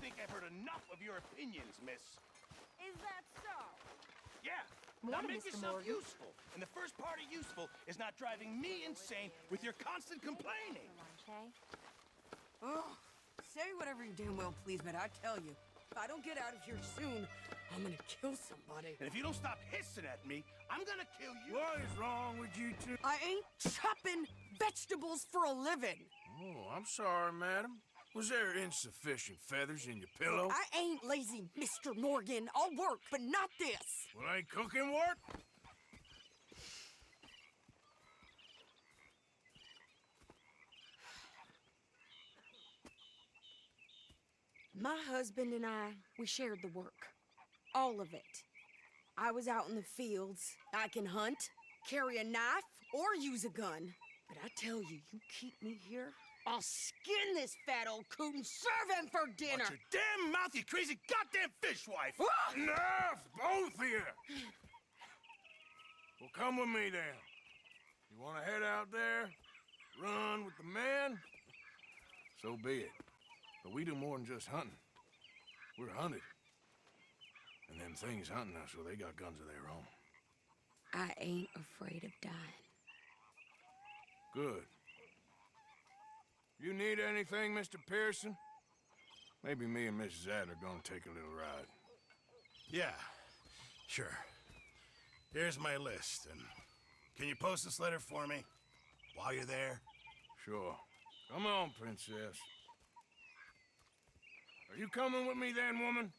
think I've heard enough of your opinions, miss. Is that so? Yeah. Now Morning, make Mr. yourself Morgan. useful. And the first part of useful is not driving me insane with your constant complaining. Okay. Oh, say whatever you damn well please, but I tell you, if I don't get out of here soon, I'm gonna kill somebody. And if you don't stop hissing at me, I'm gonna kill you. What is wrong with you two? I ain't chopping vegetables for a living. Oh, I'm sorry, madam. Was there insufficient feathers in your pillow? I ain't lazy, Mr. Morgan. I'll work, but not this. Well, ain't cooking work? My husband and I, we shared the work. All of it. I was out in the fields. I can hunt, carry a knife, or use a gun. But I tell you, you keep me here, I'll skin this fat old coot and serve him for dinner. Watch your damn mouth, you crazy goddamn fishwife! Ah! Enough, both of you! Well, come with me then. You want to head out there, run with the men? So be it. But we do more than just hunting. We're hunted. And them things hunting us, well, they got guns of their own. I ain't afraid of dying. Good. You need anything, Mr. Pearson? Maybe me and Mrs. Adler gonna take a little ride. Yeah, sure. Here's my list, and can you post this letter for me while you're there? Sure. Come on, princess. Are you coming with me then, woman?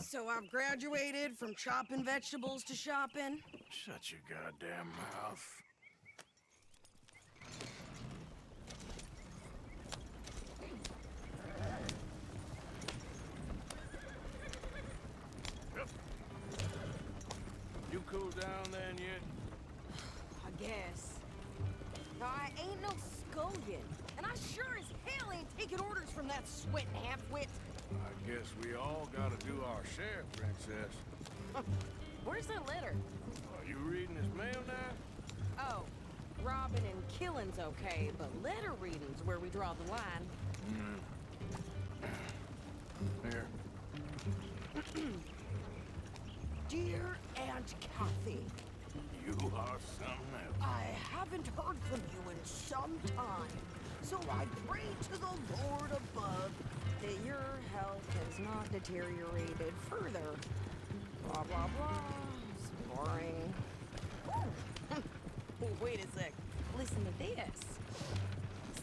So I've graduated from chopping vegetables to shopping. Shut your goddamn mouth. You cool down then yet? I guess. Now, I ain't no scullion, and I sure as hell ain't taking orders from that sweating half-wit. I guess we all gotta do our share, princess. Where's that letter? Are you reading his mail now? Oh, robbing and killing's okay, but letter reading's where we draw the line. Here. Dear Aunt Kathy, You are something else. I haven't heard from you in some time, so I pray to the Lord above that your health has not deteriorated further. Blah, blah, blah. It's boring. Ooh. Wait a sec. Listen to this.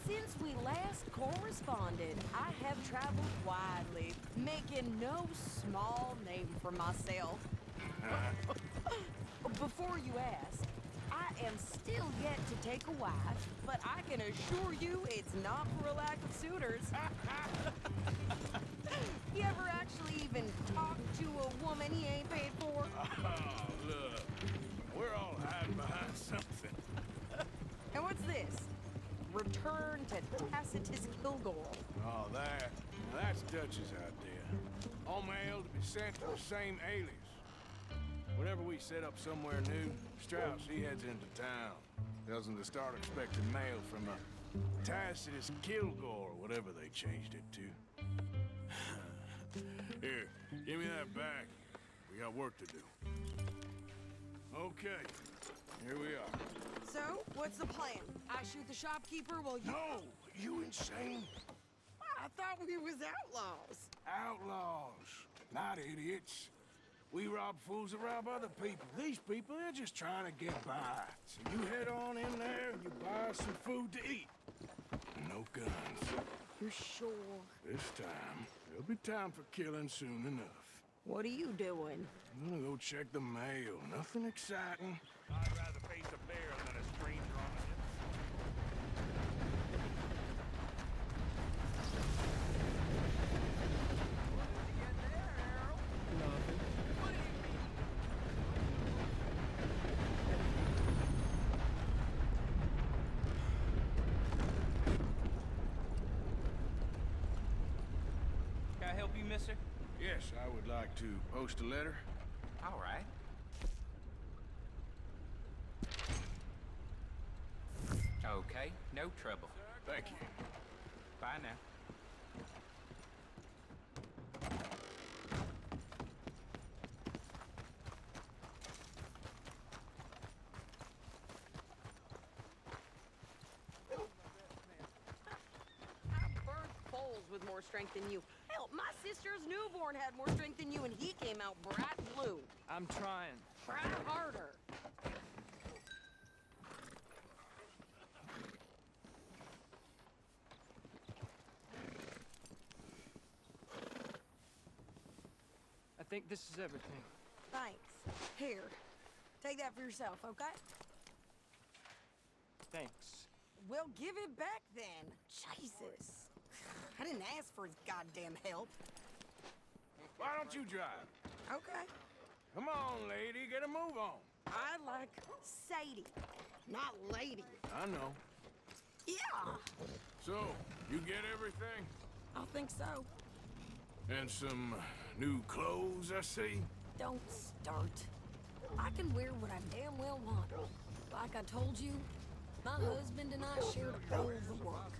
Since we last corresponded, I have traveled widely, making no small name for myself. Before you ask, I am still yet to take a wife, but I can assure you it's not for a lack of suitors. You ever actually even talk to a woman he ain't paid for? Oh, look. We're all hiding behind something. And what's this? Return to Tacitus Kilgore. Oh, that's Dutch's idea. All mail to be sent to the same alias. Whenever we set up somewhere new, Strauss, he heads into town. Tells them to start expecting mail from a Tacitus Kilgore, or whatever they changed it to. Here, give me that back. We got work to do. Okay, here we are. So, what's the plan? I shoot the shopkeeper while you... No, you insane? I thought we was outlaws. Outlaws, not idiots. We rob fools that rob other people. These people, they're just trying to get by. So you head on in there and you buy us some food to eat. No guns. You sure? This time, there'll be time for killing soon enough. What are you doing? I'm gonna go check the mail. Nothing exciting. I'd rather face a bear than a stranger on the hip. Can I help you, mister? Yes, I would like to post a letter. All right. Okay, No trouble. Thank you. Bye now. I birthed foals with more strength than you. Hell, my sister's newborn had more strength than you, and he came out bright blue. I'm trying. Try harder. I think this is everything. Thanks. Here, take that for yourself, okay? Thanks. Well, give it back then. Jesus. I didn't ask for his goddamn help. Why don't you drive? Okay. Come on, lady, get a move on. I like Sadie, not lady. I know. Yeah, So, you get everything? I think so. And some new clothes, I see? Don't start. I can wear what I damn well want. Like I told you, my husband and I shared all the work.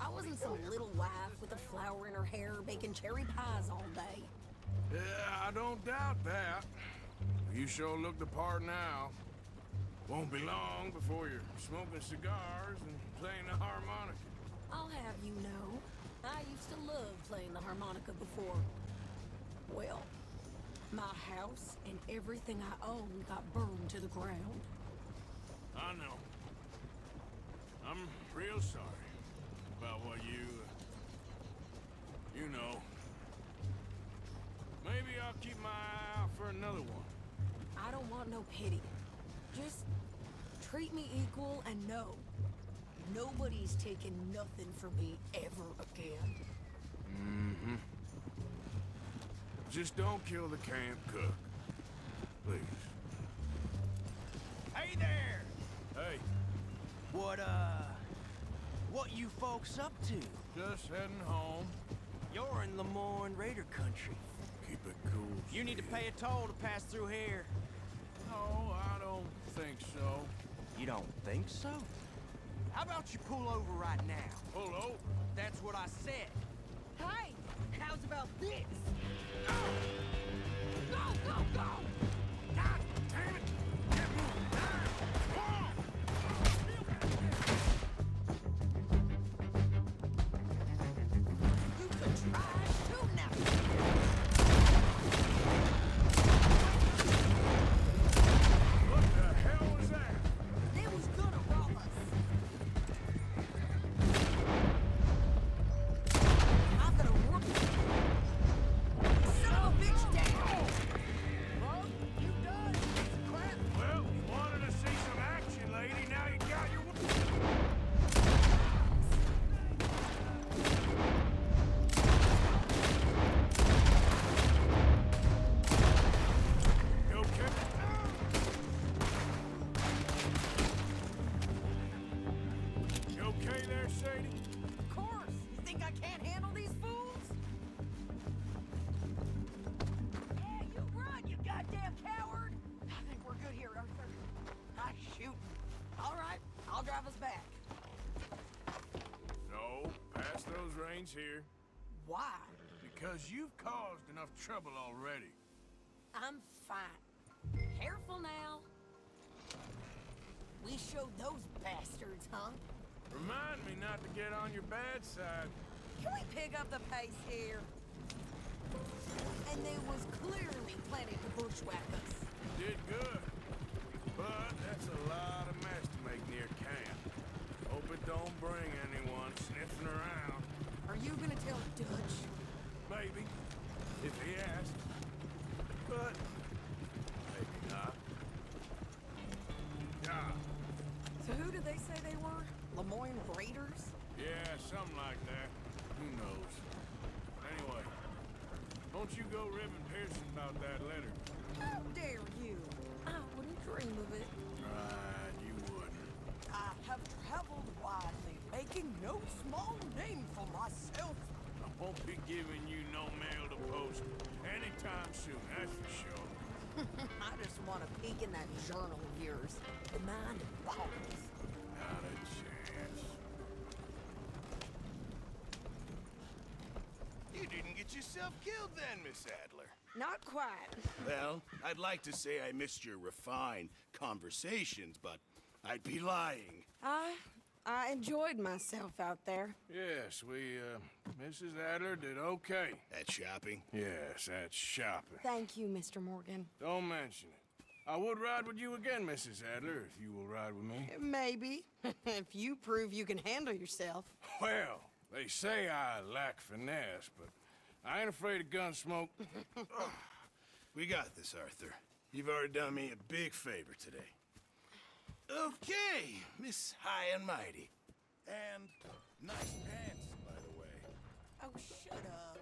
I wasn't some little wife with a flower in her hair baking cherry pies all day. Yeah, I don't doubt that. You sure look the part now. Won't be long before you're smoking cigars and playing the harmonica. I'll have you know, I used to love playing the harmonica before. Well, my house and everything I owned got burned to the ground. I know. I'm real sorry about what you know. Maybe I'll keep my eye out for another one. I don't want no pity. Just treat me equal and know nobody's taking nothing from me ever again. Mm-hmm. Just don't kill the camp cook. Please. Hey there! Hey, What you folks up to? just heading home. You're in Lemoyne Raider country. Keep it cool. You need to pay a toll to pass through here. No, I don't think so. You don't think so? How about you pull over right now? Pull over. That's what I said. Hey, how's about this? Go, go, go! God damn it! Get moving! Come on! You could try shooting at me. What the hell was that? They was gonna rob us. I'm gonna whoop you. Son of a bitch down. Well, you done, piece of crap. Well, you wanted to see some action, lady. Now you got your... You okay? You okay there, Sadie? Of course. You think I can't handle these fools? Yeah, you run, you goddamn coward. I think we're good here, Arthur. Nice shooting. All right, I'll drive us back. No, pass those reins here. Why? Because you've caused enough trouble already. I'm fine. Careful now. We showed those bastards, huh? Remind me not to get on your bad side. Can we pick up the pace here? And they was clearly planning to bushwhack us. Did good. But that's a lot of mess to make near camp. Hope it don't bring anyone sniffing around. Are you gonna tell Dutch? Maybe. If he asks. But maybe not. Yeah. So who did they say they were? Lemoyne Raiders? Yeah, something like that. Who knows? Anyway, don't you go ribbing Pearson about that letter. How dare you? I wouldn't dream of it. Right, you wouldn't. I have traveled widely, making no small name for myself. I won't be giving you no mail to post anytime soon, that's for sure. I just want to peek in that journal of yours. The mind boggles. Not a chance. yourself killed then, Miss Adler? Not quite. Well, I'd like to say I missed your refined conversations, but I'd be lying. I enjoyed myself out there. Yes, Mrs. Adler did okay. At shopping? Yes, that's shopping. Thank you, Mr. Morgan. Don't mention it. I would ride with you again, Mrs. Adler, if you will ride with me. Maybe. If you prove you can handle yourself. Well, they say I lack finesse, but I ain't afraid of gun smoke. We got this, Arthur. You've already done me a big favor today. Okay, Miss High and Mighty. And nice pants, by the way. Oh, shut up.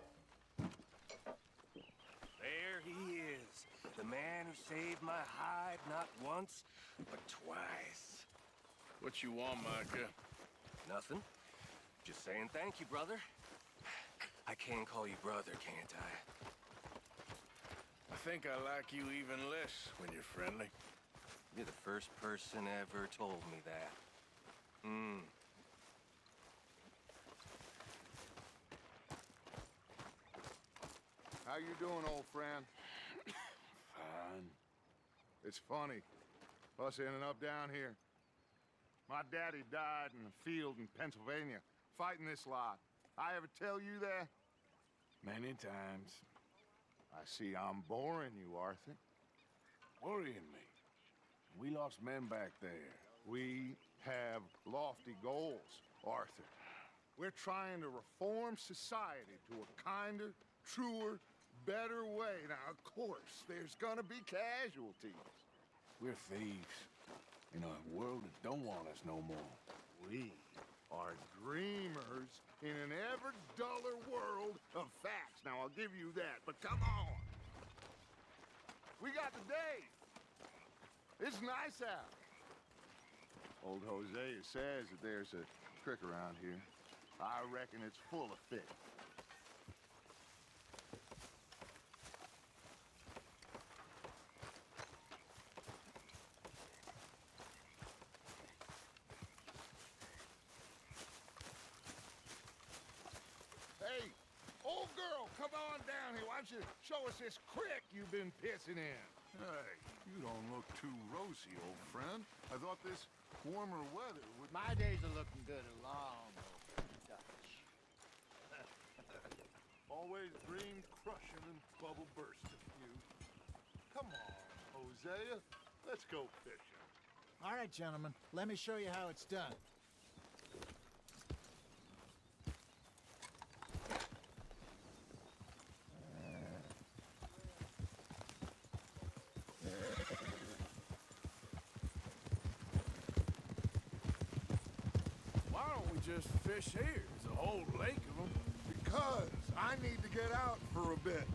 There he is. The man who saved my hide not once, but twice. What you want, Micah? Nothing. Just saying thank you, brother. I can call you brother, can't I? I think I like you even less when you're friendly. You're the first person ever told me that. How you doing, old friend? Fine. It's funny, us ending up down here. My daddy died in a field in Pennsylvania, fighting this lot. I ever tell you that? Many times. I see I'm boring you, Arthur. Worrying me. We lost men back there. We have lofty goals, Arthur. We're trying to reform society to a kinder, truer, better way. Now, of course, there's gonna be casualties. We're thieves. In a world that don't want us no more. We are dreamers in an ever duller world of facts. Now, I'll give you that, but come on. We got the day. It's nice out. Old Hosea says that there's a trick around here. I reckon it's full of fish. Hey, old girl, come on down here. Why don't you show us this creek you've been pissing in? Hey, you don't look too rosy, old friend. I thought this warmer weather would... My days are looking good along, Dutch. Always dreamed crushing and bubble bursting, you. Come on, Hosea. Let's go fishing. All right, gentlemen, let me show you how it's done. Why don't we just fish here? There's a whole lake of them. Because I need to get out for a bit.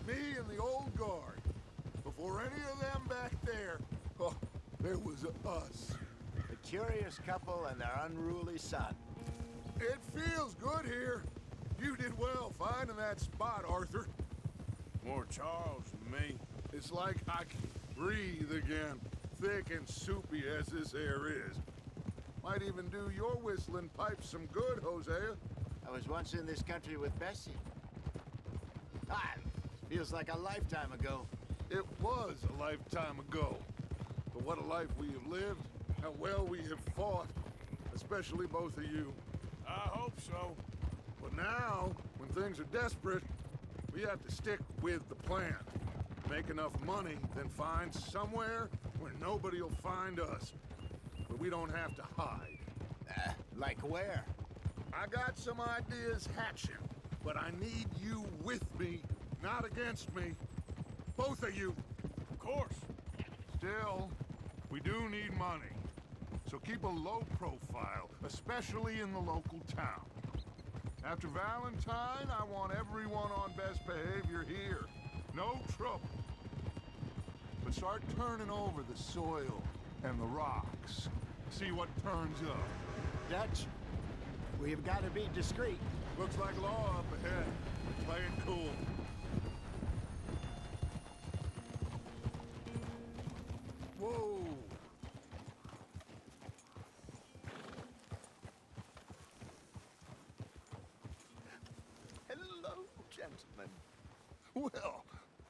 Me and the old guard. Before any of them back there, oh, there was us. The curious couple and their unruly son. It feels good here. You did well finding that spot, Arthur. More Charles than me. It's like I can breathe again, thick and soupy as this air is. Might even do your whistling pipes some good, Hosea. I was once in this country with Bessie. Ah, feels like a lifetime ago. It was a lifetime ago. But what a life we have lived, how well we have fought, especially both of you. I hope so. But now, when things are desperate, we have to stick with the plan. Make enough money, then find somewhere where nobody will find us. But we don't have to hide. Like where? I got some ideas hatching, but I need you with me, not against me. Both of you. Of course. Still, we do need money. So keep a low profile, especially in the local town. After Valentine, I want everyone on best behavior here. No trouble. But start turning over the soil and the rocks. See what turns up. Dutch, we've got to be discreet. Looks like law up ahead. Play it cool. Whoa! Hello, gentlemen. Well,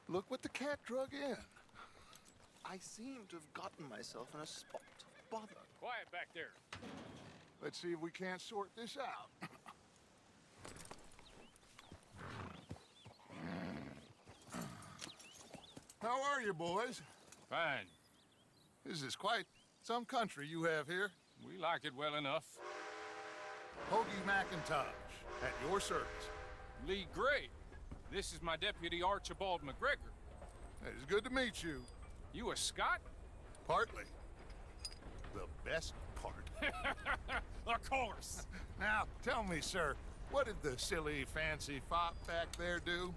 look what the cat drug in. I seem to have gotten myself in a spot of bother. Quiet back there. Let's see if we can't sort this out. How are you, boys? Fine. This is quite some country you have here. We like it well enough. Hoagie McIntosh, at your service. Lee Gray. This is my deputy Archibald McGregor. It is good to meet you. You a Scot? Partly. The best part. Of course. Now, tell me, sir, what did the silly, fancy fop back there do?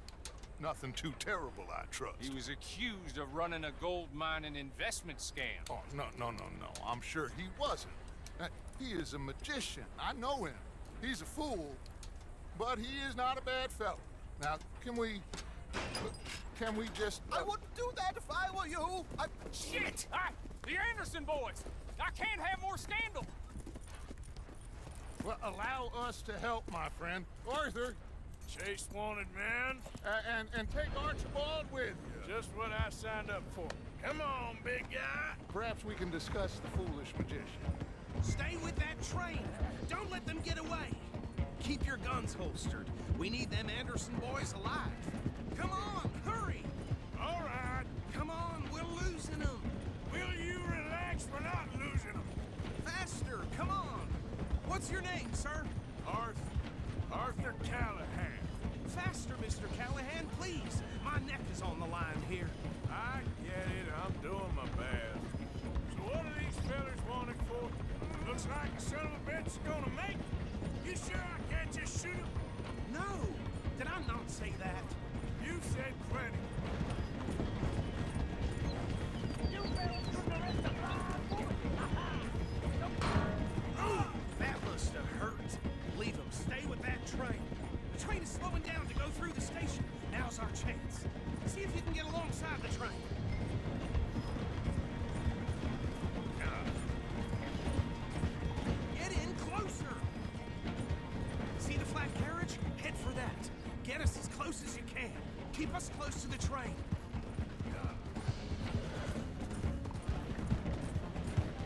Nothing too terrible, I trust. He was accused of running a gold mining investment scam. Oh, no. I'm sure he wasn't. He is a magician. I know him. He's a fool, but he is not a bad fellow. Now, can we just... I wouldn't do that if I were you. Shit! The Anderson boys! I can't have more scandal! Well, allow us to help, my friend. Arthur, Chase wanted man. and take Archibald with you. Just what I signed up for. Come on, big guy. Perhaps we can discuss the foolish magician. Stay with that train. Don't let them get away. Keep your guns holstered. We need them Anderson boys alive. Come on, hurry. All right. Come on, we're losing them. Will you relax? We're not losing them. Faster, come on. What's your name, sir? Arthur Callahan. Faster, Mr. Callahan, please. My neck is on the line here. I get it. I'm doing my best. So what are these fellas wanted for? Looks like the son of a bitch is gonna make it. You sure I can't just shoot him? No, did I not say that? You said plenty. That must have hurt. Leave him. Stay with that train. The train is slowing down to go through the station. Now's our chance. See if you can get alongside the train. Get in closer. See the flat carriage? Head for that. Get us as close as you can. Keep us close to the train.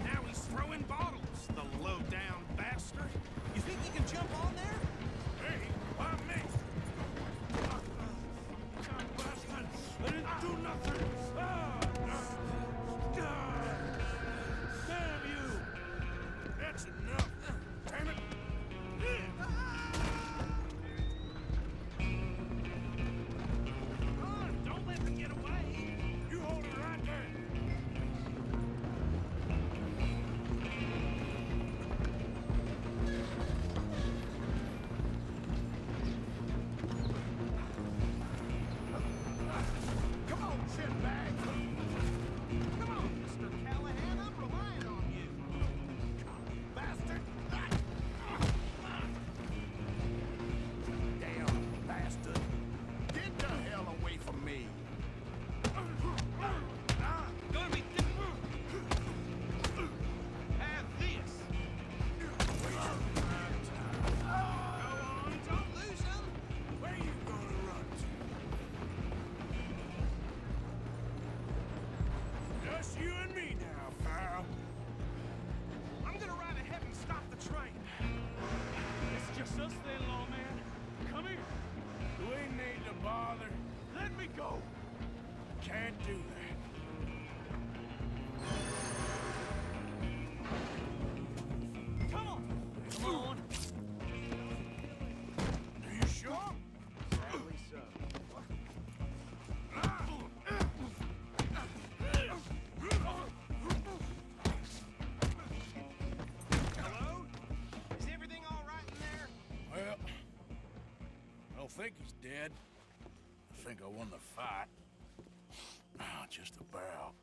Now he's throwing bottles, the low-down bastard. You think you can jump on there? Hey, why me? I didn't do nothing. Damn you! That's enough. Damn it! Come on, don't let them get away. You hold it right there. Come on, shitbag. Come on, Mr. Callahan, I'm relying on you. Bastard. Damn bastard. Get the hell away from me. Gonna be have this. Go on, don't lose him. Where you gonna run to? Just you and me now, pal. I'm gonna ride ahead and stop the train. It's just us then, lawman. Come here. We need to bother. Let me go. Can't do that. Come on. Come on. Are you sure? Sadly so. Hello? Is everything all right in there? Well, I don't think he's dead. I think I won the fight. Just about.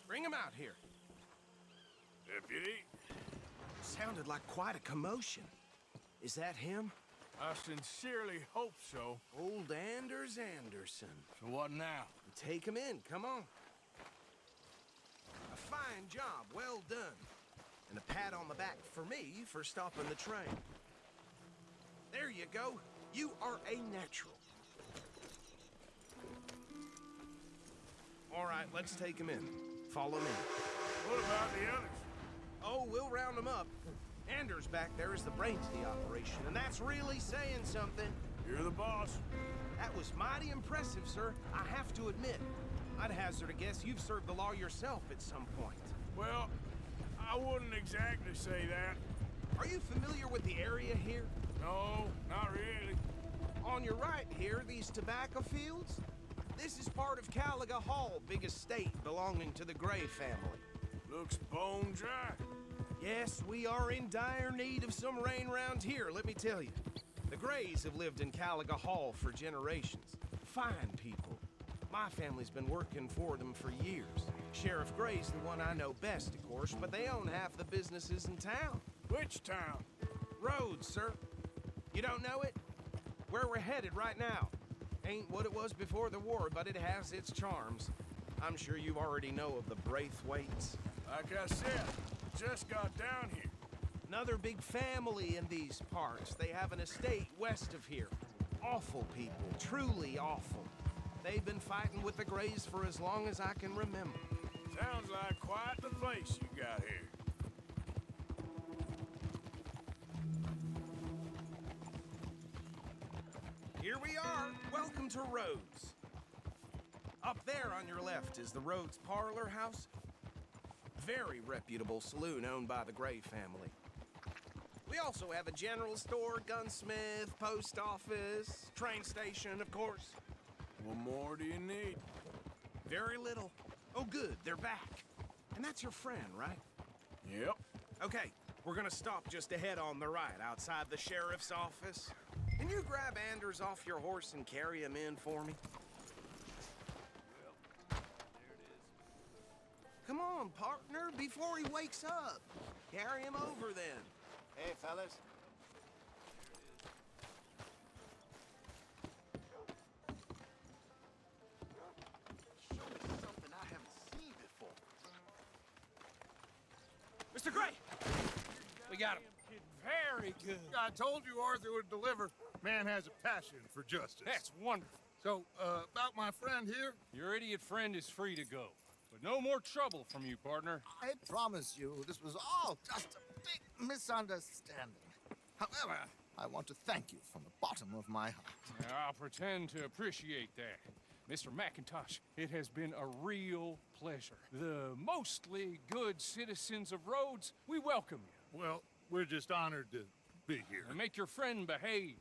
Bring him out here. Deputy, Sounded like quite a commotion. Is that him? I sincerely hope so. Old Anders Anderson. So what now? Take him in, come on. Fine job, well done. And a pat on the back for me for stopping the train. There you go. You are a natural. All right, let's take him in. Follow me. What about the others? Oh, we'll round them up. Anders back there is the brains of the operation, and that's really saying something. You're the boss. That was mighty impressive, sir. I have to admit. I'd hazard a guess you've served the law yourself at some point. Well, I wouldn't exactly say that. Are you familiar with the area here? No, not really. On your right here, these tobacco fields? This is part of Caliga Hall, big estate belonging to the Gray family. Looks bone dry. Yes, we are in dire need of some rain round here, let me tell you. The Grays have lived in Caliga Hall for generations. Fine people. My family's been working for them for years. Sheriff Gray's the one I know best, of course, but they own half the businesses in town. Which town? Rhodes, sir. You don't know it? Where we're headed right now. Ain't what it was before the war, but it has its charms. I'm sure you already know of the Braithwaites. Like I said, just got down here. Another big family in these parts. They have an estate west of here. Awful people, truly awful. They've been fighting with the Grays for as long as I can remember. Sounds like quite the place you got here. Here we are. Welcome to Rhodes. Up there on your left is the Rhodes Parlor House. Very reputable saloon owned by the Gray family. We also have a general store, gunsmith, post office, train station, of course. What more do you need? Very little. Oh, good, they're back. And that's your friend, right? Yep. Okay, we're gonna stop just ahead on the right, outside the sheriff's office. Can you grab Anders off your horse and carry him in for me? Come on, partner, before he wakes up. Carry him over, then. Hey, fellas. Show me something I haven't seen before. Mr. Gray! We got him. Very good. I told you Arthur would deliver. Man has a passion for justice. That's wonderful. So, about my friend here, Your idiot friend is free to go. But no more trouble from you, partner. I promise you, this was all just a big misunderstanding. However, I want to thank you from the bottom of my heart. Now, I'll pretend to appreciate that. Mr. McIntosh, it has been a real pleasure. The mostly good citizens of Rhodes, we welcome you. well, we're just honored to be here. And make your friend behave.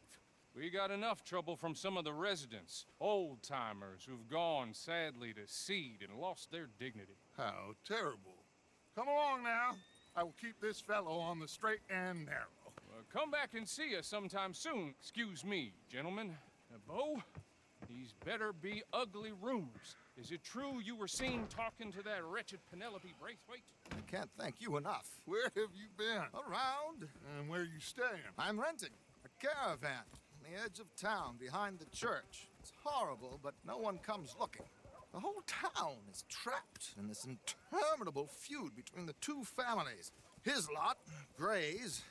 We got enough trouble from some of the residents, old-timers who've gone, sadly, to seed and lost their dignity. How terrible. Come along now. I will keep this fellow on the straight and narrow. Come back and see us sometime soon. Excuse me, gentlemen. Bo, these better be ugly rumors. Is it true you were seen talking to that wretched Penelope Braithwaite? I can't thank you enough. Where have you been? Around, And where you staying? I'm renting a caravan on the edge of town behind the church. It's horrible, but no one comes looking. The whole town is trapped in this interminable feud between the two families. His lot, Gray's,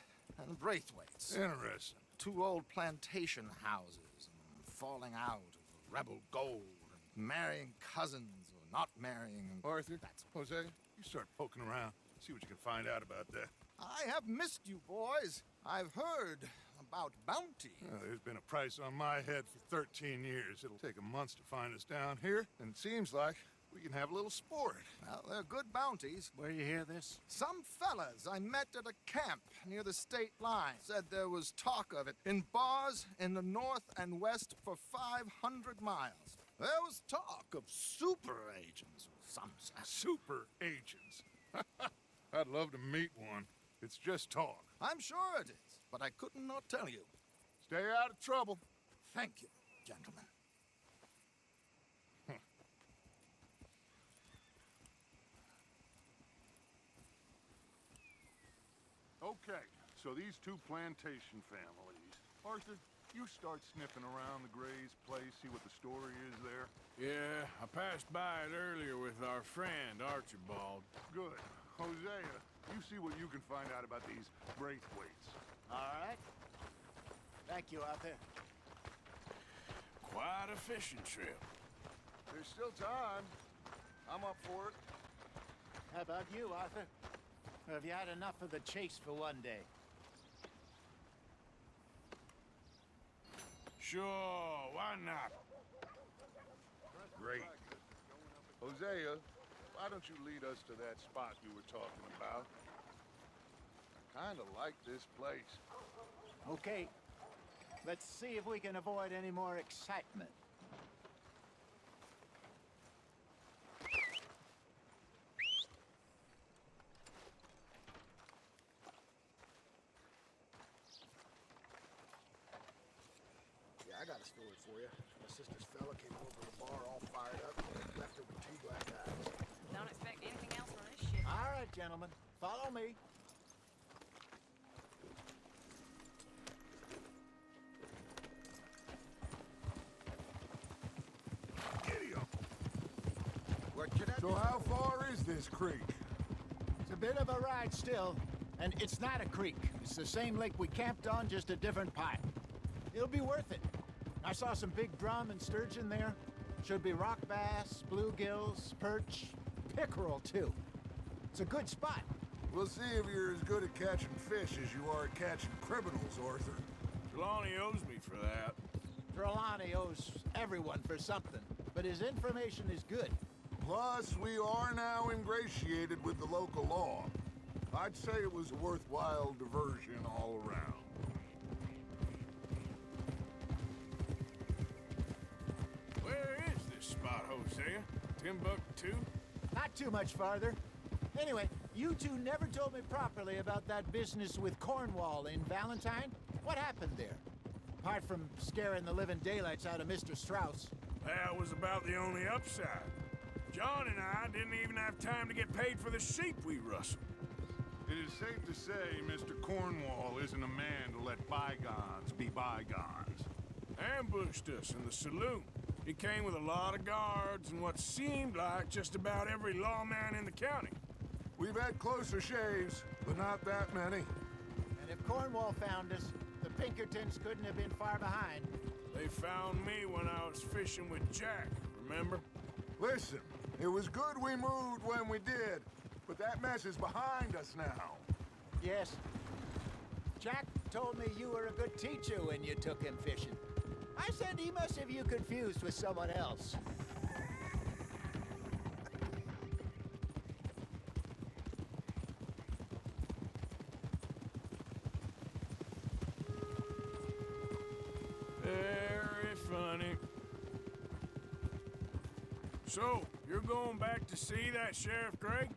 and Braithwaite's. Interesting. Two old plantation houses, and falling out of rebel gold, and marrying cousins or not marrying. And Arthur, Jose, you start poking around. See what you can find out about that. I have missed you, boys. I've heard about bounty. There's been a price on my head for 13 years. It'll take a month to find us down here, and it seems like we can have a little sport. Well, they're good bounties. Where you hear this? Some fellas I met at a camp near the state line said there was talk of it in bars in the north and west for 500 miles. There was talk of super agents or some such. Super agents. I'd love to meet one. It's just talk. I'm sure it is, but I couldn't not tell you. Stay out of trouble. Thank you, gentlemen. Okay, so these two plantation families. Arthur, you start sniffing around the Gray's place, see what the story is there? Yeah, I passed by it earlier with our friend, Archibald. Good. Hosea, you see what you can find out about these Braithwaites. All right. Thank you, Arthur. Quite a fishing trip. There's still time. I'm up for it. How about you, Arthur? Or have you had enough of the chase for one day? Sure, why not? Great. Hosea, why don't you lead us to that spot you were talking about? I kinda like this place. Okay. Let's see if we can avoid any more excitement. Yeah, I got a story for you. My sister's fella came over to the bar all fired up and left her with 2 black eyes. Don't expect anything else from this shit. All right, gentlemen. Follow me. Giddy up! What can I So how far is this creek? It's a bit of a ride still, and it's not a creek. It's the same lake we camped on, just a different part. It'll be worth it. I saw some big drum and sturgeon there. Should be rock bass, bluegills, perch, pickerel too. It's a good spot. We'll see if you're as good at catching fish as you are at catching criminals, Arthur. Trelawney owes me for that. Trelawney owes everyone for something, but his information is good. Plus, we are now ingratiated with the local law. I'd say it was a worthwhile diversion all around. Where is this spot, Hosea? Timbuktu? Not too much farther. Anyway, you two never told me properly about that business with Cornwall in Valentine. What happened there? Apart from scaring the living daylights out of Mr. Strauss. That was about the only upside. John and I didn't even have time to get paid for the sheep we rustled. It is safe to say Mr. Cornwall isn't a man to let bygones be bygones. Ambushed us in the saloon. He came with a lot of guards and what seemed like just about every lawman in the county. We've had closer shaves, but not that many. And if Cornwall found us, the Pinkertons couldn't have been far behind. They found me when I was fishing with Jack, remember? Listen, it was good we moved when we did, but that mess is behind us now. Yes. Jack told me you were a good teacher when you took him fishing. I said he must have you confused with someone else. Very funny. So, you're going back to see that Sheriff Gray?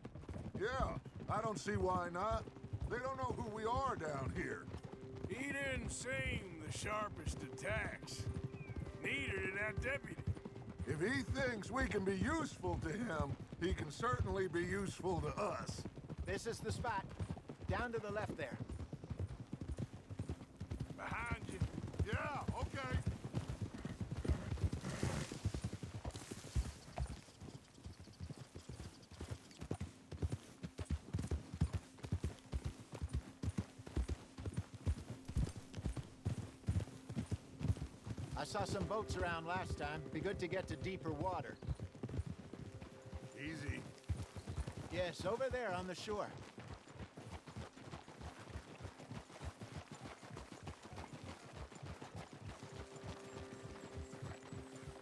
Yeah, I don't see why not. They don't know who we are down here. He didn't seem the sharpest attacks. Neither did that deputy. If he thinks we can be useful to him, he can certainly be useful to us. This is the spot. Down to the left there. Behind you. Yeah, okay. I saw some boats around last time. Be good to get to deeper water. Easy. Yes, over there on the shore.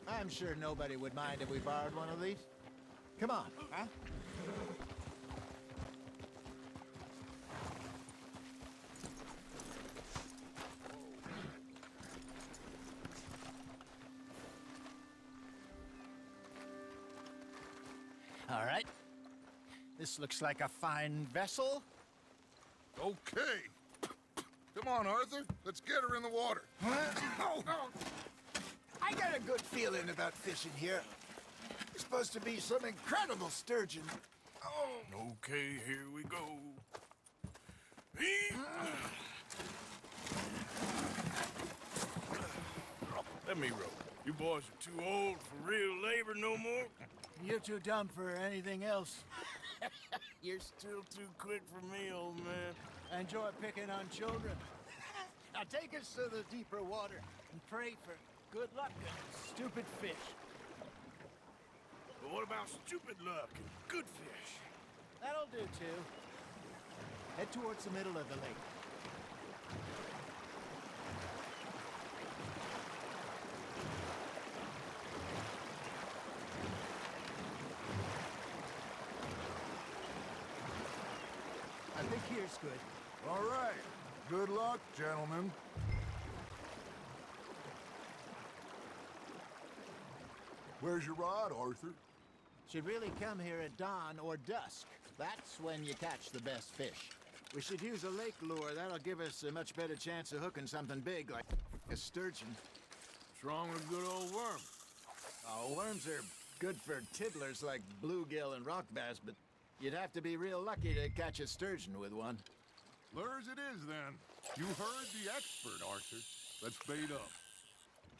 I'm sure nobody would mind if we borrowed one of these. Come on, huh? All right. This looks like a fine vessel. Okay. Come on, Arthur. Let's get her in the water. Oh. I got a good feeling about fishing here. It's supposed to be some incredible sturgeon. Okay, here we go. Let me row. You boys are too old for real labor no more. You're too dumb for anything else. You're still too quick for me, old man. I enjoy picking on children. Now take us to the deeper water and pray for good luck and stupid fish. But what about stupid luck and good fish? That'll do, too. Head towards the middle of the lake. I think here's good. All right. Good luck, gentlemen. Where's your rod, Arthur? Should really come here at dawn or dusk. That's when you catch the best fish. We should use a lake lure. That'll give us a much better chance of hooking something big, like a sturgeon. What's wrong with a good old worm? Oh, worms are good for tiddlers like bluegill and rock bass, but you'd have to be real lucky to catch a sturgeon with one. Lures it is, then. You heard the expert, Arthur. Let's bait up.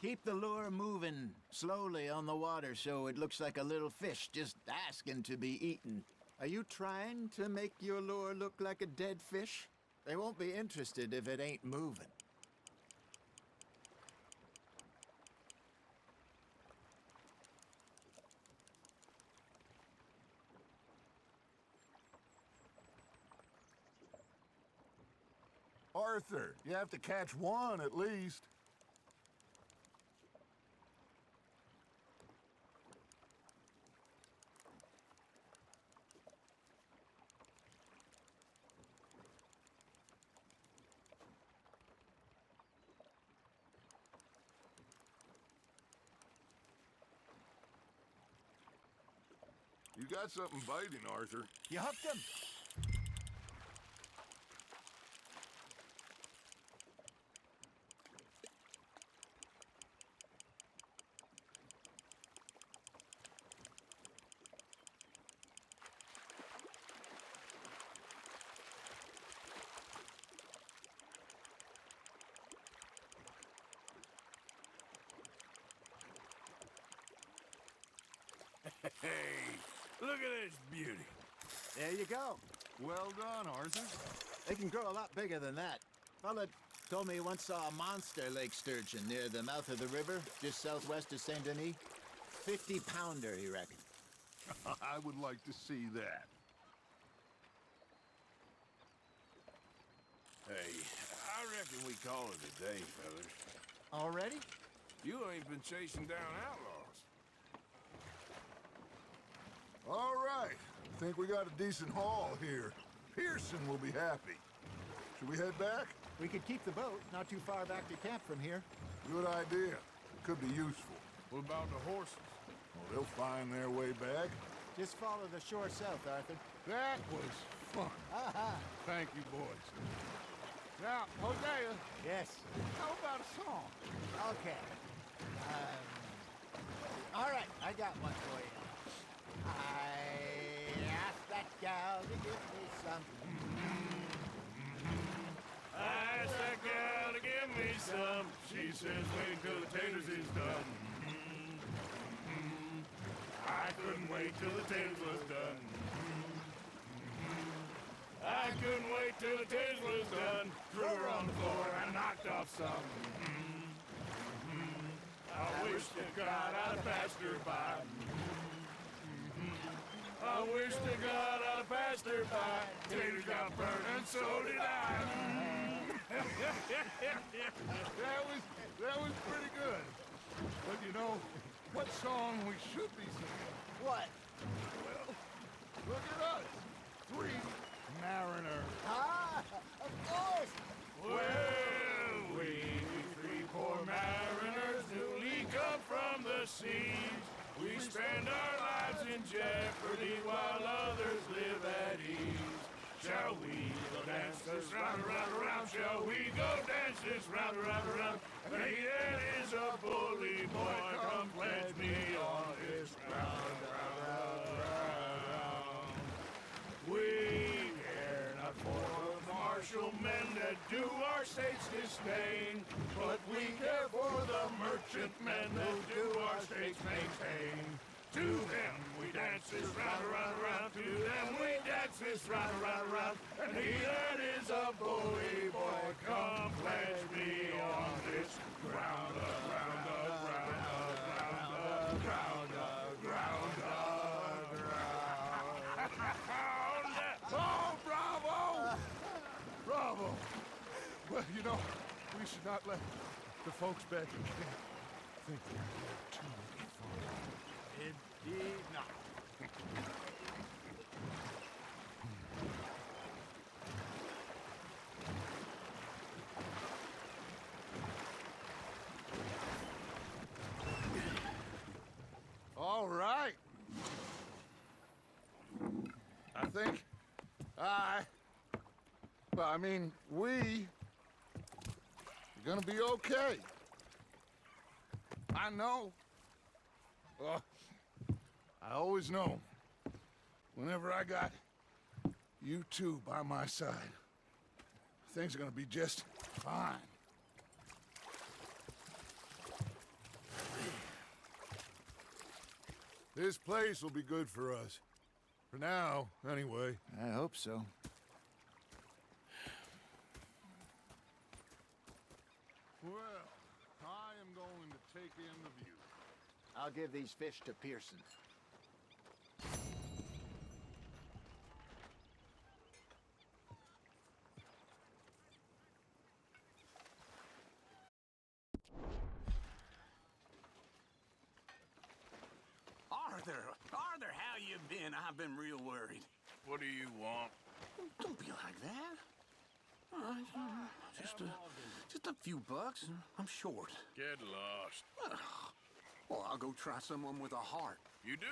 Keep the lure moving slowly on the water so it looks like a little fish just asking to be eaten. Are you trying to make your lure look like a dead fish? They won't be interested if it ain't moving. Arthur, you have to catch one at least. You got something biting, Arthur. You hooked him. Hey, look at this beauty. There you go. Well done, Arthur. They can grow a lot bigger than that. Fella told me he once saw a monster lake sturgeon near the mouth of the river, just southwest of Saint Denis. 50-pounder, he reckoned. I would like to see that. Hey, I reckon we call it a day, fellas. Already? You ain't been chasing down outlaws. All right. I think we got a decent haul here. Pearson will be happy. Should we head back? We could keep the boat not too far back to camp from here. Good idea. Could be useful. What about the horses? Well, they'll find their way back. Just follow the shore south, Arthur. That was fun. Aha! Thank you, boys. Now, Hosea, Yes. how about a song? Okay. All right, I got one for you. I asked that gal to give me some. I asked that gal to give me some. She says wait till the taters is done. I couldn't wait till the taters was done. I couldn't wait till the taters was done. Threw her on the floor and knocked off some. I wish to God I'd have passed her by. I wish to God I'd have passed her by. Taters got burned and so did I. That was pretty good. But you know, what song we should be singing? What? Well, look at us. 3 mariners. Ah, of course. Well, we 3 poor mariners newly come from the seas. We spend our lives in jeopardy while others live at ease. Shall we go dance this round, around, around? Shall we go dance this round, around, around? Hey, that is a bully boy. Come pledge me on this round, round, round, round. We care not for the march. martial men that do our state's disdain. But we care for the merchantmen that do our state's maintain. To them we dance this round, around, around. To them we dance this round, around, around. And he that is a bully boy, come pledge me on this ground up, ground up, ground up, ground up, ground up, ground up, ground up. Oh, bravo! Bravo! Well, you know, we should not let the folks back in camp think we're too far. Indeed not. All right. I think we are gonna be okay. I know. I always know. Whenever I got you two by my side, things are gonna be just fine. This place will be good for us. For now, anyway. I hope so. Well, I am going to take in the view. I'll give these fish to Pearson. Arthur, how you been? I've been real worried. What do you want? Don't be like that. All right, just a few bucks. I'm short. Get lost. Well, I'll go try someone with a heart. You do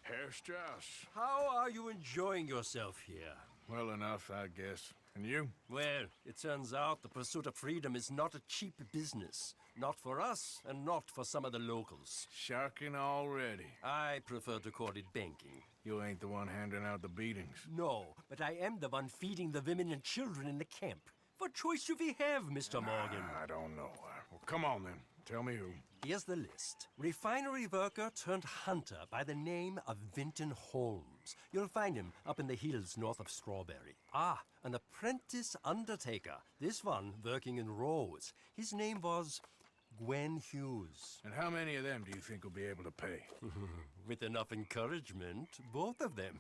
that. Herr Strauss. How are you enjoying yourself here? Well enough, I guess. And you? Well, it turns out the pursuit of freedom is not a cheap business. Not for us, and not for some of the locals. Sharking already. I prefer to call it banking. You ain't the one handing out the beatings. No, but I am the one feeding the women and children in the camp. What choice do we have, Mr. Morgan? I don't know. Well, come on then. Tell me who. Here's the list. Refinery worker turned hunter by the name of Vinton Holmes. You'll find him up in the hills north of Strawberry. Ah, an apprentice undertaker. This one working in Rose. His name was Gwen Hughes. And how many of them do you think will be able to pay? With enough encouragement, both of them.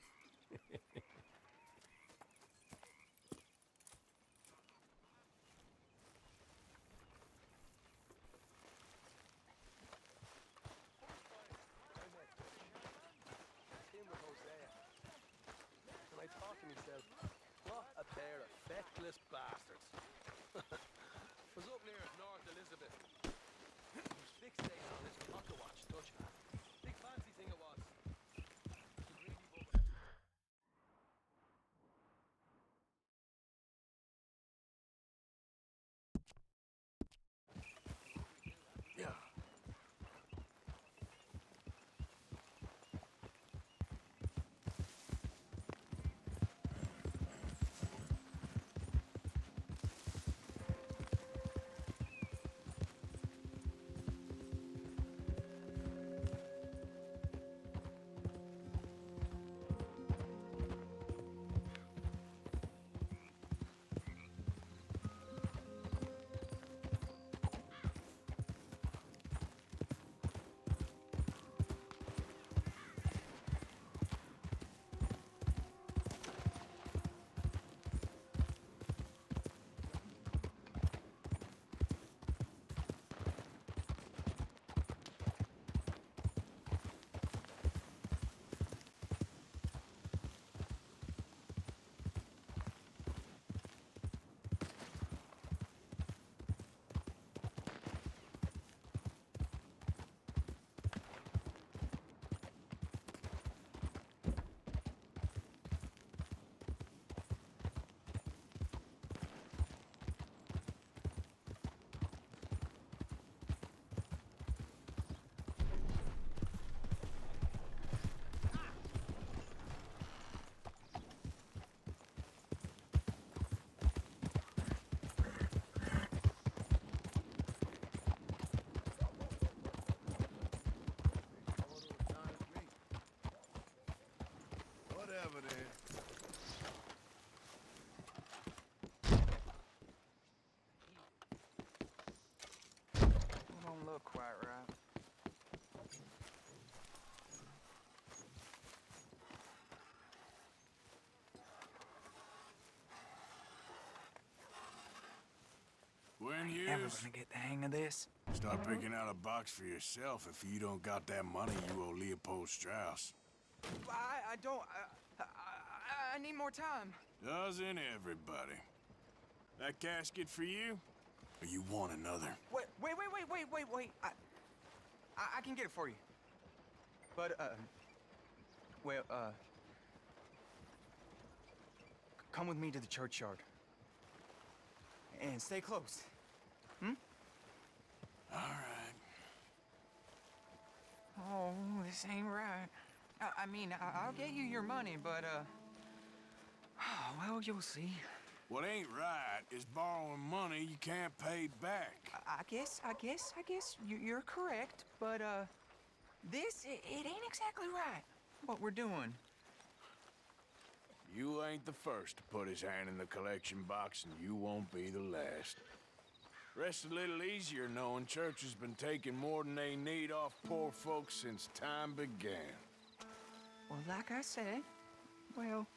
And I thought to myself, what a pair of feckless bastards. Was up near North Elizabeth. It was fixated on this pocket watch, Dutch. Big fancy thing it was. Yeah. shoes? gonna get the hang of this. Start picking out a box for yourself if you don't got that money you owe Leopold Strauss. I don't. I need more time. Doesn't everybody? That casket for you? Or you want another? Wait. I can get it for you. But, come with me to the churchyard. And stay close. Hmm? All right. Oh, this ain't right. I mean, I'll get you your money, but, well, you'll see. What ain't right is borrowing money you can't pay back. I guess you're correct, but, it ain't exactly right, what we're doing. You ain't the first to put his hand in the collection box, and you won't be the last. Rests a little easier knowing church has been taking more than they need off poor folks since time began. Well, like I said, well,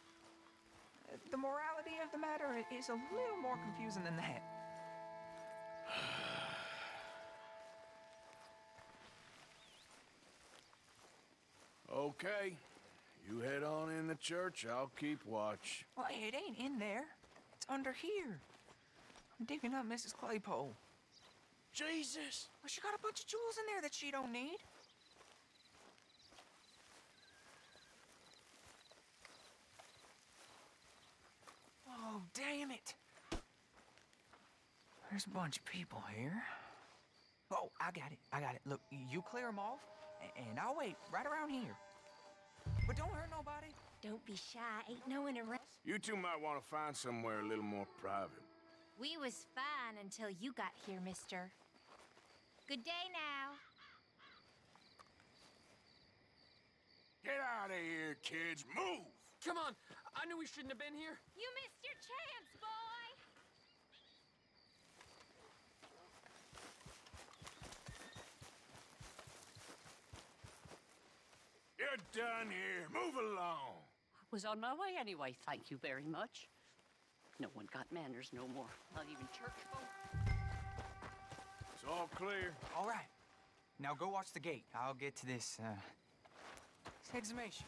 the morality of the matter is a little more confusing than that. Okay. You head on in the church, I'll keep watch. Well, it ain't in there. It's under here. I'm digging up Mrs. Claypole. Jesus! Well, she got a bunch of jewels in there that she don't need. Oh, damn it. There's a bunch of people here. Oh, I got it. Look, you clear them off, and I'll wait right around here. But don't hurt nobody. Don't be shy. Ain't no one around. You two might want to find somewhere a little more private. We was fine until you got here, mister. Good day now. Get out of here, kids. Move! Come on! I knew we shouldn't have been here. You missed your chance, boy! You're done here. Move along. Was on my way anyway, thank you very much. No one got manners no more, not even church folk. It's all clear. All right. Now go watch the gate. I'll get to this exhumation.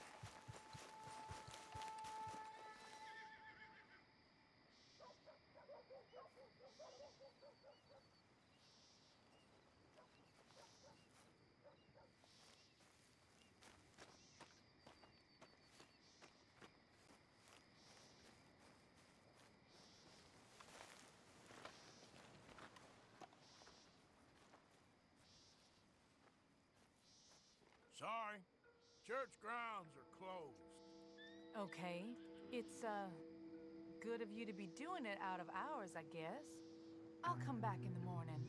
Sorry. Church grounds are closed. Okay. It's, good of you to be doing it out of hours, I guess. I'll come back in the morning.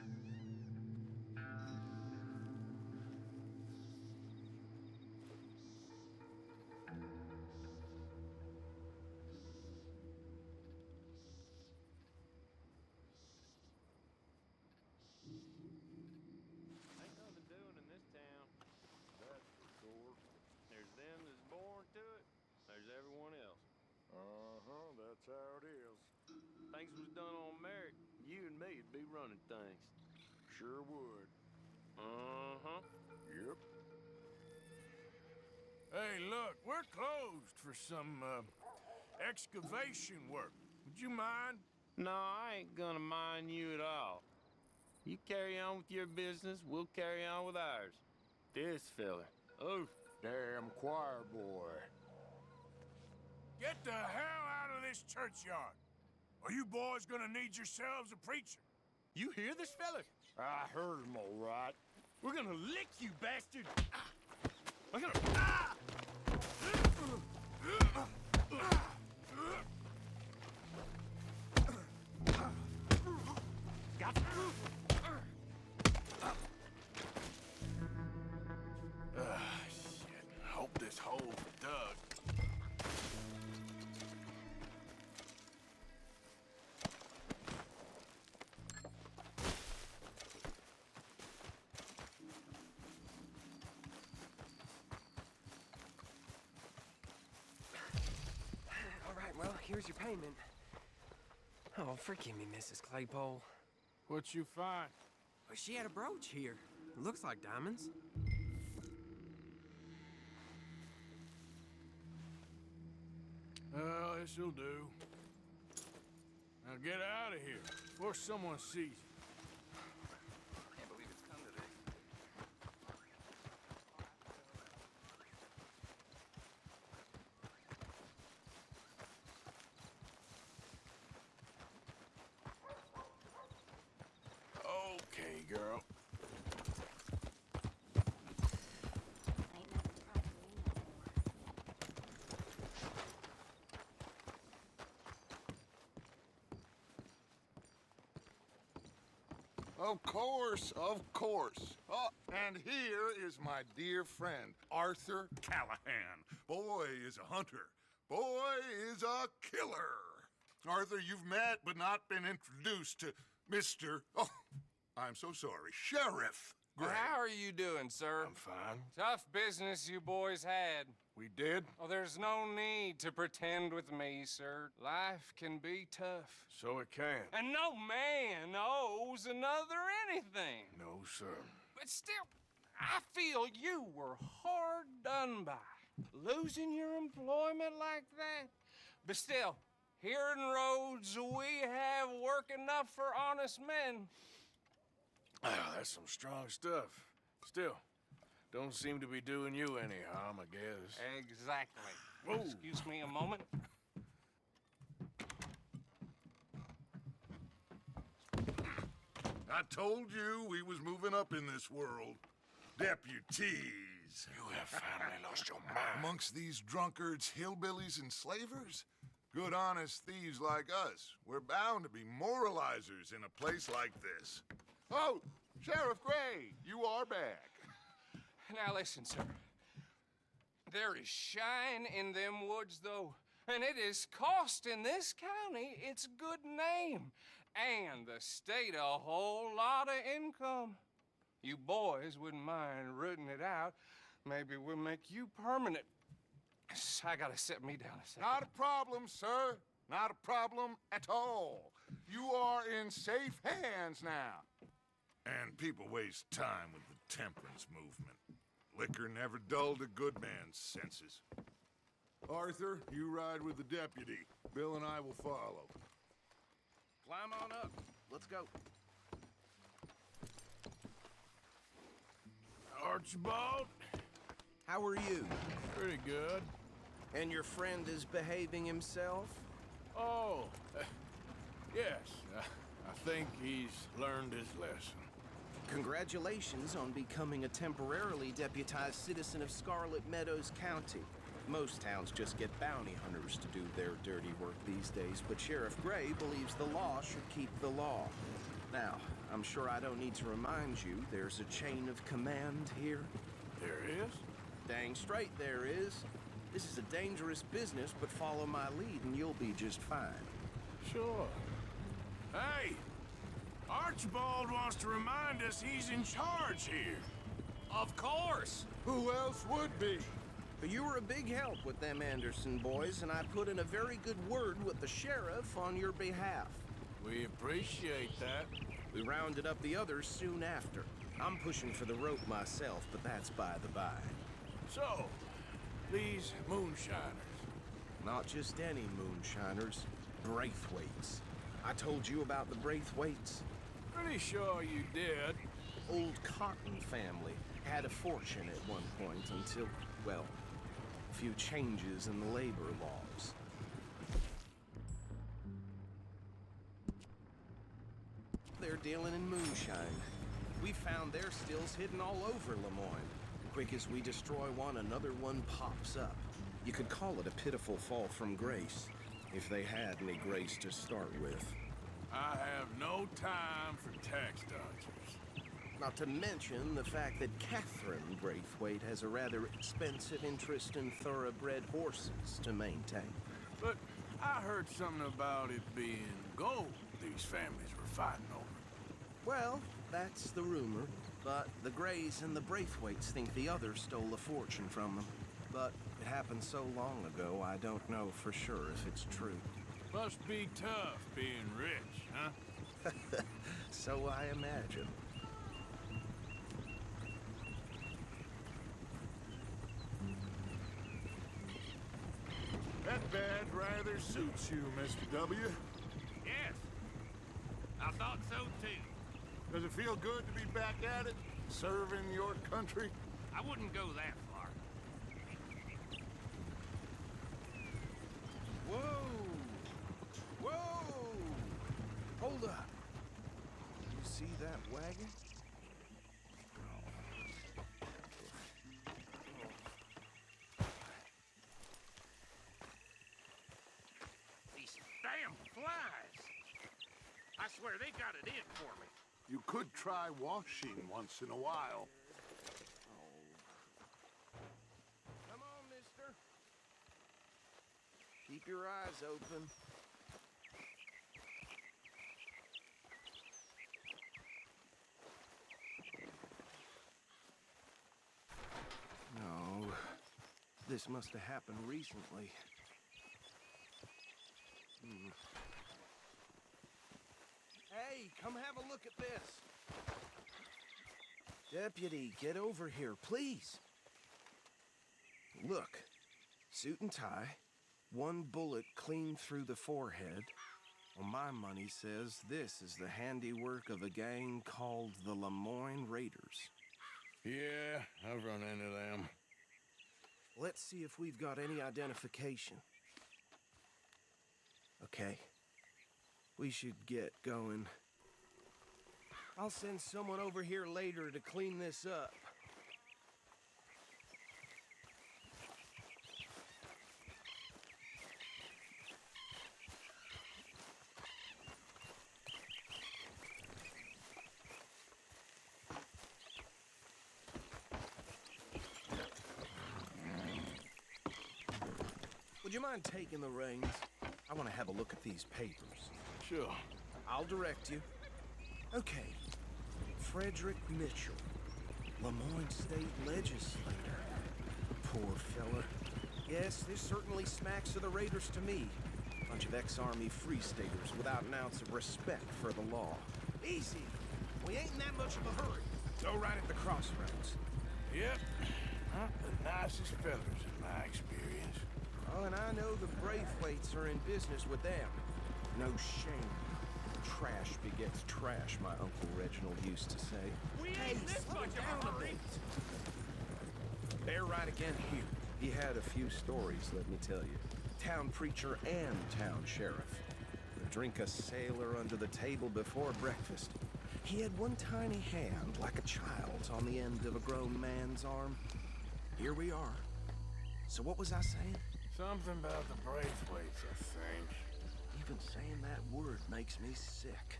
Ain't nothing doing in this town. That's for sure. There's them that's born to it. There's everyone else. Uh-huh, that's how it is. Things was done on merit. You and me'd be running things. Sure would. Uh-huh. Yep. Hey, look, we're closed for some, excavation work. Would you mind? No, I ain't gonna mind you at all. You carry on with your business, we'll carry on with ours. This fella. Oh, Damn choir boy. Get the hell out of this churchyard. Are you boys gonna need yourselves a preacher? you hear this fella? I heard him all right. We're gonna lick you, bastard! I'm gonna... Got shit. Hope this hole's dug. All right, well, here's your payment. Oh, forgive me, Mrs. Claypole. What you find? Well, she had a brooch here. It looks like diamonds. Well, this'll do. Now get out of here before someone sees you. Can't believe it's come to this. Okay, girl. Of course, of course. Oh, and here is my dear friend, Arthur Callahan. Boy is a hunter. Boy is a killer. Arthur, you've met but not been introduced to Mr. Oh, I'm so sorry, Sheriff Gray. How are you doing, sir? I'm fine. Tough business you boys had. We did? Oh, there's no need to pretend with me, sir. Life can be tough. So it can. And no man owes another anything. No, sir. But still, I feel you were hard done by. Losing your employment like that. But still, here in Rhodes, we have work enough for honest men. Ah, that's some strong stuff. Still, don't seem to be doing you any harm, I guess. Exactly. Whoa. Excuse me a moment. I told you we was moving up in this world. Deputies. You have finally lost your mind. Amongst these drunkards, hillbillies, and slavers? Good honest thieves like us. We're bound to be moralizers in a place like this. Oh, Sheriff Gray, you are back. Now listen, sir. There is shine in them woods, though, and it is costing this county its good name and the state a whole lot of income. You boys wouldn't mind rooting it out. Maybe we'll make you permanent. I gotta sit me down a second. Not a problem, sir. Not a problem at all. You are in safe hands now. And people waste time with the temperance movement. Liquor never dulled a good man's senses. Arthur, you ride with the deputy. Bill and I will follow. Climb on up. Let's go. Archibald? How are you? Pretty good. And your friend is behaving himself? Oh, yes. I think he's learned his lesson. Congratulations on becoming a temporarily deputized citizen of Scarlet Meadows County. Most towns just get bounty hunters to do their dirty work these days, but Sheriff Gray believes the law should keep the law. Now, I'm sure I don't need to remind you there's a chain of command here. There is? Dang straight there is. This is a dangerous business, but follow my lead and you'll be just fine. Sure. Hey! Archibald wants to remind us he's in charge here. Of course! Who else would be? You were a big help with them Anderson boys, and I put in a very good word with the sheriff on your behalf. We appreciate that. We rounded up the others soon after. I'm pushing for the rope myself, but that's by the by. So, these moonshiners. Not just any moonshiners, Braithwaites. I told you about the Braithwaites? Pretty sure you did. Old Cotton family had a fortune at one point until, well, a few changes in the labor laws. They're dealing in moonshine. We found their stills hidden all over Lemoyne. Quick as we destroy one, another one pops up. You could call it a pitiful fall from grace, if they had any grace to start with. I have no time for tax dodgers. Not to mention the fact that Catherine Braithwaite has a rather expensive interest in thoroughbred horses to maintain. But I heard something about it being gold these families were fighting over. Well, that's the rumor. But the Grays and the Braithwaites think the others stole a fortune from them. But it happened so long ago, I don't know for sure if it's true. Must be tough being rich, huh? So I imagine. That badge rather suits you, Mr. W. Yes. I thought so too. Does it feel good to be back at it, serving your country? I wouldn't go that far. Whoa! Whoa! Hold up. You see that wagon? These damn flies. I swear they got it in for me. You could try washing once in a while. Come on, mister. Keep your eyes open. No. This must have happened recently. Hey, come have a look at this. Deputy, get over here, please. Look, suit and tie, one bullet clean through the forehead. Well, my money says this is the handiwork of a gang called the Lemoyne Raiders. Yeah, I've run into them. Let's see if we've got any identification. Okay. We should get going. I'll send someone over here later to clean this up. Would you mind taking the reins? I want to have a look at these papers. Sure. I'll direct you. Okay. Frederick Mitchell, Lemoyne State Legislator. Poor fella. Yes, this certainly smacks of the Raiders to me. Bunch of ex-Army free staters without an ounce of respect for the law. Easy. We ain't in that much of a hurry. Go right at the crossroads. Yep. Not the nicest fellas in my experience. Oh, and I know the Braithwaites are in business with them. No shame. Trash begets trash, my Uncle Reginald used to say. We Hey, ain't this slow much of down a a hurry. bit. They're right again here. He had a few stories, let me tell you. Town preacher and town sheriff. Would drink a sailor under the table before breakfast. He had one tiny hand, like a child's, on the end of a grown man's arm. Here we are. So what was I saying? Something about the Braithwaites, I think. Even saying that word makes me sick.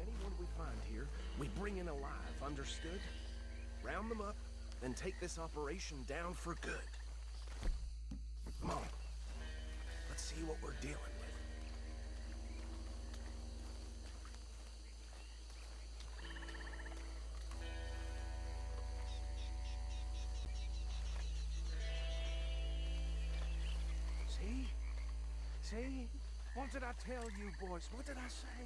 Anyone we find here, we bring in alive, understood? Round them up, then take this operation down for good. Come on. Let's see what we're dealing with. See? What did I tell you, boys? What did I say?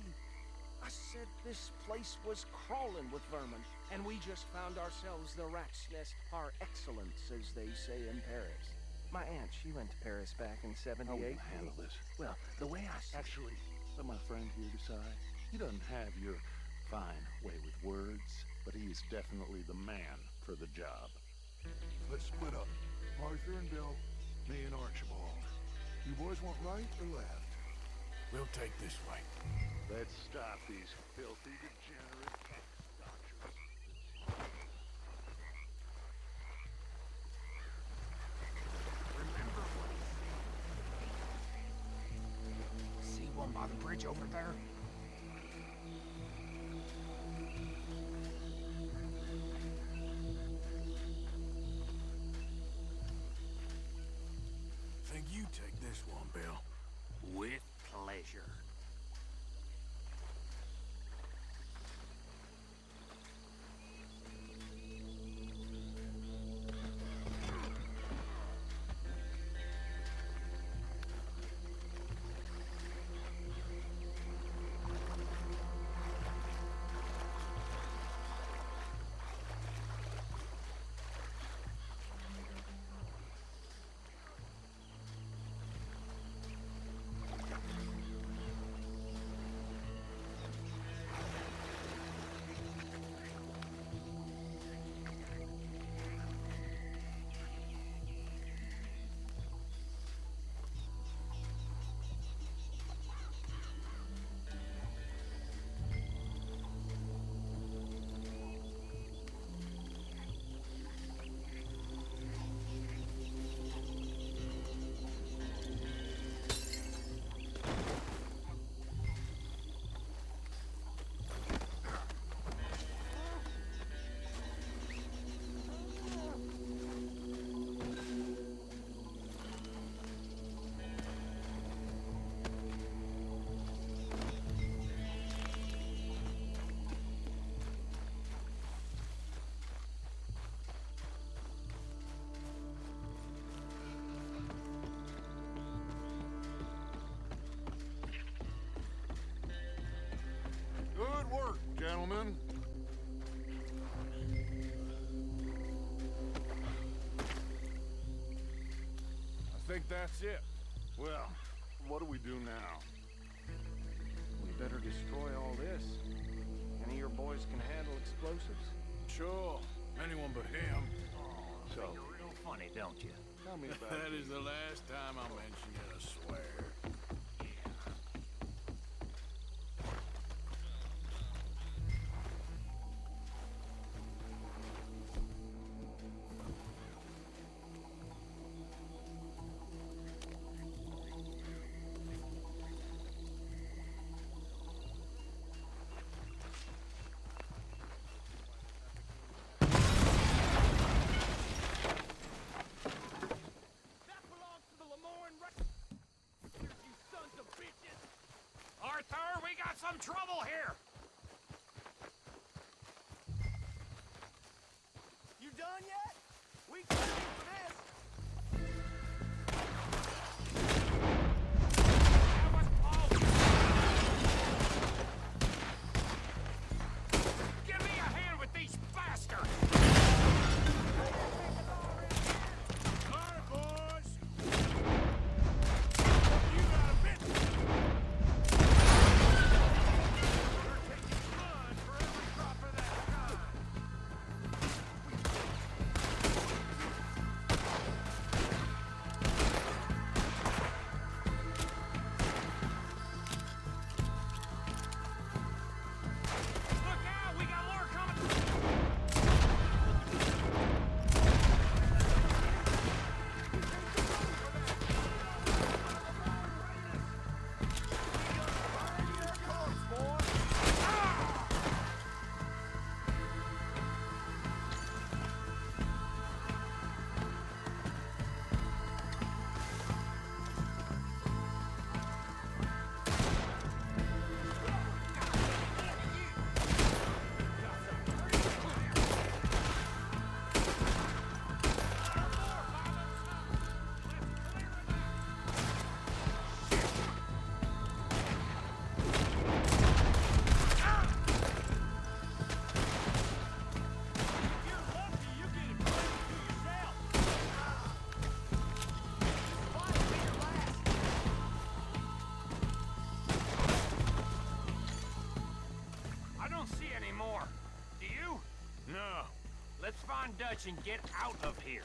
I said this place was crawling with vermin, and we just found ourselves the rat's nest par excellence, as they say in Paris. My aunt, she went to Paris back in '78. How will you handle this? Well, the way I see Actually, let my friend here decide. He doesn't have your fine way with words, but he is definitely the man for the job. Let's split up. Arthur and Bill, me and Archibald. You boys want right or left? We'll take this way. Let's stop these filthy, degenerate tax dodgers. See one by the bridge over there? Think you take this one, Bill. With pleasure. think that's it. Well, what do we do now? We better destroy all this. Any of your boys can handle explosives? Sure. Anyone but him. So, You're real funny, don't you? tell me about That it. is the last time I'll mention it, I swear. Arthur, we got some trouble here! You done yet? We can wait for this. Give me a hand with these bastards! All right, boys. You got a bit. We're taking blood for every drop of that gun. Look out! We got more coming! I don't see any more. Do you? No. Let's find Dutch and get out of here.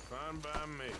Fine by me.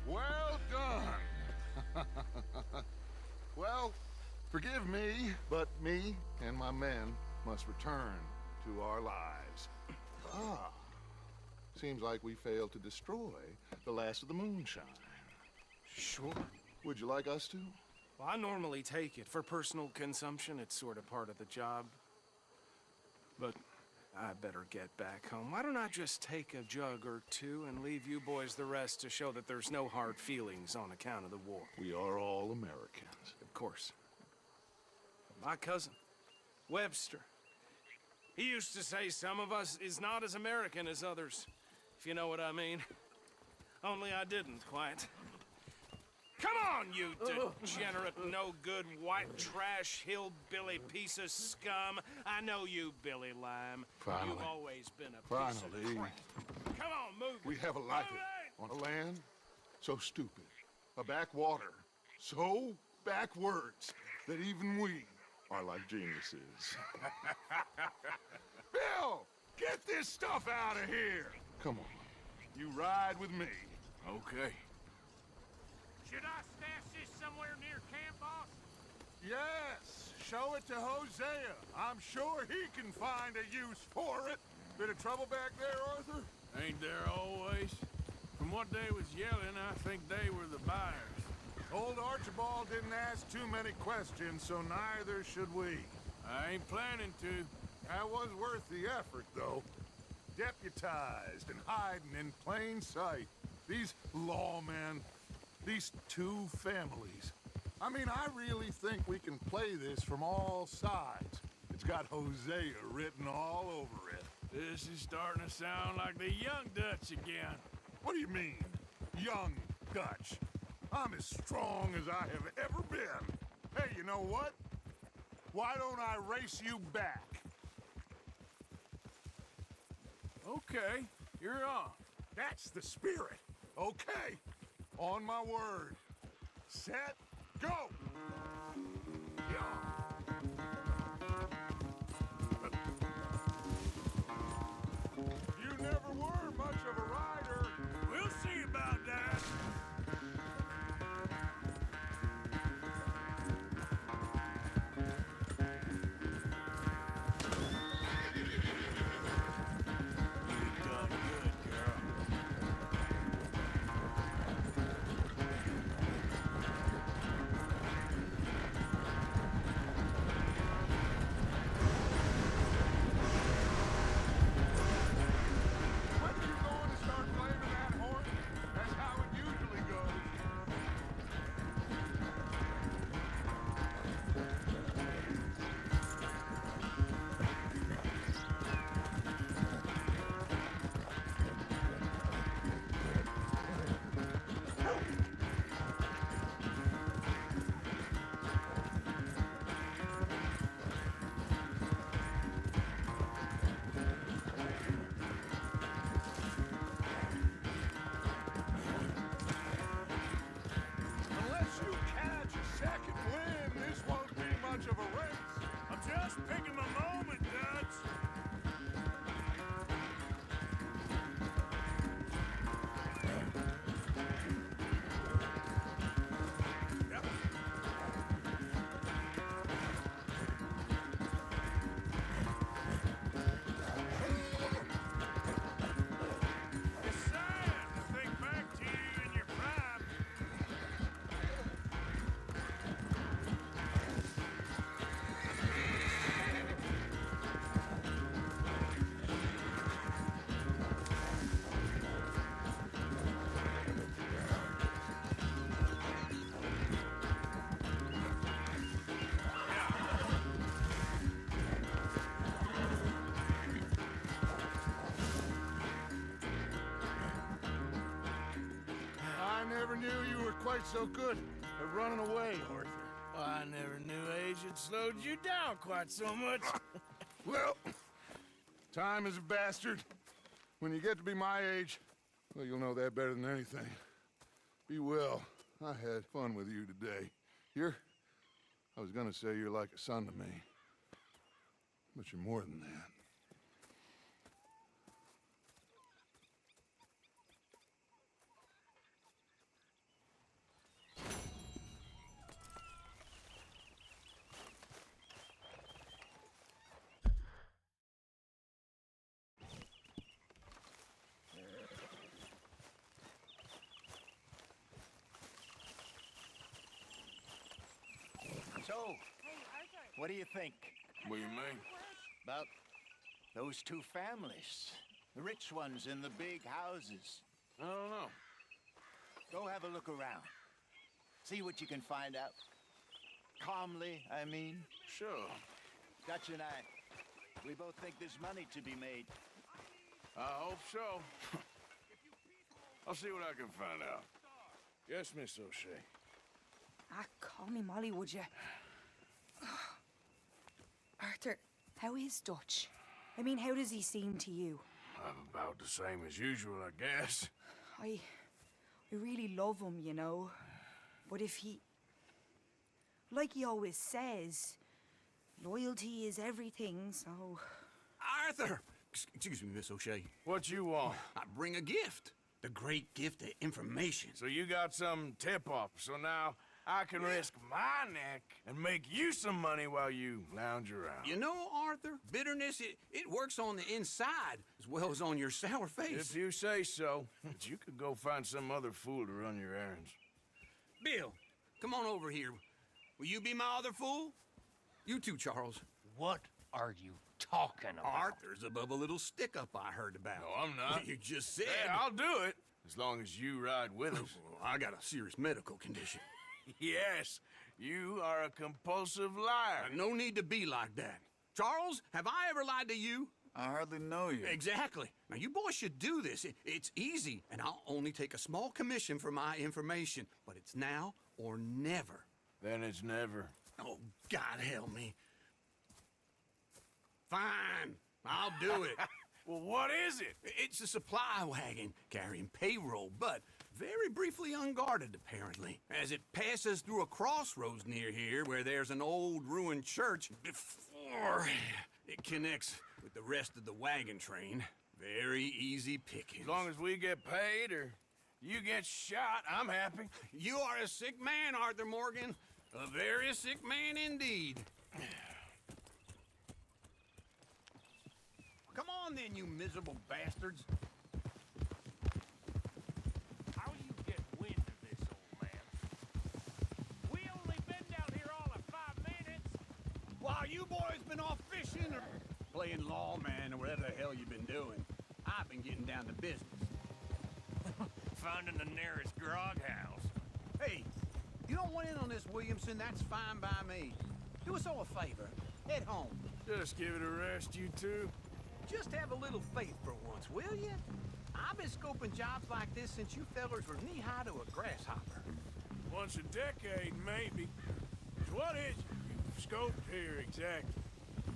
Well done. Well, forgive me, but me and my men must return to our lives. Ah, seems like we failed to destroy the last of the moonshine. Sure. Would you like us to? Well, I normally take it for personal consumption. It's sort of part of the job. But I better get back home. Why don't I just take a jug or two and leave you boys the rest to show that there's no hard feelings on account of the war? We are all Americans. Of course. My cousin, Webster, he used to say some of us is not as American as others, if you know what I mean. Only I didn't quite. Come on, you degenerate, no-good, white trash, hillbilly piece of scum. I know you, Billy Lime. Finally. You've always been a piece Finally. of crap. Come on, move We it. have a life on a land so stupid, a backwater so backwards that even we are like geniuses. Bill, get this stuff out of here. Come on, you ride with me. Okay. Should I stash this somewhere near camp, boss? Yes, show it to Hosea. I'm sure he can find a use for it. Bit of trouble back there, Arthur? Ain't there always? From what they was yelling, I think they were the buyers. Old Archibald didn't ask too many questions, so neither should we. I ain't planning to. That was worth the effort, though. Deputized and hiding in plain sight. These lawmen, these two families. I mean, I really think we can play this from all sides. It's got Hosea written all over it. This is starting to sound like the Young Dutch again. What do you mean, young Dutch? I'm as strong as I have ever been. Hey, you know what? Why don't I race you back? Okay, you're on. That's the spirit. Okay, on my word. Set, go! You never were much of a rider. We'll see about that. You've done good, girl. When you going to start blaming that horse? That's how it usually goes. Unless you catch a second wind, this won't be much of a race. I'm just picking my moment, Dutch. It's sad to think back to you in your prime. I never knew you were quite so good at running away, Arthur. I never knew age had slowed you down quite so much. Well, time is a bastard. When you get to be my age, well, you'll know that better than anything. Be well. I had fun with you today. I was gonna say you're like a son to me. But you're more than that. So, what do you think? What do you mean? About those two families? The rich ones in the big houses. I don't know. Go have a look around. See what you can find out. Calmly, I mean. Sure. Dutch and I, we both think there's money to be made. I hope so. I'll see what I can find out. Yes, Miss O'Shea. Ah, call me Molly, would you? Arthur, how is Dutch? I mean, how does he seem to you? I'm about the same as usual, I guess. I really love him, you know. But if he... Like he always says, loyalty is everything, so... Arthur! Excuse me, Miss O'Shea. What you want? I bring a gift. The great gift of information. So you got some tip-off, so now I can risk my neck and make you some money while you lounge around. You know, Arthur, bitterness, it works on the inside as well as on your sour face. If you say so. But you could go find some other fool to run your errands. Bill, come on over here. Will you be my other fool? You too, Charles. What are you talking about? Arthur's above a little stick-up I heard about. No, I'm not. You just said... Yeah, I'll do it, as long as you ride with us. I got a serious medical condition. Yes, you are a compulsive liar. No need to be like that. Charles, have I ever lied to you? I hardly know you. Exactly. Now, you boys should do this. It's easy, and I'll only take a small commission for my information. But it's now or never. Then it's never. Oh, God help me. Fine, I'll do it. Well, what is it? It's a supply wagon carrying payroll, but very briefly unguarded, apparently. As it passes through a crossroads near here where there's an old ruined church before it connects with the rest of the wagon train. Very easy pickings. As long as we get paid or you get shot, I'm happy. You are a sick man, Arthur Morgan. A very sick man indeed. Come on then, you miserable bastards. How you get wind of this, old man? We only been down here all of 5 minutes. While you boys been off fishing or playing lawman or whatever the hell you've been doing, I've been getting down to business. Finding the nearest grog house. Hey, you don't want in on this, Williamson, that's fine by me. Do us all a favor. Head home. Just give it a rest, you two. Just have a little faith for once, will you? I've been scoping jobs like this since you fellers were knee-high to a grasshopper. Once a decade, maybe. So what is it you've scoped here exactly?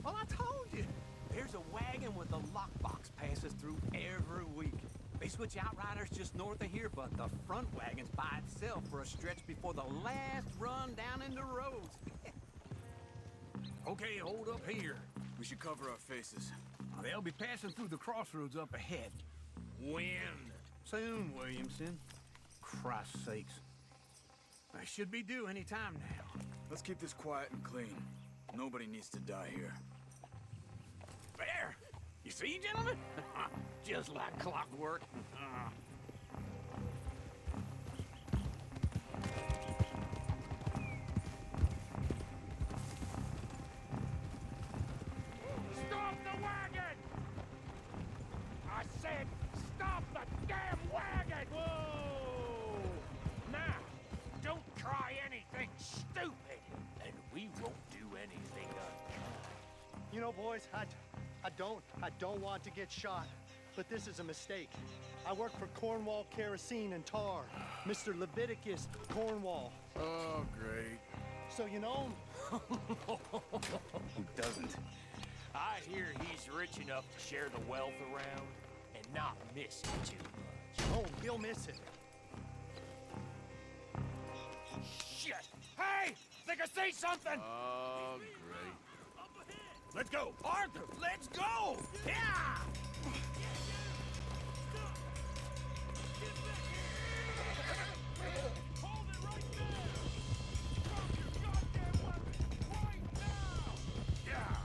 Well, I told you. There's a wagon with a lockbox passes through every week. They switch outriders just north of here, but the front wagon's by itself for a stretch before the last run down into roads. Okay, hold up here. We should cover our faces. They'll be passing through the crossroads up ahead. When? Soon, Williamson. Christ's sakes. I should be due any time now. Let's keep this quiet and clean. Nobody needs to die here. There! You see, gentlemen? Just like clockwork. Stop the wagon! I said, stop the damn wagon! Whoa! Now, don't try anything stupid, and we won't do anything unkind. You know, boys, I don't want to get shot, but this is a mistake. I work for Cornwall Kerosene and Tar, Mr. Leviticus Cornwall. Oh, great. So you know him? Who doesn't? I hear he's rich enough to share the wealth around and not miss it too much. Oh, he'll miss it. Shit! Hey! Think I see something! Oh, great. Let's go! Arthur, let's go! Yeah! Hold it right there! Drop your goddamn weapon right now! Yeah!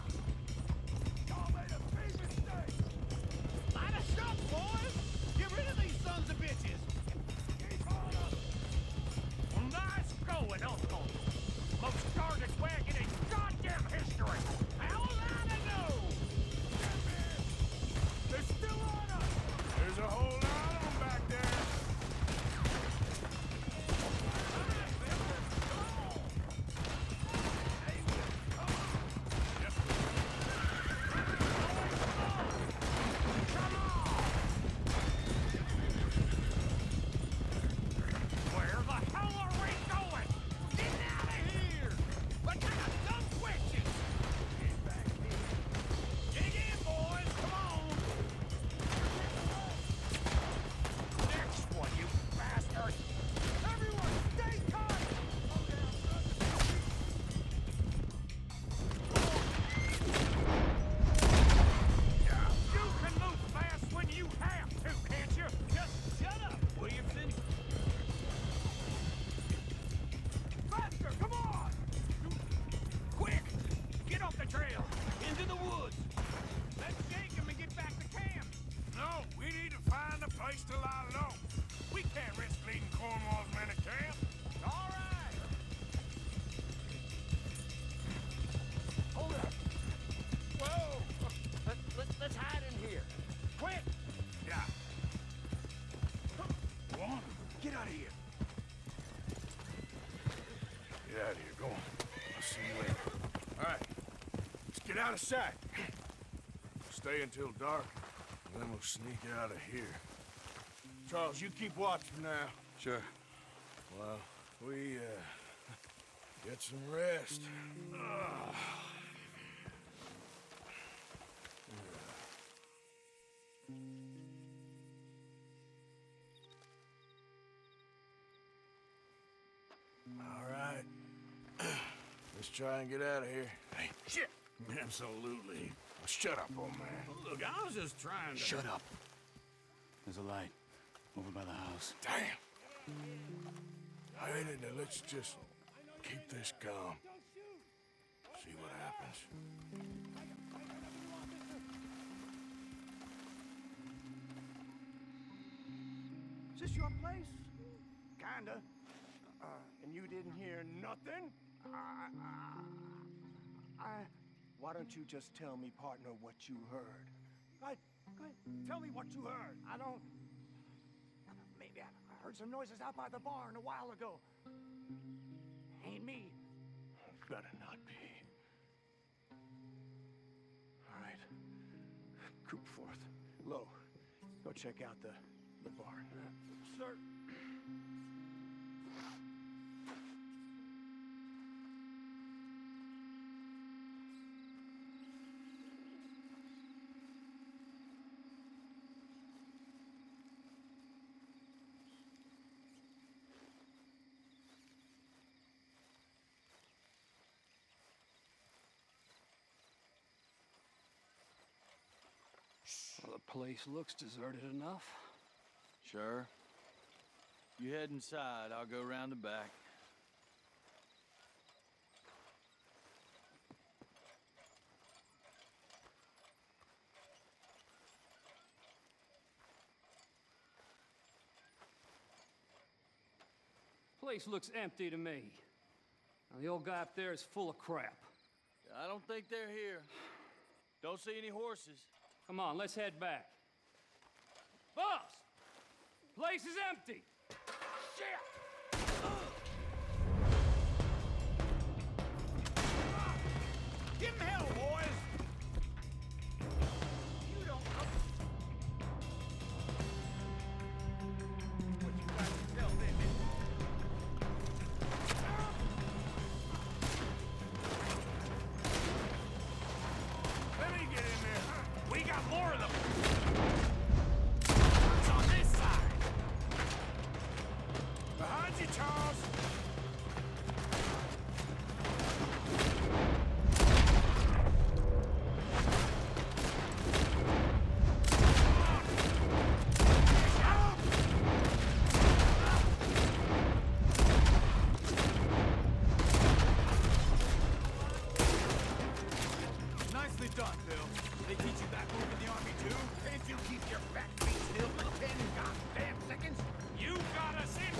Y'all made a big mistake! Line us up, boys! Get rid of these sons of bitches! Keep on up! Well, nice going, Uncle! Most guarded wagon in goddamn history! How was I to know? Out of sight. Stay until dark, and then we'll sneak out of here. Charles, you keep watch for now. Sure. Well, we, get some rest. All right. Let's try and get out of here. Hey, shit! Absolutely. Well, shut up, old man. Look, I was just trying to... Shut up. There's a light over by the house. Damn. All right, now let's just keep this calm. See what happens. Is this your place? Kinda. And you didn't hear nothing? Why don't you just tell me, partner, what you heard? Go ahead. Tell me what you heard. I don't... Maybe I heard some noises out by the barn a while ago. Ain't me. Better not be. All right. Coop forth. Lo, go check out the barn. Sir. Well, the place looks deserted enough. Sure. You head inside, I'll go round the back. Place looks empty to me. Now, the old guy up there is full of crap. I don't think they're here. Don't see any horses. Come on, let's head back. Boss! Place is empty! Shit! Give him hell, boys! You don't know what you got to tell them. Let me get in there. We got more of them. It's on this side. Behind you, Charles. Nicely done, Bill. They teach you that move in the army, too? Can't you keep your back feet still for 10 goddamn seconds? You got us in.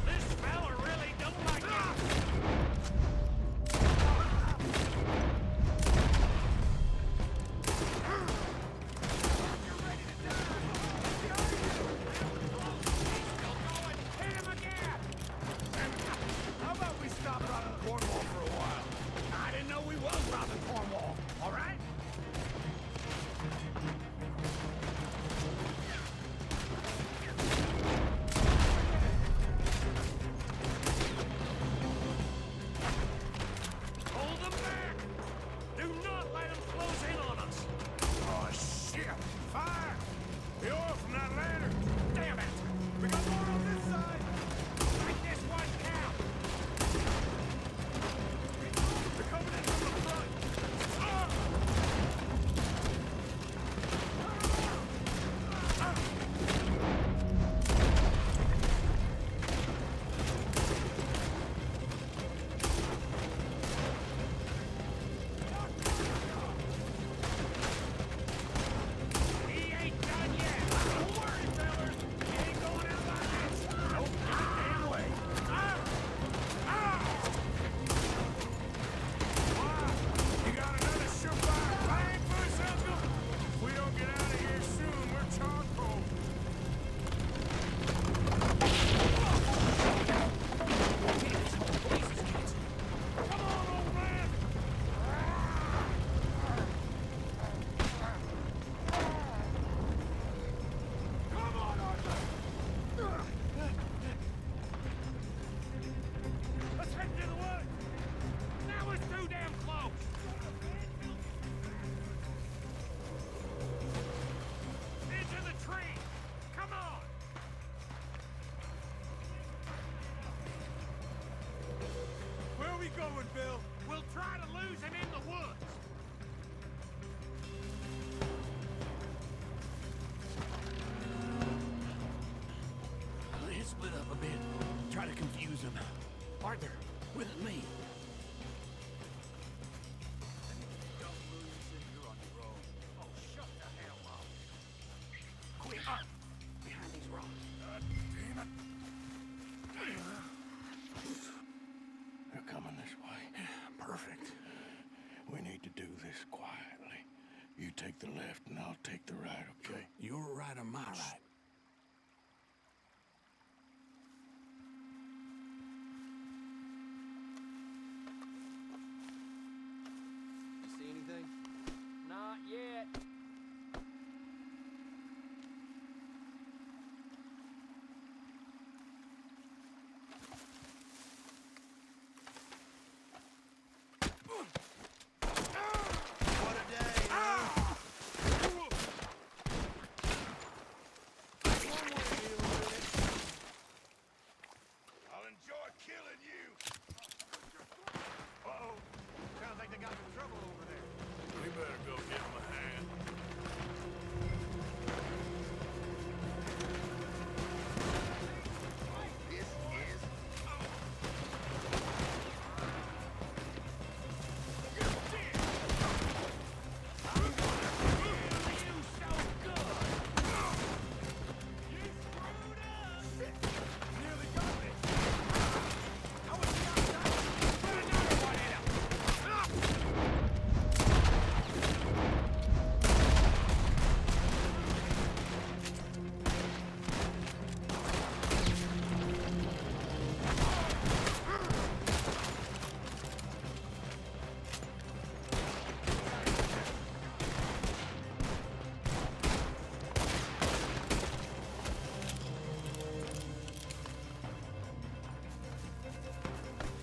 This fella really don't like it. Hit him again. How about we stop robbing Cornwall for a while? I didn't know we was robbing Cornwall, all right? with me. Quick, up! Behind these rocks. Damn it. They're coming this way. Perfect. We need to do this quietly. You take the left and I'll take the right, okay? Your right or my right? You see anything? Not yet. What a day, huh? I'll enjoy killing you. Uh-oh. Sounds like they got in trouble over there. We better go give him a hand. This is...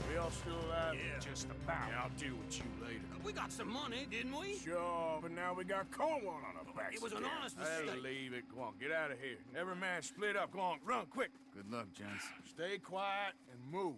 We all still alive? Yeah. Just about. Yeah, I'll deal with you later. We got some money, didn't we? Sure, but now we got Cornwall on our backs. It was an again. honest Hey, mistake. leave it. Go on, get out of here. Every man split up. Go on, run, quick. Good luck, gents. Stay quiet and move.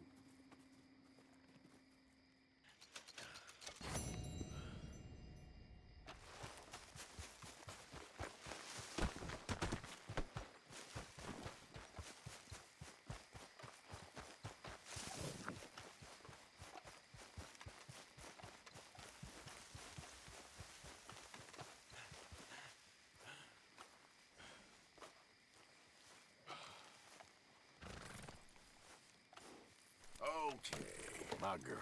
Okay, my girl.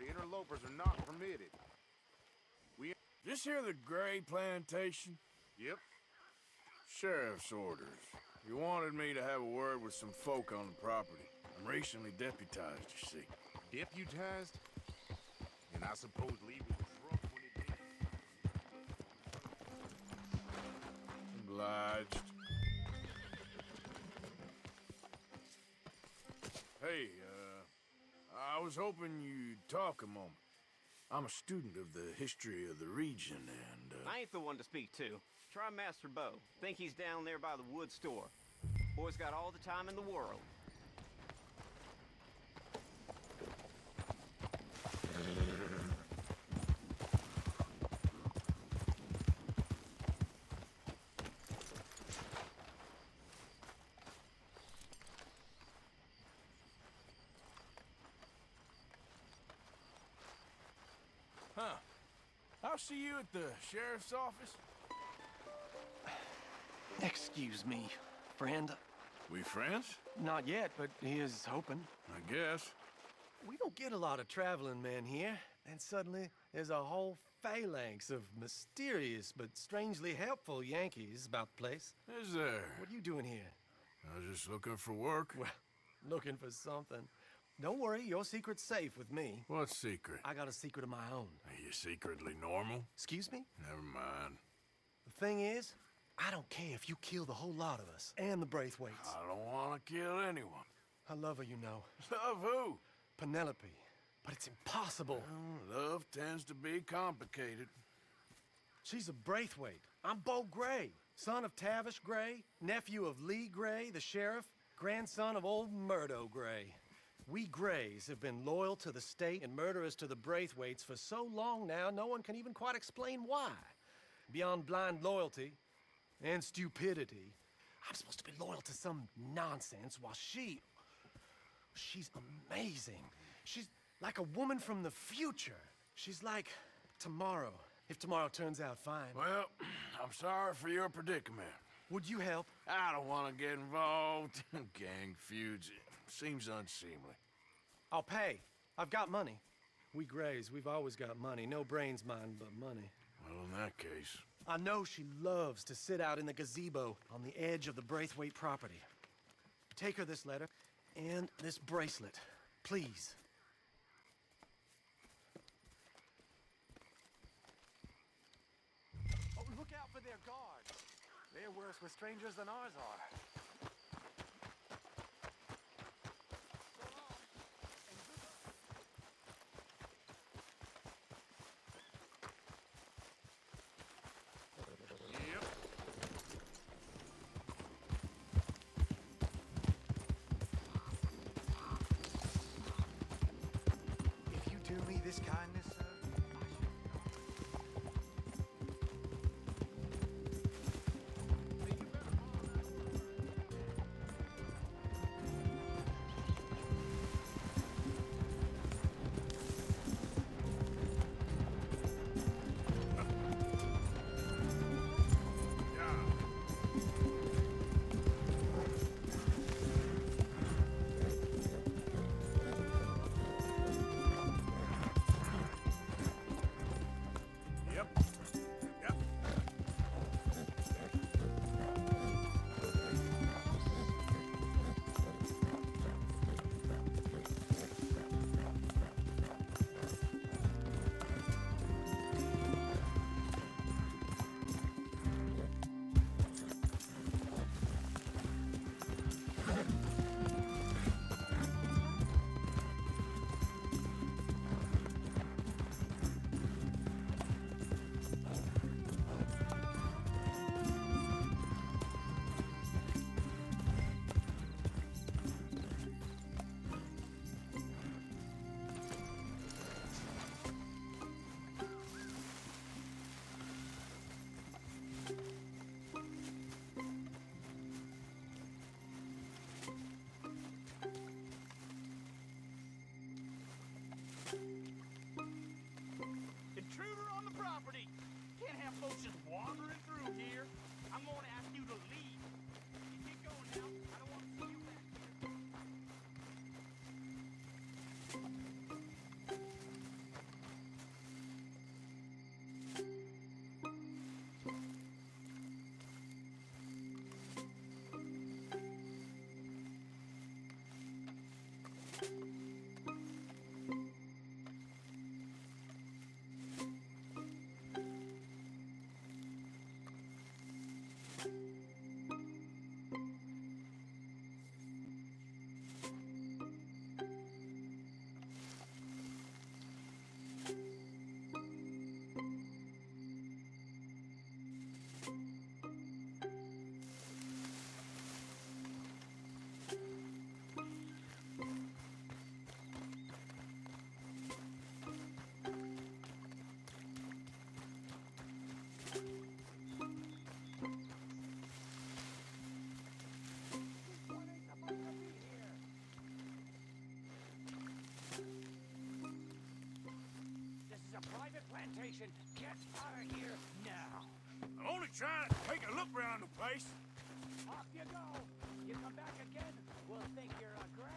property. Interlopers are not permitted. This here the Gray Plantation? Yep. Sheriff's orders. You wanted me to have a word with some folk on the property. I'm recently deputized, you see. Deputized? And I suppose leaving drunk when it did. Obliged. Hey, I was hoping you'd talk a moment. I'm a student of the history of the region, and, I ain't the one to speak to. Try Master Bo. Think he's down there by the wood store. Boy's got all the time in the world. Huh. I'll see you at the sheriff's office. Excuse me, friend. We friends? Not yet, but he is hoping. I guess. We don't get a lot of traveling men here, and suddenly there's a whole phalanx of mysterious but strangely helpful Yankees about the place. Is there? What are you doing here? I was just looking for work. Well, looking for something. Don't worry, your secret's safe with me. What secret? I got a secret of my own. Are you secretly normal? Excuse me? Never mind. The thing is, I don't care if you kill the whole lot of us, and the Braithwaites. I don't want to kill anyone. I love her, you know. Love who? Penelope. But it's impossible. Well, love tends to be complicated. She's a Braithwaite. I'm Bo Gray, son of Tavish Gray, nephew of Lee Gray, the sheriff, grandson of old Murdo Gray. We Grays have been loyal to the state and murderous to the Braithwaites for so long now, no one can even quite explain why. Beyond blind loyalty and stupidity, I'm supposed to be loyal to some nonsense while she's amazing. She's like a woman from the future. She's like tomorrow, if tomorrow turns out fine. Well, I'm sorry for your predicament. Would you help? I don't want to get involved in gang feuds. Seems unseemly. I'll pay. I've got money. We Grays, we've always got money. No brains, mind, but money. Well, in that case... I know she loves to sit out in the gazebo on the edge of the Braithwaite property. Take her this letter and this bracelet, please. Oh, look out for their guards. They're worse with strangers than ours are. Do me this kindness, sir? hesitation. Get out of here now. I'm only trying to take a look around the place. Off you go. You come back again, we'll think you're a gray.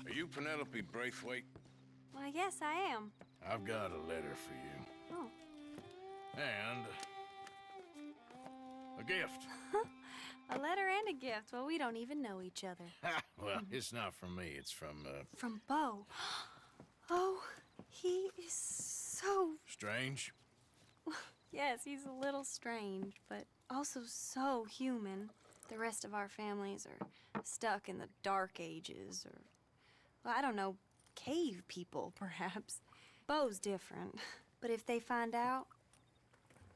Are you Penelope Braithwaite? Well, yes, I am. I've got a letter for you. Oh. And a gift. A letter and a gift. Well, we don't even know each other. Well, it's not from me. It's from, From Bo. Oh, he is so... Strange. Yes, he's a little strange, but also so human. The rest of our families are stuck in the Dark Ages, or, well, I don't know, cave people, perhaps. Bo's different. But if they find out,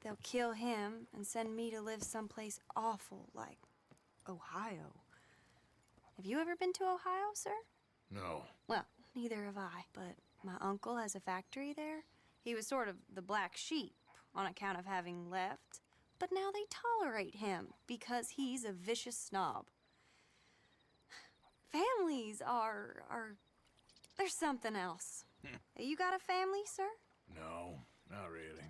they'll kill him and send me to live someplace awful like Ohio. Have you ever been to Ohio, sir? No. Well, neither have I, but my uncle has a factory there. He was sort of the black sheep on account of having left, but now they tolerate him because he's a vicious snob. Families there's something else. You got a family, sir? No, not really.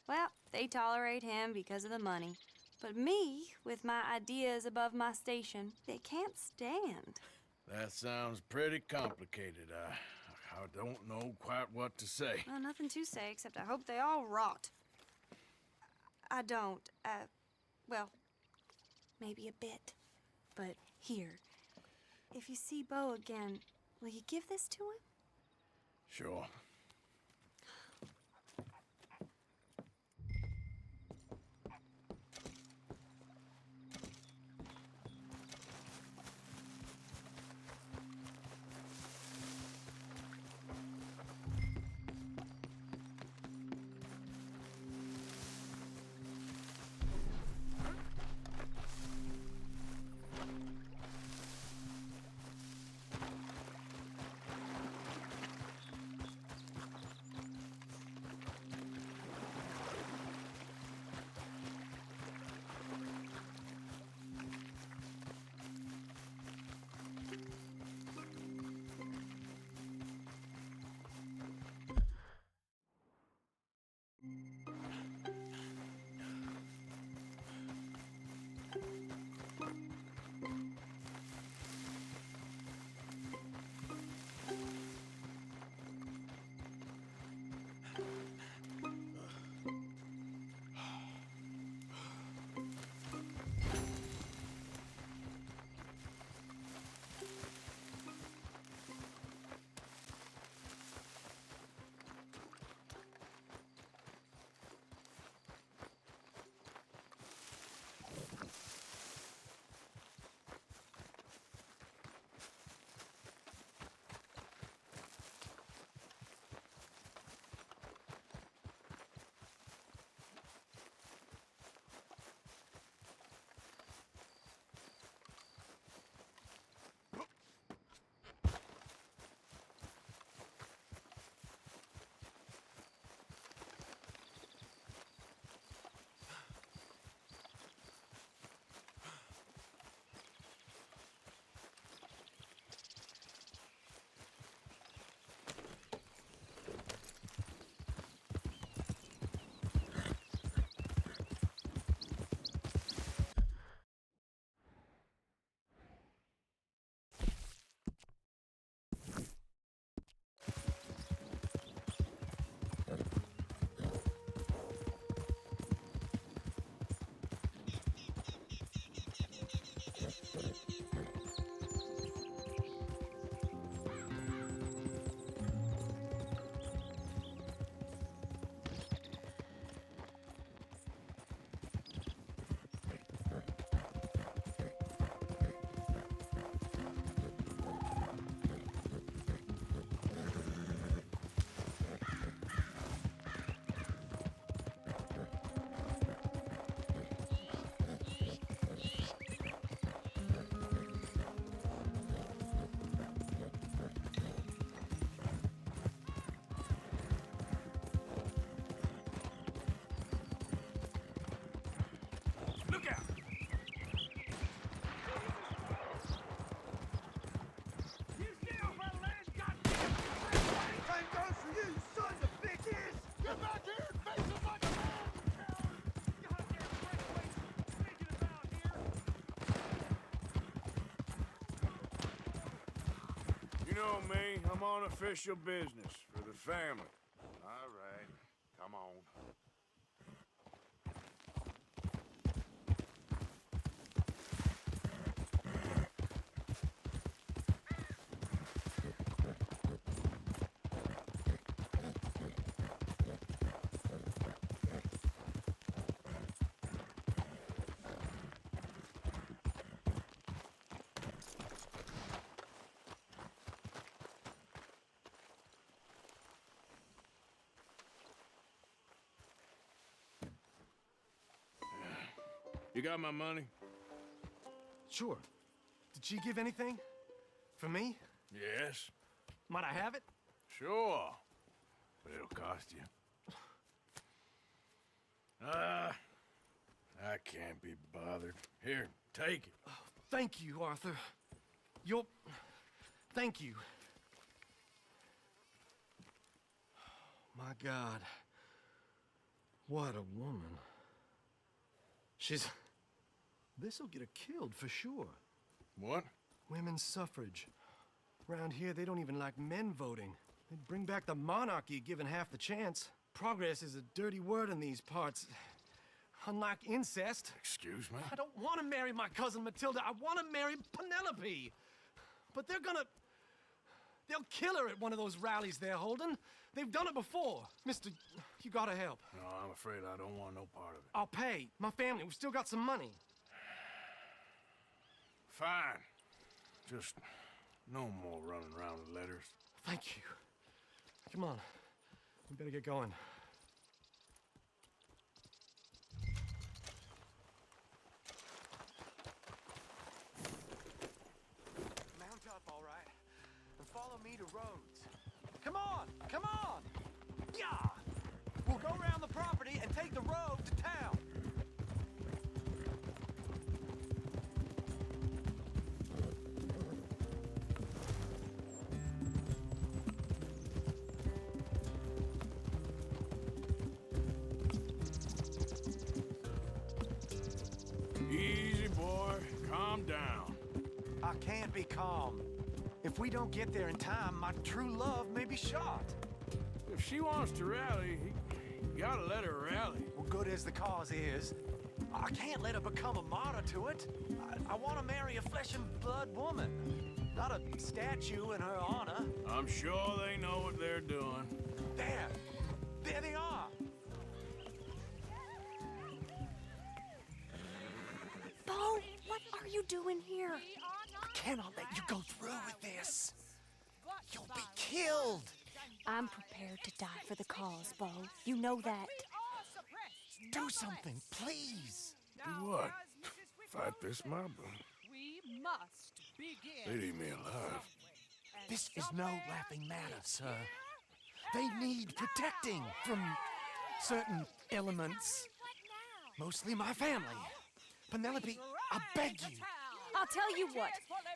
Well, they tolerate him because of the money. But me, with my ideas above my station, they can't stand. That sounds pretty complicated. I don't know quite what to say. Well, nothing to say, except I hope they all rot. I don't, well, maybe a bit. But here, if you see Bo again, will you give this to him? Sure. You know me, I'm on official business for the family. All right, come on. You got my money? Sure. Did she give anything? For me? Yes. Might I have it? Sure. But it'll cost you. I can't be bothered. Here, take it. Oh, thank you, Arthur. You'll... Thank you. My God. What a woman. She's... This'll get her killed for sure. What? Women's suffrage. Around here, they don't even like men voting. They'd bring back the monarchy given half the chance. Progress is a dirty word in these parts. Unlike incest. Excuse me? I don't want to marry my cousin Matilda. I want to marry Penelope. But they're gonna... They'll kill her at one of those rallies they're holding. They've done it before. Mister, you gotta help. No, I'm afraid I don't want no part of it. I'll pay. My family, we've still got some money. Fine. Just no more running around with letters. Thank you. Come on. We better get going. Mount up, all right, and follow me to Rhodes. Come on! Come on! Yeah! We'll go around the property and take the road to town. Easy, boy. Calm down. I can't be calm. If we don't get there in time, my true love may be shot. If she wants to rally, you gotta let her rally. Well, good as the cause is, I can't let her become a martyr to it. I want to marry a flesh and blood woman, not a statue in her honor. I'm sure they know what they're doing. There! There they are! Bo, what are you doing here? I cannot let you go through with this. You'll be killed. I'm prepared to die for the cause, Bo. You know that. Do something, please. Do what? Fight this mob? We must begin. They'd eat me alive. This is no laughing matter, sir. They need protecting from certain elements. Mostly my family. Penelope, I beg you. I'll tell you what.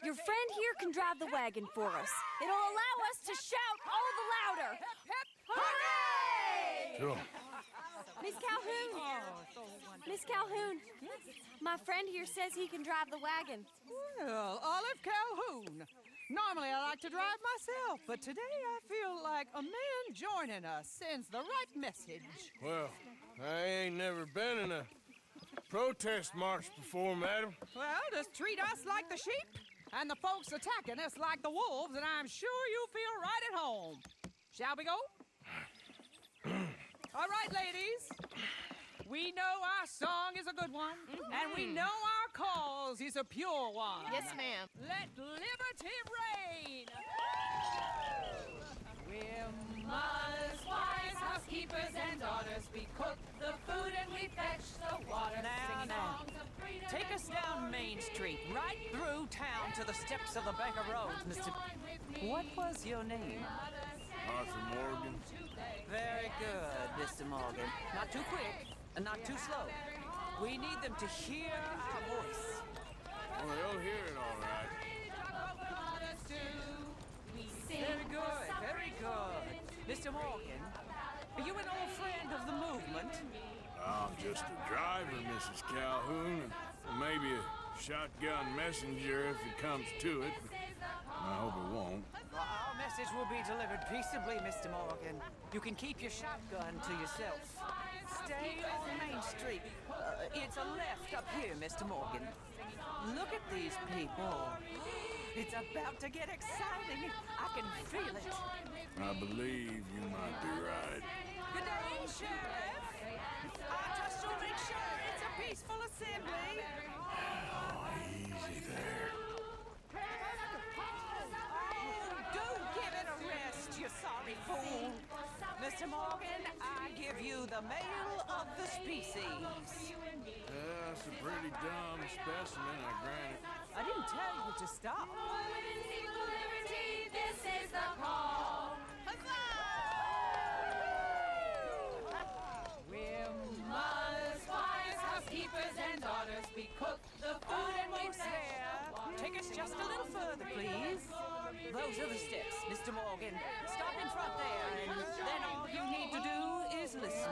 Your friend here can drive the wagon for us. It'll allow us to shout all the louder. Hooray! Sure. Miss Calhoun. Miss Calhoun. My friend here says he can drive the wagon. Well, Olive Calhoun. Normally I like to drive myself, but today I feel like a man joining us sends the right message. Well, I ain't never been in a protest march before, madam. Well, just treat us like the sheep, and the folks attacking us like the wolves, and I'm sure you feel right at home. Shall we go? All right, ladies. We know our song is a good one, and we know our cause is a pure one. Yes, ma'am. Let liberty reign. We're mothers, wives, housekeepers, and daughters. We cook the food and we fetch the water. Now, take us down Main Street, right through town to the steps of the Banker Road, Mr. What was your name? Arthur Morgan. Very good, Mr. Morgan. Not too quick and not too slow. We need them to hear our voice. Oh, they'll hear it all right. Very good, very good. Mr. Morgan, are you an old friend of the movement? I'm just a driver, Mrs. Calhoun, and maybe a shotgun messenger if it comes to it, but I hope it won't. Well, our message will be delivered peaceably, Mr. Morgan. You can keep your shotgun to yourself. Stay on Main Street. It's a left up here, Mr. Morgan. Look at these people. It's about to get exciting. I can feel it. I believe you might be right. Good day, Sheriff. I trust you'll make sure it's a peaceful assembly. Easy there. Do give it a rest, you sorry fool. Mr. Morgan, I give you the male of the species. That's a pretty dumb specimen, I grant it. I didn't tell you to stop. This is the call. We're mothers, wives, housekeepers, and daughters. We cook the food and we there. Take us just a little further, please. Those are the steps, Mr. Morgan. Stop in front there, and then all you need to do is listen.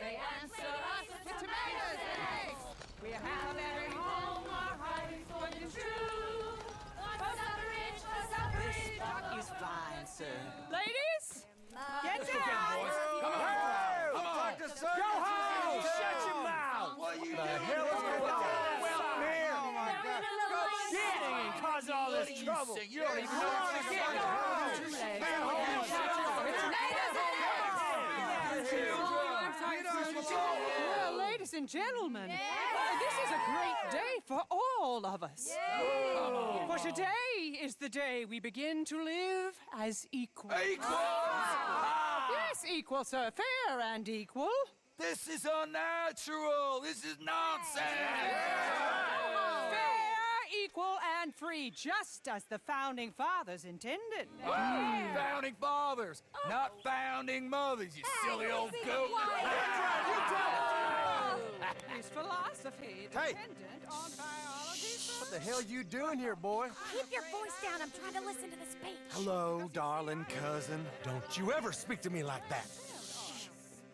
They answer us with tomatoes and eggs. We have every home our heart is going true. For some rich, for some This spot is fine, sir. Ladies, get down! Come on! Dr. Sir! Go home! Shut your mouth! What are you doing? The hell is going on? Well, man! Oh, my God. Go shitting and causing all this trouble. You don't even know what to get. Go home! Well, ladies and gentlemen, this is a great day for all of us. For today is the day we begin to live as equals. Yes, equal, sir. Fair and equal. This is unnatural. This is nonsense. Fair, equal, and free, just as the Founding Fathers intended. Founding fathers, not founding mothers, you silly old goat. His philosophy dependent on biology. What the hell you doing here, boy? Keep your voice down. I'm trying to listen to the speech. Hello, darling cousin. Don't you ever speak to me like that.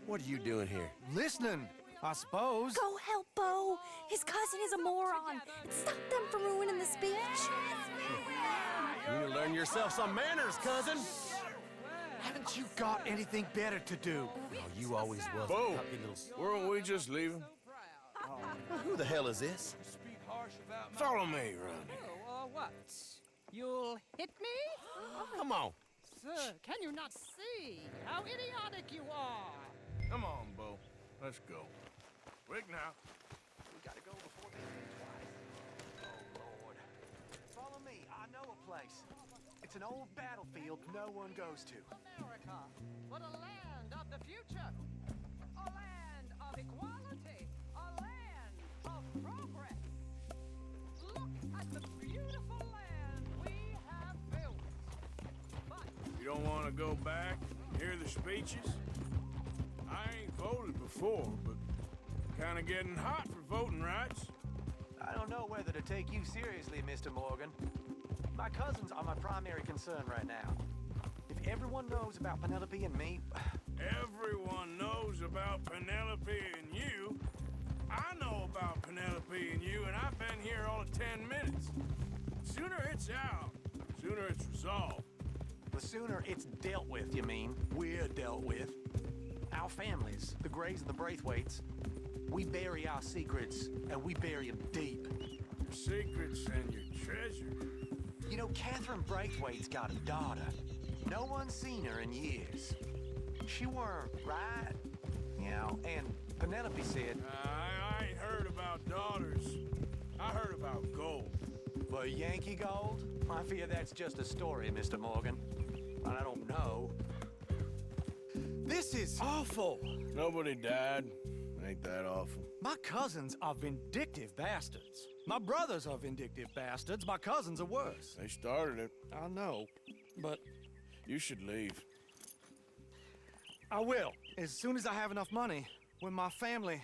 What are you doing here? Listening, I suppose. Go help Bo. His cousin is a moron. And stop them from ruining the speech. You need to learn yourself some manners, cousin. Haven't you got anything better to do? Oh, you always was. Bo, weren't we just leaving? Who the hell is this? Follow me, Ronnie. What? You'll hit me? Come on. Sir, can you not see how idiotic you are? Come on, Bo. Let's go. Quick now. We gotta go before they think twice. Oh, Lord. Follow me. I know a place. It's an old battlefield no one goes to. America, but a land of the future. A land of equality. A land of progress. Look at the beautiful land we have built. But You don't want to go back, hear the speeches? I ain't voted before, but kind of getting hot for voting rights. I don't know whether to take you seriously, Mr. Morgan. My cousins are my primary concern right now. If everyone knows about Penelope and me... Everyone knows about Penelope and you. I know about Penelope and you, and I've been here all of 10 minutes. Sooner it's out, sooner it's resolved. The sooner it's dealt with, you mean? We're dealt with. Our families, the Grays and the Braithwaites, we bury our secrets, and we bury them deep. Your secrets and your treasure. You know, Catherine Braithwaite's got a daughter. No one's seen her in years. She weren't right, you know, and Penelope said... I ain't heard about daughters. I heard about gold. But Yankee gold? I fear that's just a story, Mr. Morgan. I don't know. This is awful. Nobody died. Ain't that awful. My cousins are vindictive bastards. My brothers are vindictive bastards. My cousins are worse. They started it. I know, but... You should leave. I will, as soon as I have enough money. When my family...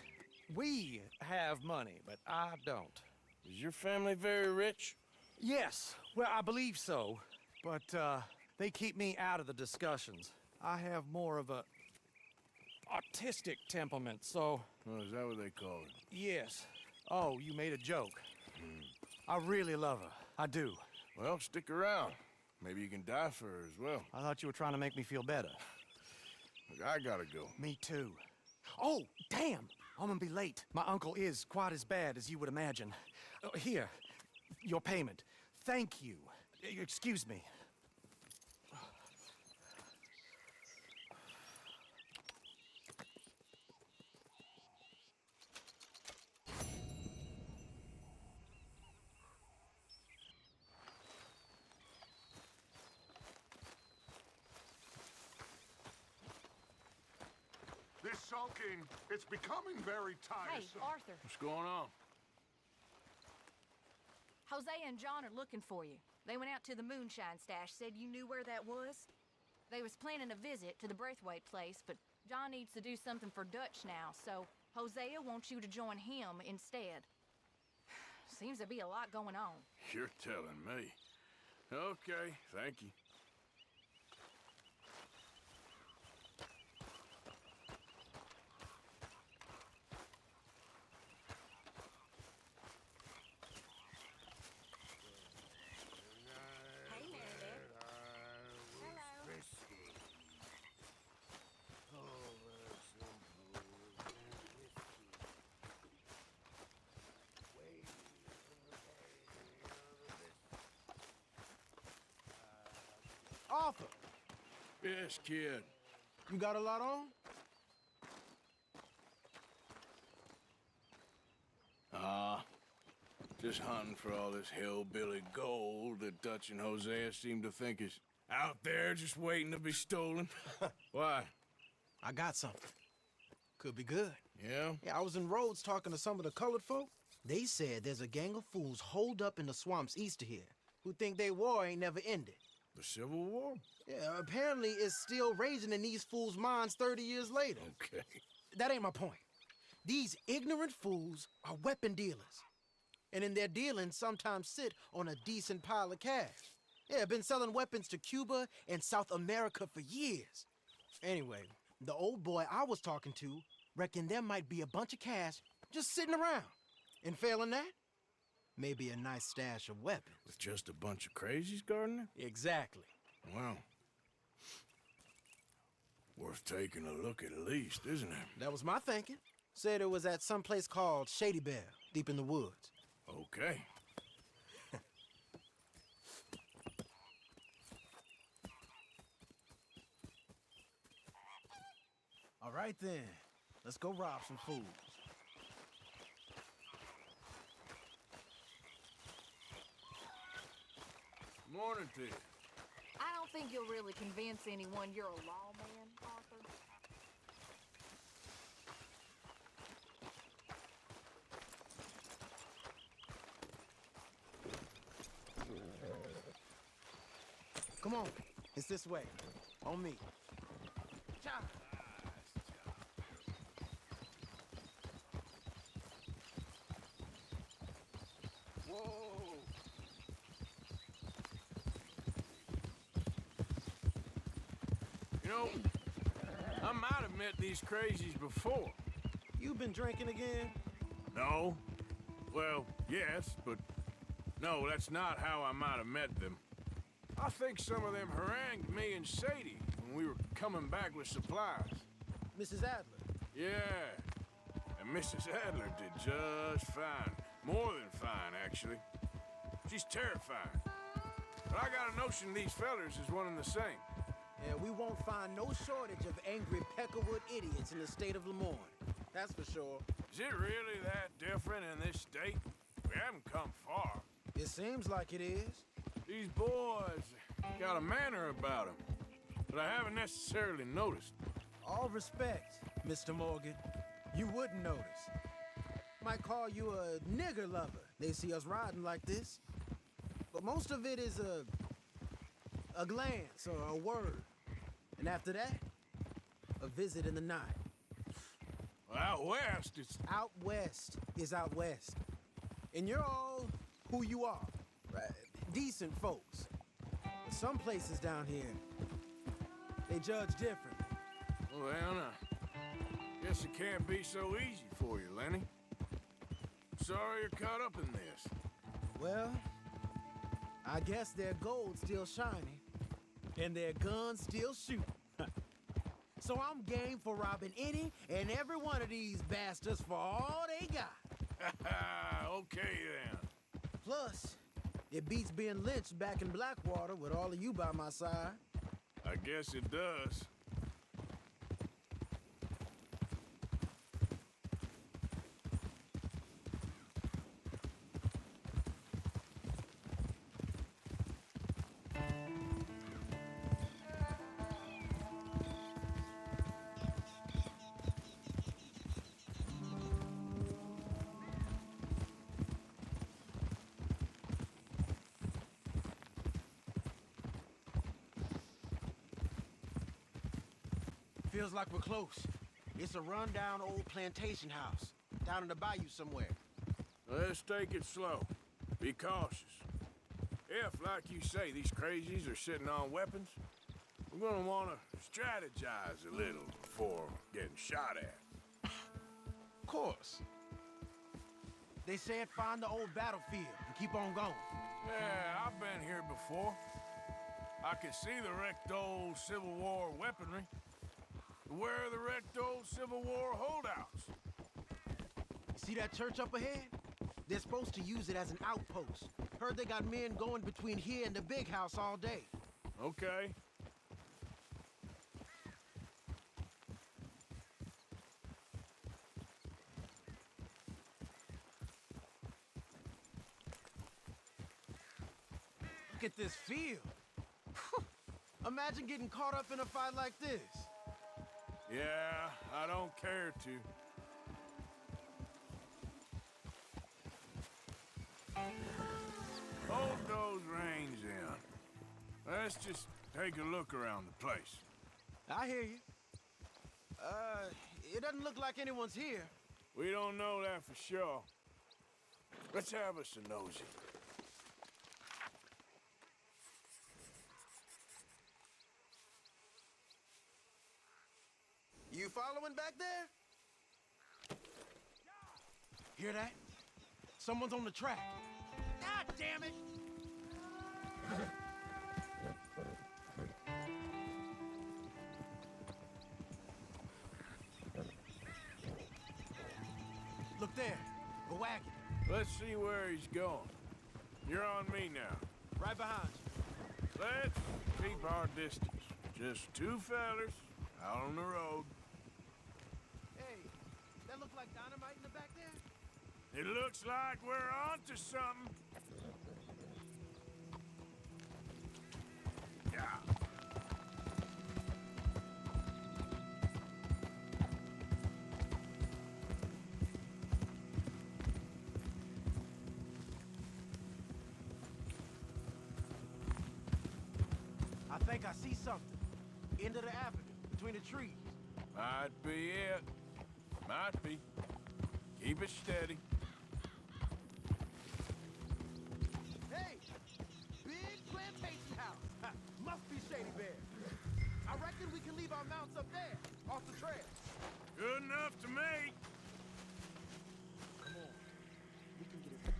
We have money, but I don't. Is your family very rich? Yes, well, I believe so. But, they keep me out of the discussions. I have more of a... artistic temperament, so... Oh, is that what they call it? Yes. Oh, you made a joke. I really love her. I do. Well, stick around. Maybe you can die for her as well. I thought you were trying to make me feel better. Look, I gotta go. Me too. Oh, damn! I'm gonna be late. My uncle is quite as bad as you would imagine. Here, your payment. Thank you. Excuse me. This sulking, it's becoming very Hey, tiresome. Arthur. What's going on? Jose and John are looking for you. They went out to the moonshine stash, said you knew where that was. They was planning a visit to the Braithwaite place, but John needs to do something for Dutch now, so Hosea wants you to join him instead. Seems to be a lot going on. You're telling me. Okay, thank you. Arthur, Yes, kid. you got a lot on? Just hunting for all this hillbilly gold that Dutch and Hosea seem to think is out there just waiting to be stolen. Why? I got something. Could be good. Yeah? Yeah, I was in Rhodes talking to some of the colored folk. They said there's a gang of fools holed up in the swamps east of here who think their war ain't never ended. The Civil War? Yeah, apparently it's still raging in these fools' minds 30 years later. Okay. That ain't my point. These ignorant fools are weapon dealers. And in their dealings sometimes sit on a decent pile of cash. Yeah, been selling weapons to Cuba and South America for years. Anyway, the old boy I was talking to reckoned there might be a bunch of cash just sitting around. And failing that, maybe a nice stash of weapons. With just a bunch of crazies guarding it? Exactly. Well, worth taking a look at least, isn't it? That was my thinking. Said it was at some place called Shady Belle, deep in the woods. Okay. All right then, let's go rob some fools. Morning to you. I don't think you'll really convince anyone you're a lawman, Arthur. Come on, it's this way. On me. Whoa! You know, I might have met these crazies before. You been drinking again? No. Well, yes, but no, that's not how I might have met them. I think some of them harangued me and Sadie when we were coming back with supplies. Mrs. Adler? Yeah. And Mrs. Adler did just fine. More than fine, actually. She's terrifying. But I got a notion these fellers is one and the same. Yeah, we won't find no shortage of angry Peckerwood idiots in the state of Lemoyne. That's for sure. Is it really that different in this state? We haven't come far. It seems like it is. These boys got a manner about them that I haven't necessarily noticed. All respect, Mr. Morgan. You wouldn't notice. Might call you a nigger lover. They see us riding like this. But most of it is a glance or a word. And after that, a visit in the night. Well, out west, it's... Out west is out west. And you're all who you are. Right? Decent folks. But some places down here, they judge different. Well, I guess it can't be so easy for you, Lenny. sorry you're caught up in this. Well, I guess their gold's still shining, and their guns still shoot. So I'm game for robbing any and every one of these bastards for all they got. Okay, then. Plus, it beats being lynched back in Blackwater with all of you by my side. I guess it does. Feels like we're close. It's a rundown old plantation house, down in the bayou somewhere. Let's take it slow. Be cautious. If, like you say, these crazies are sitting on weapons, we're gonna wanna strategize a little before getting shot at. Of course. They said find the old battlefield and keep on going. Yeah, I've been here before. I can see the wrecked old Civil War weaponry. Where are the wrecked old Civil War holdouts? See that church up ahead? They're supposed to use it as an outpost. Heard they got men going between here and the big house all day. Okay. Look at this field. Imagine getting caught up in a fight like this. Yeah, I don't care to. Hold those reins in. Let's just take a look around the place. I hear you. It doesn't look like anyone's here. We don't know that for sure. Let's have us a nosy. You following back there? Hear that? Someone's on the track. God damn it! Look there, a wagon. Let's see where he's going. You're on me now. Right behind you. Let's keep our distance. Just two fellers out on the road. Hey, that look like dynamite in the back there? It looks like we're onto something. Yeah. I think I see something. End of the avenue, between the trees. Might be it. Might be. Keep it steady. Hey! Big plantation house. Ha, must be Shady Bear. I reckon we can leave our mounts up there, off the trail. Good enough to me. Come on. We can get it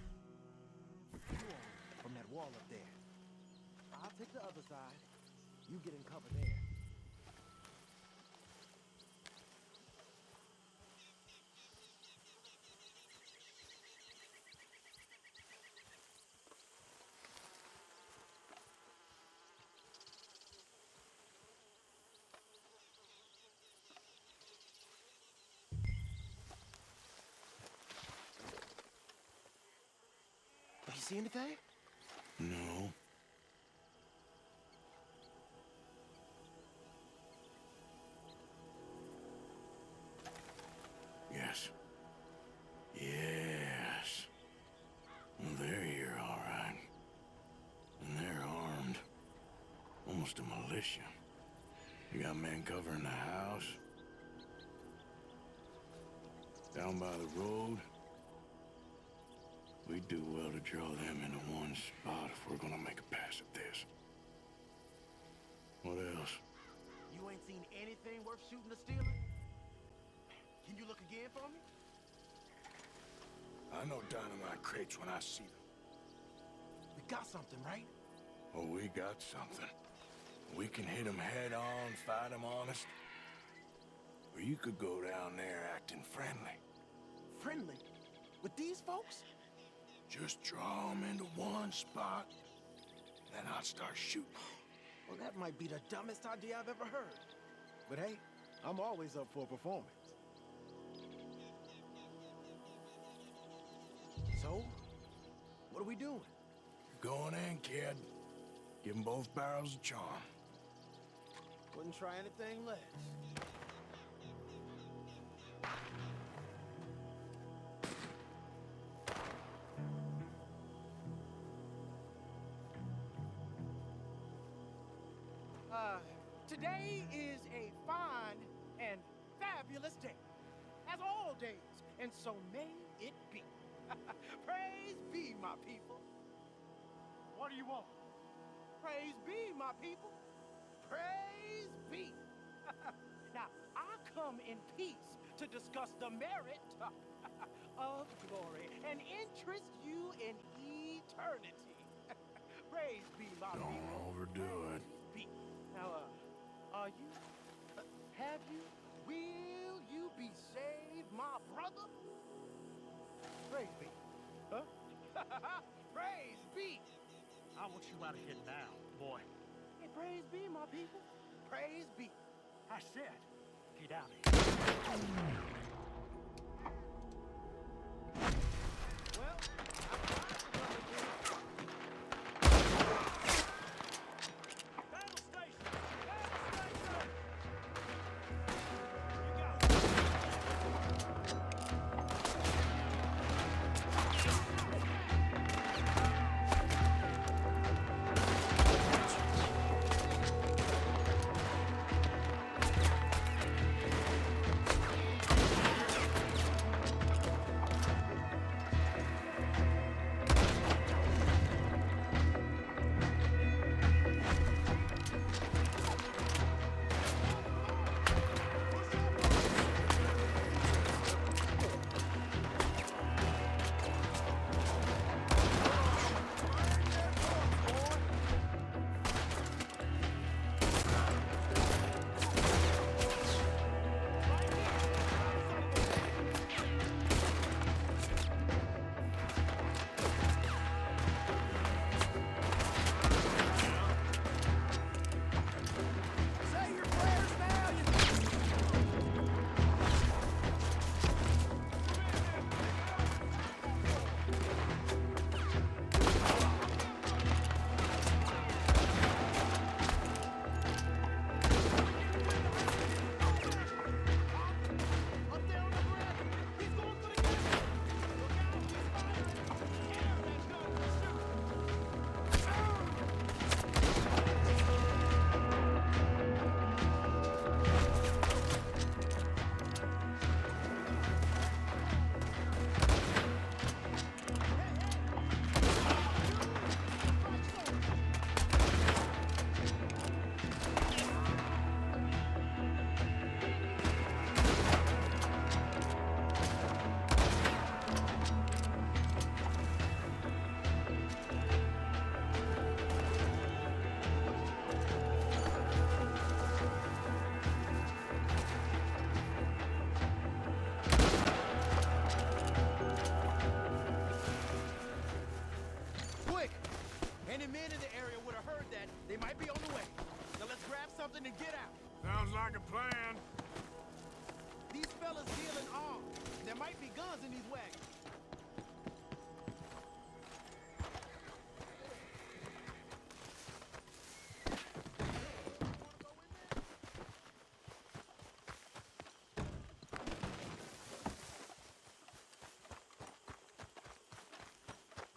from that wall up there. I'll take the other side. You get in cover there. You see anything? No. Yes. Yes. Well, they're here, all right. And they're armed. Almost a militia. You got men covering the house. Down by the road. We'd do well to draw them into one spot if we're gonna make a pass at this. What else? You ain't seen anything worth shooting or stealing? Can you look again for me? I know dynamite crates when I see them. We got something, right? Oh, we got something. We can hit them head on, fight them honest. Or you could go down there acting friendly. Friendly? With these folks? Just draw them into one spot, then I'll start shooting. Well, that might be the dumbest idea I've ever heard. But hey, I'm always up for a performance. So, what are we doing? Going in, kid. Give them both barrels of charm. Wouldn't try anything less. Today is a fine and fabulous day, as all days, and so may it be. Praise be, my people. What do you want? Praise be, my people. Praise be. Now, I come in peace to discuss the merit of glory and interest you in eternity. Praise be, my people. Don't overdo it. Be. Now, are you? Have you? Will you be saved, my brother? Praise be. Huh? Praise be. I want you out of here now, boy. Hey, praise be, my people. Praise be. I said, get out of here. Well, I'm trying to come again. Battle station! Battle station! You got it. something to get out. Sounds like a plan. These fellas dealing arms. There might be guns in these wagons.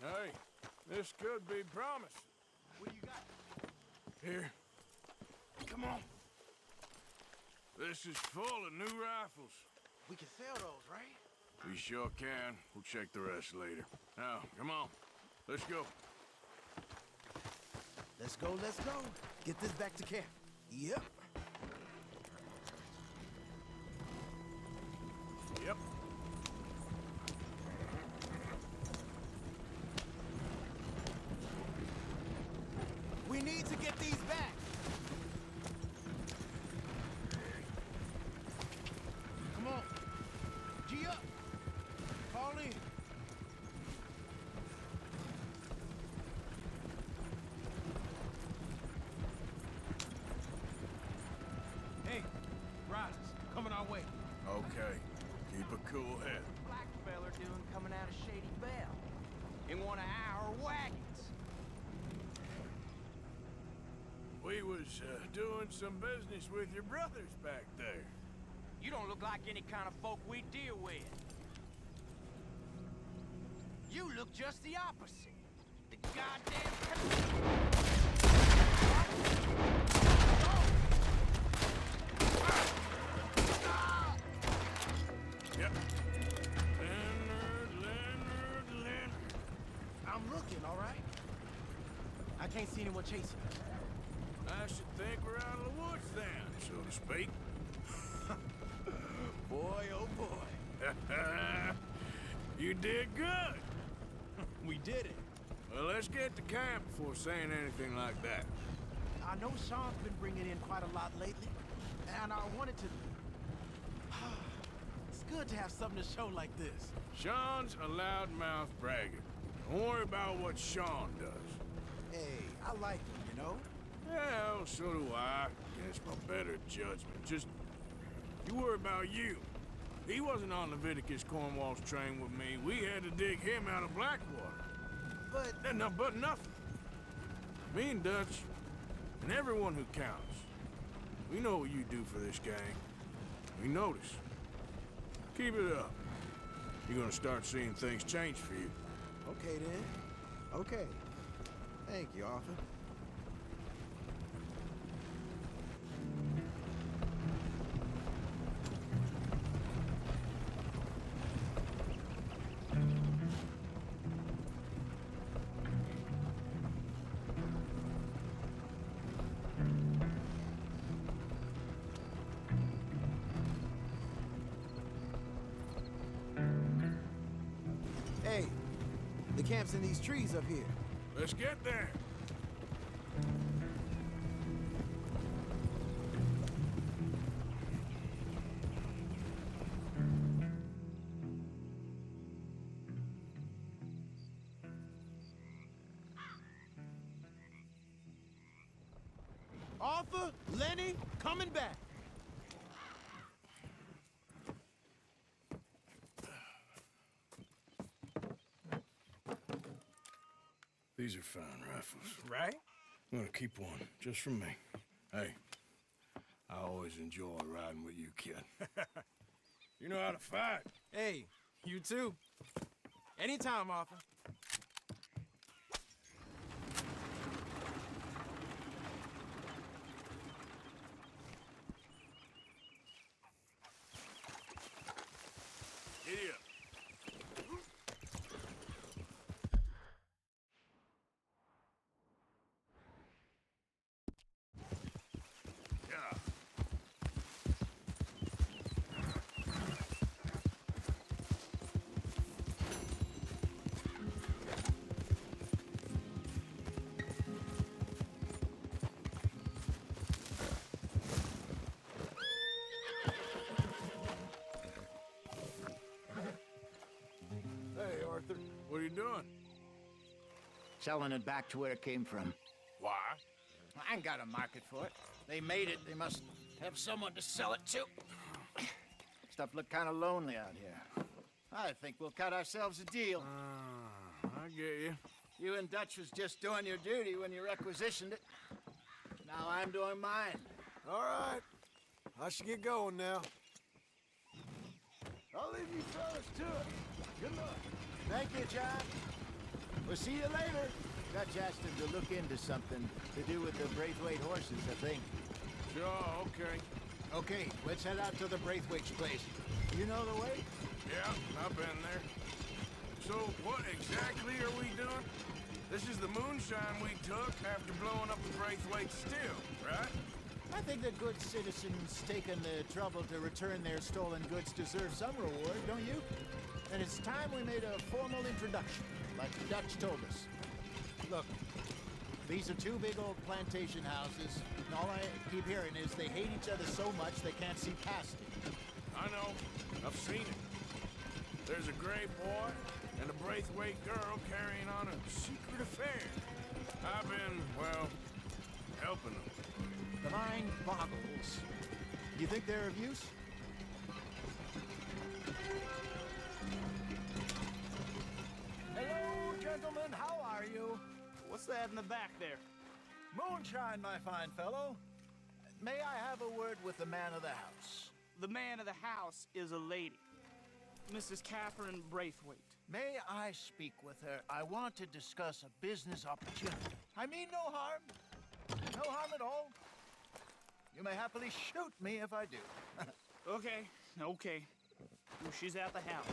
Hey, this could be promising. What do you got? Here. Come on. This is full of new rifles. We can sell those, right? We sure can. We'll check the rest later. Now, come on. Let's go. Let's go, let's go. Get this back to camp. Yep. Yep. need to get these back. Come on. G up. Fall in. Hey, riders, coming our way. Okay. Keep a cool head. Black feller doing coming out of Shady Bell in one of our wagons. We was doing some business with your brothers back there. You don't look like any kind of folk we deal with. You look just the opposite. The goddamn... Yep. Leonard. I'm looking, all right? I can't see anyone chasing us. I should think we're out of the woods then, so to speak. Boy, oh boy. You did good. We did it. Well, let's get to camp before saying anything like that. I know Sean's been bringing in quite a lot lately, and I wanted to... It's good to have something to show like this. Sean's a loudmouth bragger. Don't worry about what Sean does. Hey, I like him, you know? Yeah, well, so do I. Against my better judgment. Just, you worry about you. He wasn't on Leviticus Cornwall's train with me. We had to dig him out of Blackwater. But nothing. Me and Dutch, and everyone who counts, we know what you do for this gang. We notice. Keep it up. You're gonna start seeing things change for you. Okay, then. Okay. Thank you, Arthur. Hey, the camp's in these trees up here. Let's get there. Arthur, Lenny, coming back. These are fine rifles. Right? I'm gonna keep one, just for me. Hey, I always enjoy riding with you, kid. You know how to fight. Hey, you too. Anytime, Arthur. Giddy up. Yeah. Hey, Arthur. What are you doing? Selling it back to where it came from. Why? I ain't got a market for it. They made it. They must have someone to sell it to. Stuff look kind of lonely out here. I think we'll cut ourselves a deal. I get you. You and Dutch was just doing your duty when you requisitioned it. Now I'm doing mine. All right. I should get going now. I'll leave you fellas to it. Good luck. Thank you, John. We'll see you later. Dutch asked him to look into something to do with the Braithwaite horses, I think. Sure, okay. Okay, let's head out to the Braithwaite's place. You know the way? Yeah, I've been there. So, what exactly are we doing? This is the moonshine we took after blowing up the Braithwaite still, right? I think that good citizens taking the trouble to return their stolen goods deserve some reward, don't you? And it's time we made a formal introduction, like Dutch told us. Look, These are two big old plantation houses, and all I keep hearing is they hate each other so much they can't see past it. I know. I've seen it. There's a gray boy and a Braithwaite girl carrying on a secret affair. I've been, well, helping them. The mind boggles. You think they're of use? Hello, gentlemen. How are you? What's that in the back there? Moonshine, my fine fellow. May I have a word with the man of the house? The man of the house is a lady. Mrs. Catherine Braithwaite. May I speak with her? I want to discuss a business opportunity. I mean no harm. No harm at all. You may happily shoot me if I do. Okay. Well, she's at the house.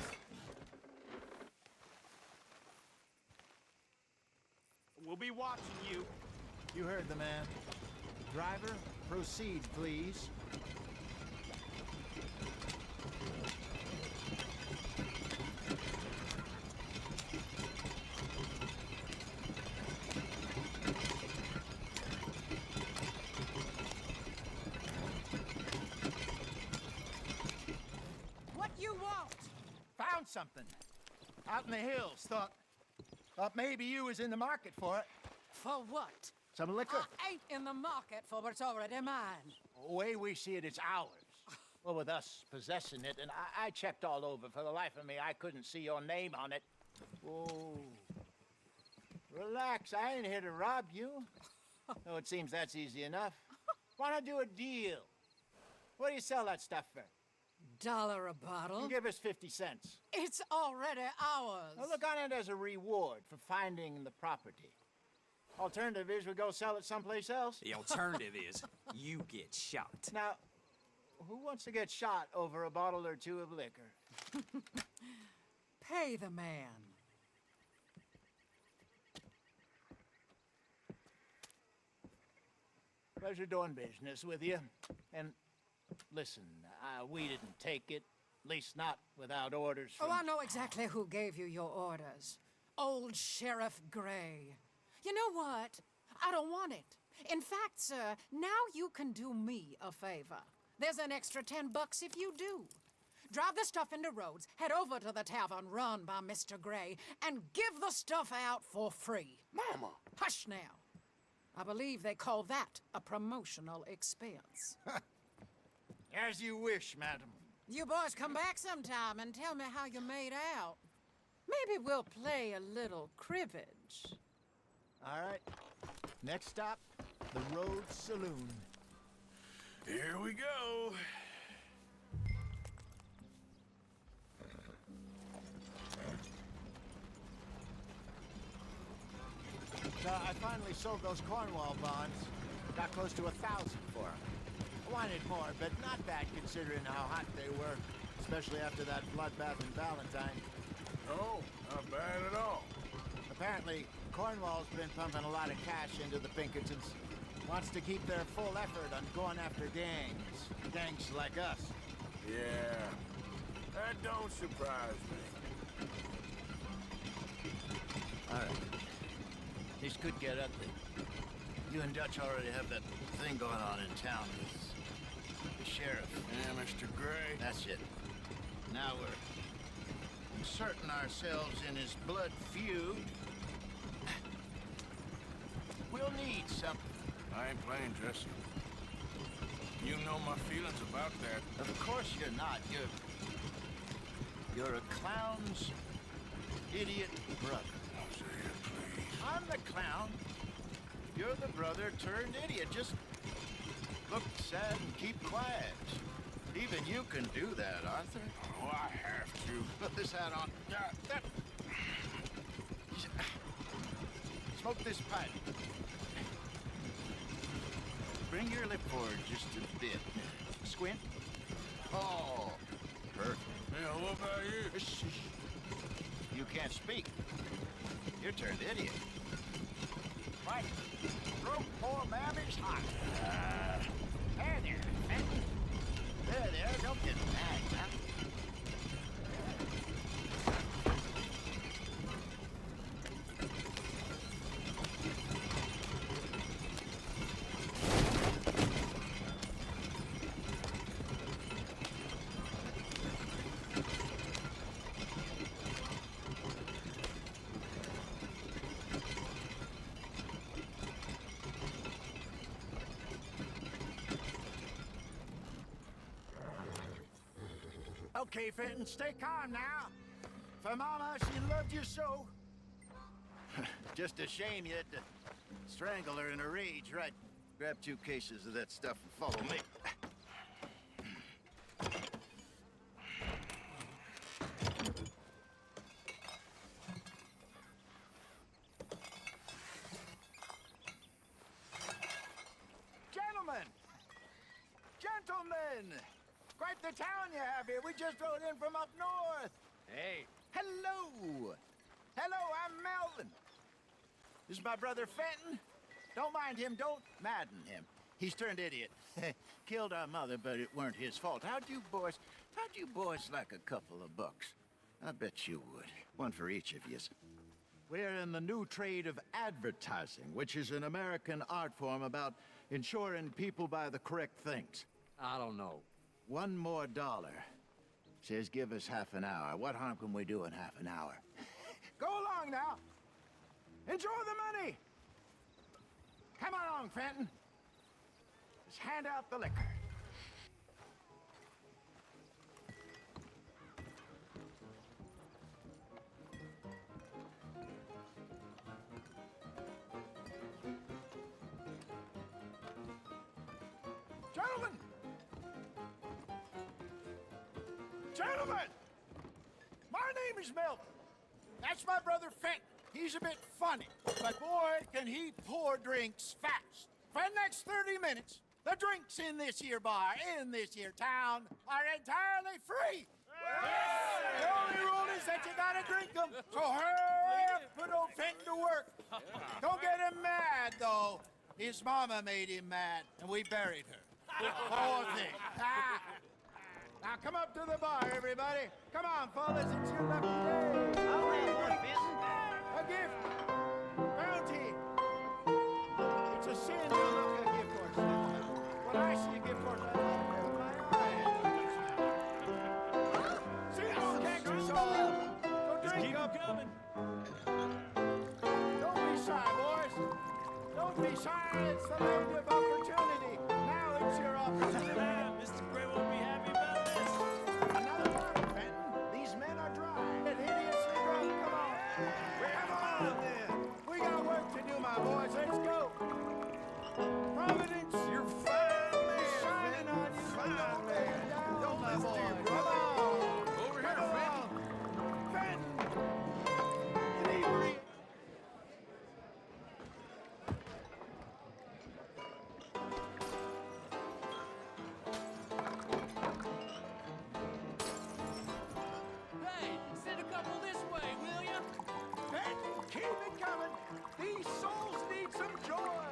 We'll be watching you. You heard the man. Driver, proceed, please. What you want? Found something. Out in the hills. Thought maybe you was in the market for it. For what? Some liquor. I ain't in the market for what's already mine. The way we see it, it's ours. Well, with us possessing it, and I checked all over. For the life of me, I couldn't see your name on it. Whoa. Relax, I ain't here to rob you. Though it seems that's easy enough. Why not do a deal? What do you sell that stuff for? $1 a bottle? Give us 50 cents. It's already ours. Well, look on it as a reward for finding the property. Alternative is we go sell it someplace else. The alternative is you get shot. Now, who wants to get shot over a bottle or two of liquor? Pay the man. Pleasure doing business with you. And listen, we didn't take it. At least not without orders from... Oh, I know exactly who gave you your orders. Old Sheriff Gray. You know what? I don't want it. In fact, sir, now you can do me a favor. There's an extra $10 if you do. Drive the stuff into Rhodes, head over to the tavern run by Mr. Gray, and give the stuff out for free. Mama! Hush now. I believe they call that a promotional expense. As you wish, madam. You boys come back sometime and tell me how you made out. Maybe we'll play a little cribbage. All right. Next stop, the Rhodes Saloon. Here we go. So I finally sold those Cornwall bonds. Got close to 1,000 for them. I wanted more, but not bad considering how hot they were, especially after that bloodbath in Valentine. Oh, not bad at all. Apparently, Cornwall's been pumping a lot of cash into the Pinkertons. Wants to keep their full effort on going after gangs. Gangs like us. Yeah, that don't surprise me. All right. This could get ugly. You and Dutch already have that thing going on in town with the sheriff. Yeah, Mr. Gray. That's it. Now we're inserting ourselves in his blood feud. We'll need something. I ain't playing, Jesse. You know my feelings about that. Of course you're not. You're a clown's idiot brother. Hosea, please. I'm the clown. You're the brother turned idiot. Just look sad and keep quiet. Even you can do that, Arthur. Oh, I have to. Put this hat on. Smoke this pipe. Bring your lip forward just a bit. Squint. Oh, perfect. Yeah, what about you? Shh. You can't speak. You're turned idiot. Right. Throat poor mammy's hot. There. There. Don't get mad, huh? Okay, Fenton, stay calm now. For Mama, she loved you so. Just a shame you had to strangle her in a rage, right? Grab 2 cases of that stuff and follow me. Gentlemen! Gentlemen! Quite the town you have here. We just rode in from up north. Hey. Hello! Hello, I'm Melvin. This is my brother Fenton. Don't mind him, don't madden him. He's turned idiot. Killed our mother, but it weren't his fault. How'd you boys like a couple of bucks? I bet you would. One for each of yous. We're in the new trade of advertising, which is an American art form about ensuring people buy the correct things. I don't know. $1 more. Says give us half an hour. What harm can we do in half an hour? Go along now. Enjoy the money. Come along, Fenton. Just hand out the liquor. Gentlemen! Gentlemen! My name is Melvin. That's my brother Fenton. He's a bit funny, but boy, can he pour drinks fast. For the next 30 minutes, the drinks in this here bar, in this here town, are entirely free. The only rule is that you gotta drink them. So hurry up, put old Fenton to work. Don't get him mad, though. His mama made him mad, and we buried her. Poor thing. Now come up to the bar, everybody. Come on, fellas, it's your lucky day. I'll have one, Fenton. A gift. Bounty. It's a sin to look a gift horse. When I see a gift horse, I open my eyes. See, don't catch us all. So drink up. Coming. Don't be shy, boys. Don't be shy. It's the land of opportunity. Now it's your opportunity. Mr. Gray won't be happy about this. Another bottle, Fenton. These men are dry and hideously drunk. Come on. Come on, then. We got work to do, my boys. Let's go. Providence, you're fine, man. Shining on you. Fine, man. Don't let boys. Come on. Over here, Fenton. Fenton. Inebriate. Hey, send a couple this way, will ya? Fenton, keep it coming. These souls need some joy.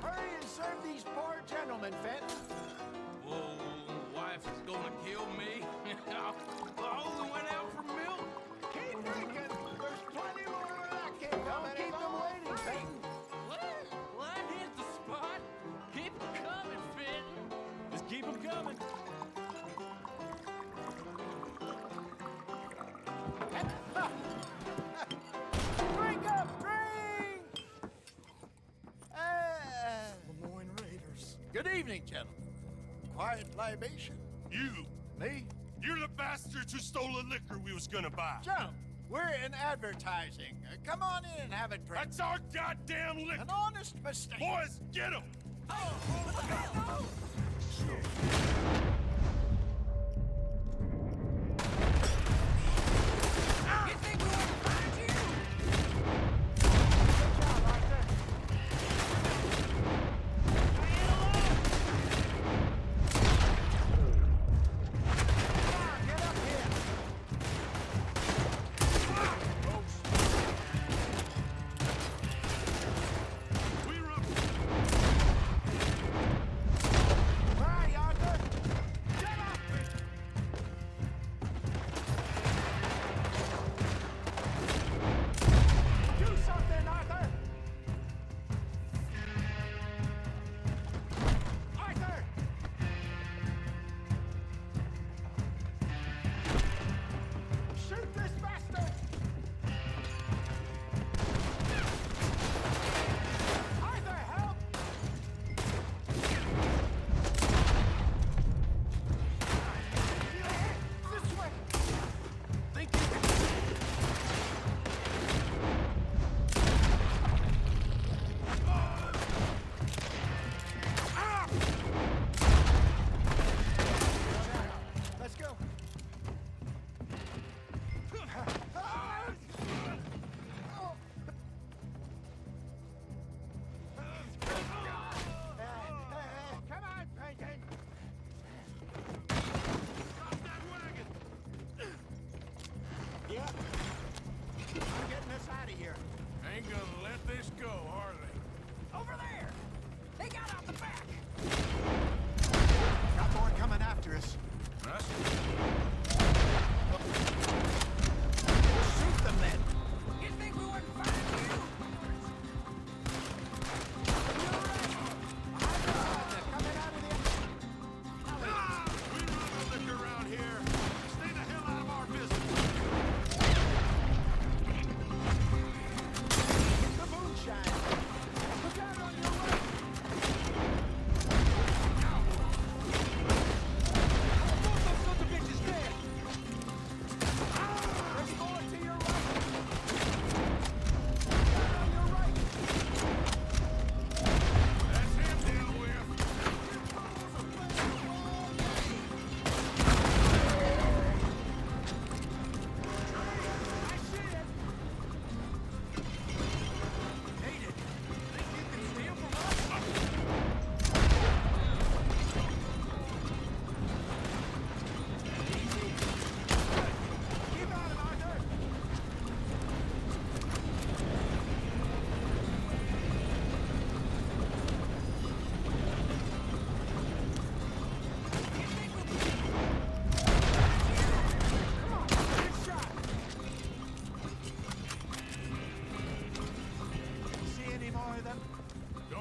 Hurry and serve these poor gentlemen, Fenton. Whoa, wife is gonna kill me. I only went out for milk. Keep drinking. There's plenty more where that came from. Don't keep them waiting, Fenton. Well, that hit the spot. Keep 'em coming, Fenton. Just keep 'em coming. Drink up, drink! Lemoyne Raiders. Good evening, gentlemen. Quiet libation. You! Me? You're the bastards who stole the liquor we was gonna buy. Gentlemen, we're in advertising. Come on in and have a drink. That's our goddamn liquor! An honest mistake. Boys, get him! You think we won't find you?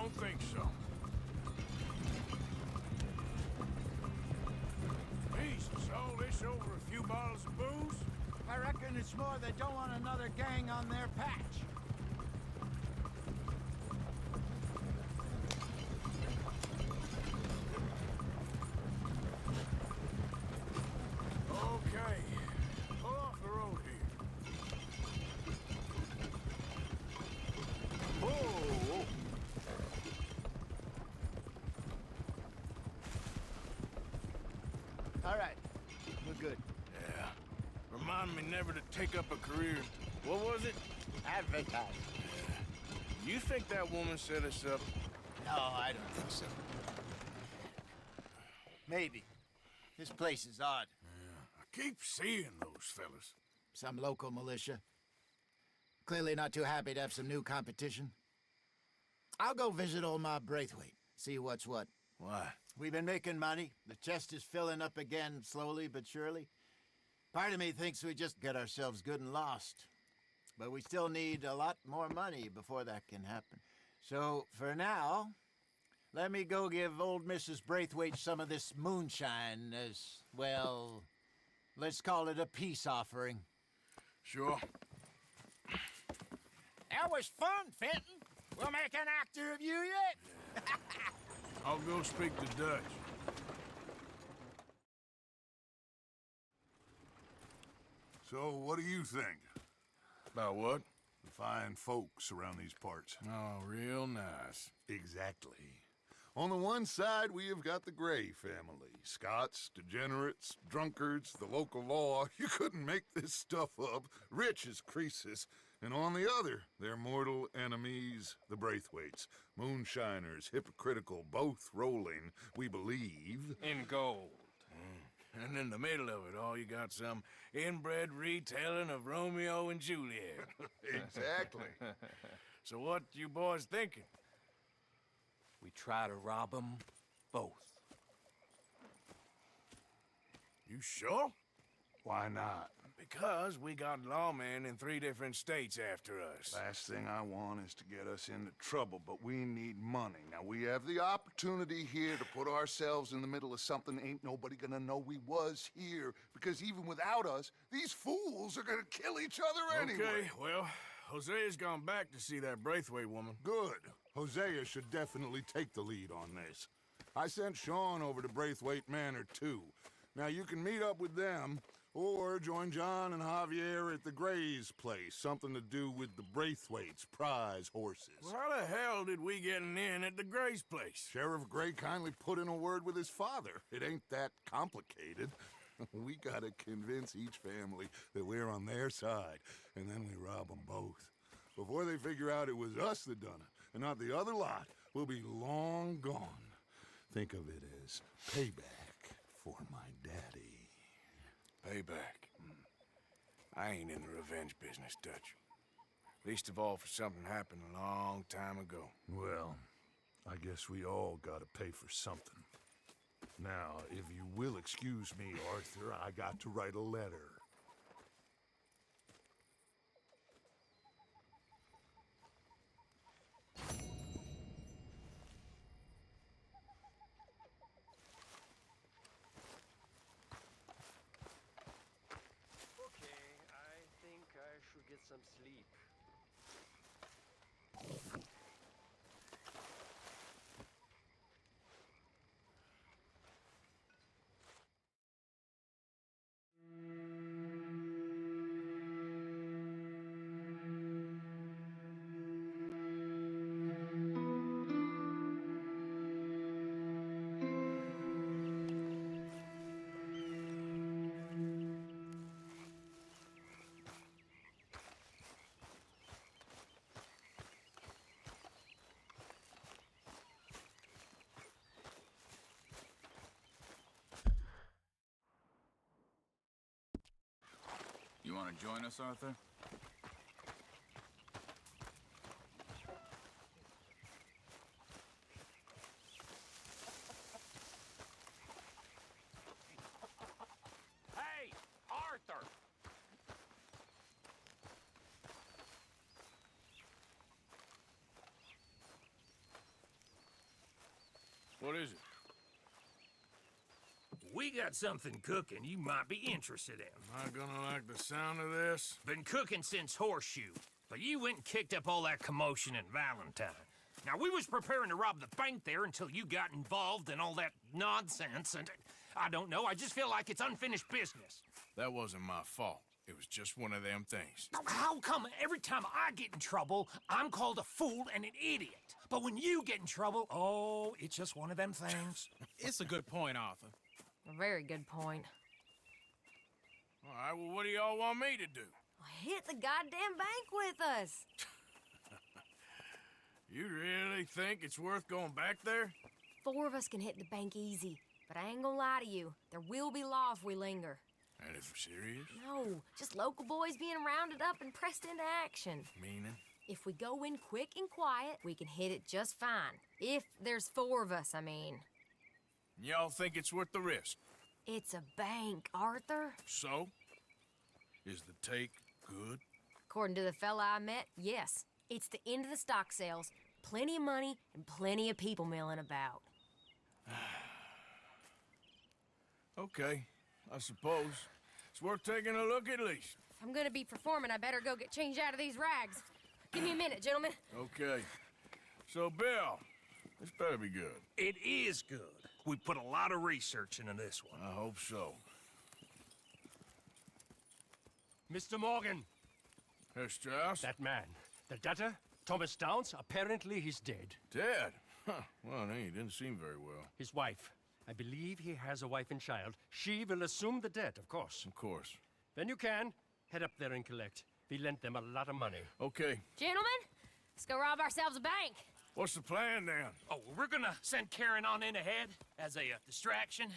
don't think so. Jesus, all this over a few bottles of booze? I reckon it's more they don't want another gang on their patch. Okay, pull off the road here. Whoa! All right, we're good. Yeah. Remind me never to take up a career. What was it? Advertising. You think that woman set us up? No, I don't think so. Maybe. This place is odd. Yeah, I keep seeing those fellas. Some local militia. Clearly not too happy to have some new competition. I'll go visit old Ma Braithwaite, see what's what. Why? We've been making money. The chest is filling up again, slowly but surely. Part of me thinks we just get ourselves good and lost. But we still need a lot more money before that can happen. So, for now, let me go give old Mrs. Braithwaite some of this moonshine as, well, let's call it a peace offering. Sure. That was fun, Fenton. We'll make an actor of you yet. I'll go speak to Dutch. So, what do you think? About what? The fine folks around these parts. Oh, real nice. Exactly. On the one side, we have got the Gray family. Scots, degenerates, drunkards, the local law. You couldn't make this stuff up. Rich as Croesus. And on the other, their mortal enemies, the Braithwaites. Moonshiners, hypocritical, both rolling, we believe. In gold. And in the middle of it all, you got some inbred retelling of Romeo and Juliet. Exactly. So what you boys thinking? We try to rob them both. You sure? Why not? Because we got lawmen in 3 different states after us. Last thing I want is to get us into trouble, but we need money. Now, we have the opportunity here to put ourselves in the middle of something ain't nobody gonna know we was here, because even without us, these fools are gonna kill each other anyway. Okay, well, Hosea's gone back to see that Braithwaite woman. Good. Hosea should definitely take the lead on this. I sent Sean over to Braithwaite Manor, too. Now, you can meet up with them, or join John and Javier at the Gray's place. Something to do with the Braithwaites' prize horses. Well, how the hell did we get in at the Gray's place? Sheriff Gray kindly put in a word with his father. It ain't that complicated. We gotta convince each family that we're on their side, and then we rob them both. Before they figure out it was us that done it, and not the other lot, we'll be long gone. Think of it as payback for my daddy. Payback. I ain't in the revenge business, Dutch. Least of all for something happened a long time ago. Well, I guess we all gotta pay for something. Now, if you will excuse me, Arthur, I got to write a letter. Get some sleep. You want to join us, Arthur? Hey, Arthur! What is it? We got something cooking you might be interested in. Am I gonna like the sound of this? Been cooking since Horseshoe, but you went and kicked up all that commotion in Valentine. Now, we was preparing to rob the bank there until you got involved in all that nonsense, and I don't know, I just feel like it's unfinished business. That wasn't my fault. It was just one of them things. How come every time I get in trouble, I'm called a fool and an idiot? But when you get in trouble, oh, it's just one of them things. It's a good point, Arthur. A very good point. All right, well, what do y'all want me to do? Hit the goddamn bank with us. You really think it's worth going back there? 4 of us can hit the bank easy, but I ain't gonna lie to you. There will be law if we linger. And if we're serious? No, just local boys being rounded up and pressed into action. Meaning? If we go in quick and quiet, we can hit it just fine. If there's 4 of us, I mean. Y'all think it's worth the risk? It's a bank, Arthur. So? Is the take good? According to the fella I met, yes. It's the end of the stock sales. Plenty of money and plenty of people milling about. Okay, I suppose. It's worth taking a look at least. If I'm gonna be performing, I better go get changed out of these rags. Give me a minute, gentlemen. Okay. So, Bill, this better be good. It is good. We put a lot of research into this one. I hope so. Mr. Morgan. Herr Strauss? That man. The debtor, Thomas Downs, apparently he's dead. Dead? Huh. Well, he didn't seem very well. His wife. I believe he has a wife and child. She will assume the debt, of course. Of course. When you can, head up there and collect. We lent them a lot of money. Okay. Gentlemen, let's go rob ourselves a bank. What's the plan, then? Oh, we're gonna send Karen on in ahead as a distraction.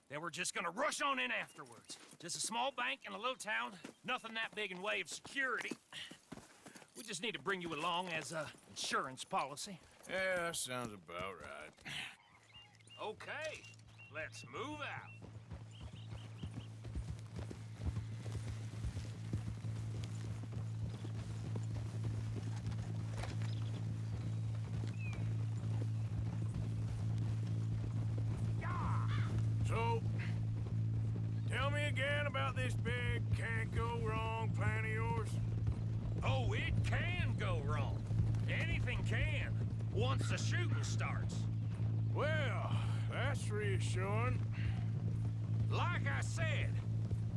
Then we're just gonna rush on in afterwards. Just a small bank in a little town. Nothing that big in way of security. We just need to bring you along as a insurance policy. Yeah, that sounds about right. Okay, let's move out. So, tell me again about this big can't-go-wrong plan of yours. Oh, it can go wrong. Anything can, once the shooting starts. Well, that's reassuring. Like I said,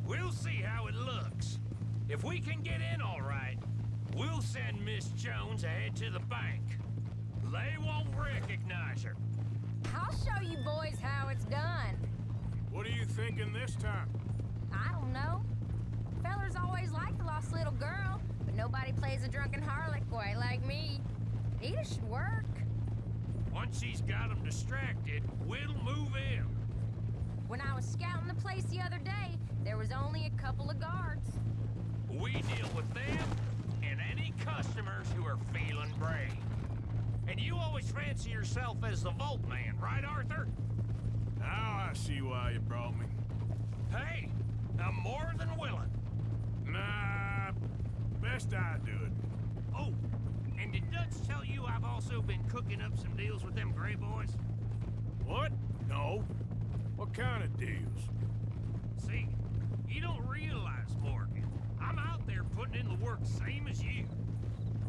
we'll see how it looks. If we can get in all right, we'll send Miss Jones ahead to the bank. They won't recognize her. I'll show you boys how it's done. What are you thinking this time? I don't know. Fellers always like the lost little girl, but nobody plays a drunken harlot quite like me. Either should work. Once she's got them distracted, we'll move in. When I was scouting the place the other day, there was only a couple of guards. We deal with them and any customers who are feeling brave. And you always fancy yourself as the Vault Man, right, Arthur? Now I see why you brought me. Hey, I'm more than willing. Nah, best I do it. Oh, and did Dutch tell you I've also been cooking up some deals with them Gray boys? What? No. What kind of deals? See, you don't realize, Morgan. I'm out there putting in the work same as you.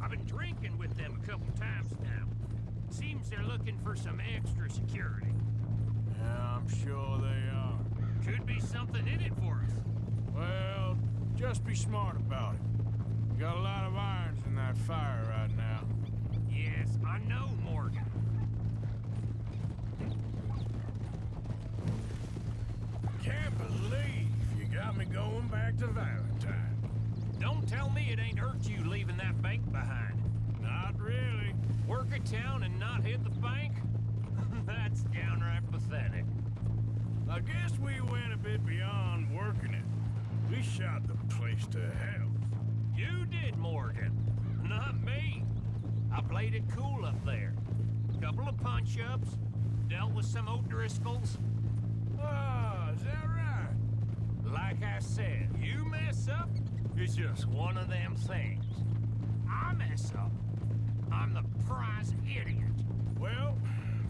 I've been drinking with them a couple times now. Seems they're looking for some extra security. Yeah, I'm sure they are. Could be something in it for us. Well, just be smart about it. You got a lot of irons in that fire right now. Yes, I know, Morgan. Can't believe you got me going back to Valentine. Don't tell me it ain't hurt you leaving that bank behind. Not really. Work a town and not hit the bank? That's downright pathetic. I guess we went a bit beyond working it. We shot the place to hell. You did, Morgan. Not me. I played it cool up there. Couple of punch-ups, dealt with some O'Driscolls. Ah, is that right? Like I said, you mess up, it's just one of them things. I mess up, I'm the prize idiot. Well,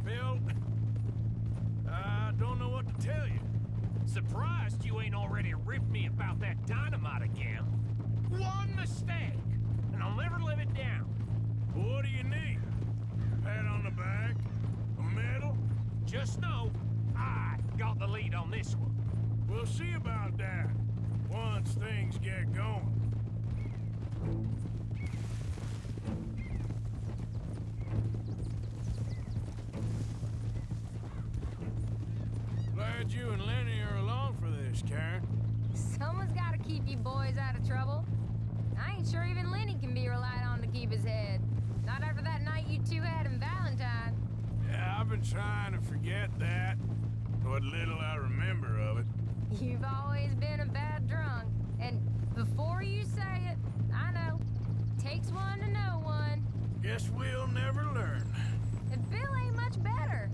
Bill, already ripped me about that dynamite again. One mistake, and I'll never live it down. What do you need? A pat on the back? A medal? Just know, I got the lead on this one. We'll see about that once things get going. Glad you and Lenny are along for this, Karen. Someone's got to keep you boys out of trouble. I ain't sure even Lenny can be relied on to keep his head. Not after that night you two had in Valentine. Yeah, I've been trying to forget that. What little I remember of it. You've always been a bad drunk. And before you say it, I know. Takes one to know one. Guess we'll never learn. And Bill ain't much better.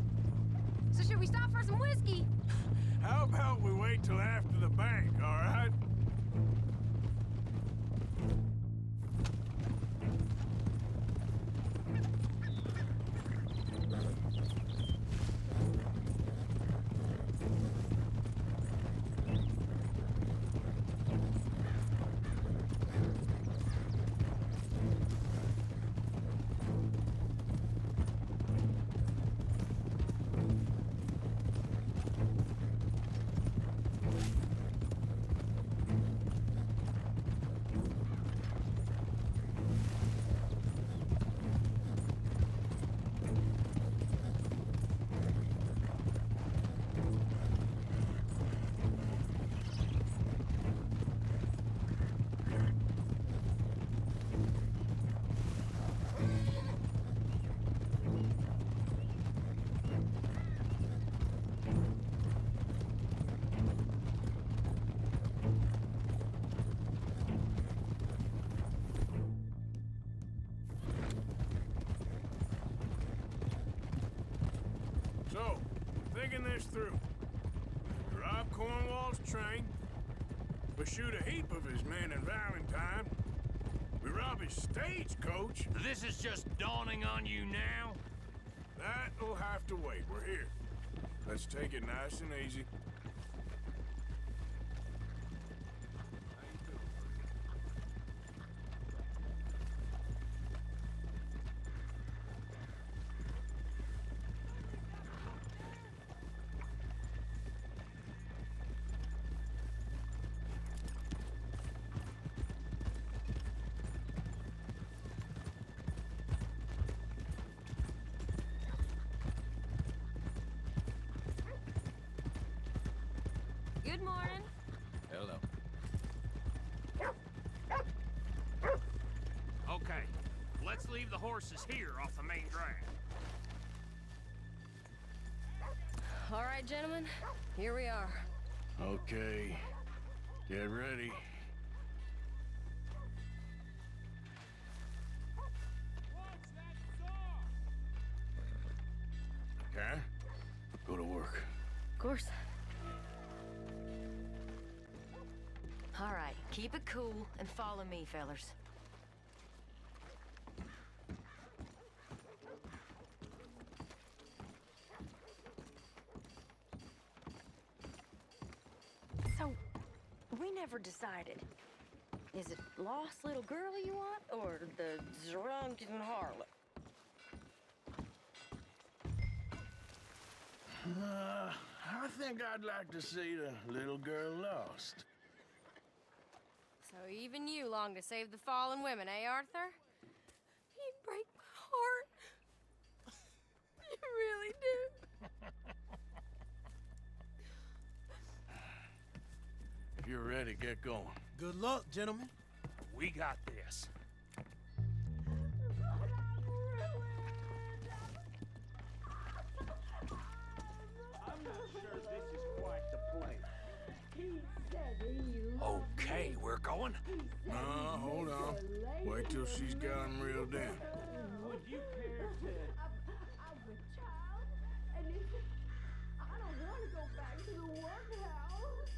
So should we stop for some whiskey? How about we wait till after the bank, all right? So, thinking this through. We rob Cornwall's train. We shoot a heap of his men in Valentine. We rob his stagecoach. This is just dawning on you now? That'll have to wait. We're here. Let's take it nice and easy. Good morning. Hello. Okay, let's leave the horses here off the main drag. All right, gentlemen. Here we are. Okay. Get ready. Karen, go to work. Of course. All right, keep it cool and follow me, fellers. So, we never decided. Is it lost little girl you want, or the drunken harlot? I think I'd like to see the little girl lost. So even you long to save the fallen women, eh, Arthur? You break my heart. You really do. If you're ready, get going. Good luck, gentlemen. We got this. Okay, we're going. Hold on. Wait till she's got him reeled in. Would you care to... I'm a child, and I don't want to go back to the workhouse.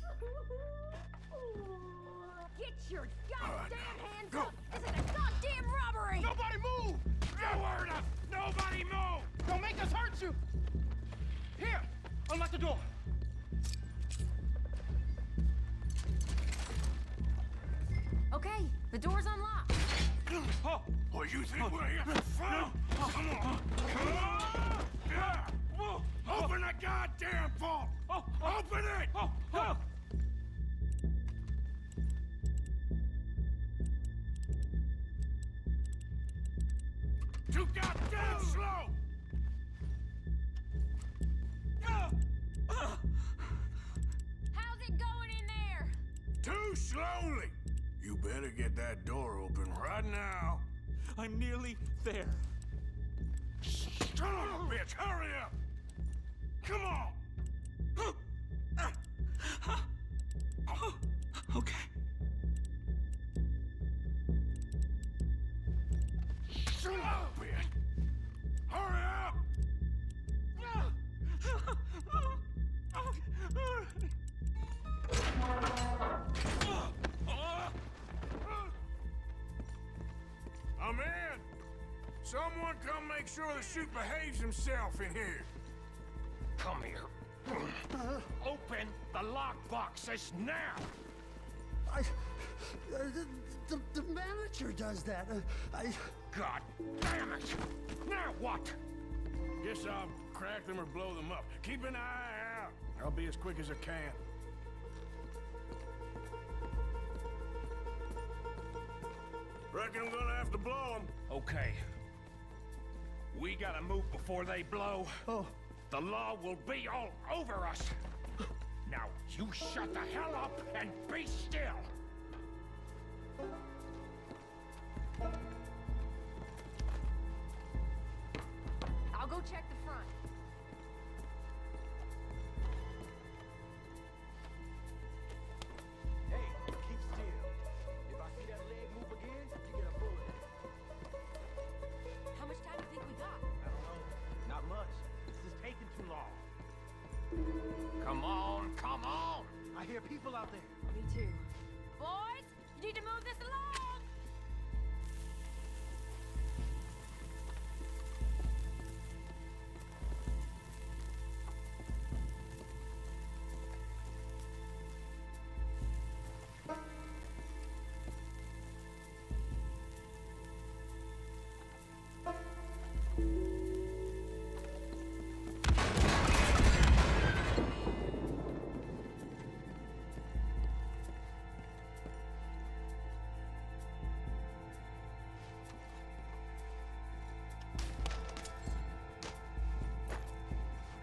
Get your goddamn hands up! This is a goddamn robbery! Nobody move! No word up! Nobody move! Don't make us hurt you! Here, unlock the door. Okay, the door's unlocked. Oh, you think we're here for fun? Come on! Come on! Yeah. Open the goddamn vault! Open it! Too goddamn slow! How's it going in there? Too slowly! You better get that door open right now. I'm nearly there. Son of a bitch, hurry up! Come on! Okay. Son of a bitch! Hurry up! I'm in! Someone come make sure the chute behaves himself in here. Come here. Open the lockboxes now! The manager does that. God damn it! Now what? Guess I'll crack them or blow them up. Keep an eye out. I'll be as quick as I can. Reckon I'm gonna have to blow them. Okay. We gotta move before they blow. Oh. The law will be all over us. Now, you shut the hell up and be still. I'll go check the front. Hey, keep still. If I see that leg move again, you get a bullet. How much time do you think we got? I don't know. Not much. This is taking too long. Come on, come on. I hear people out there. Me too. Boys, you need to move this along.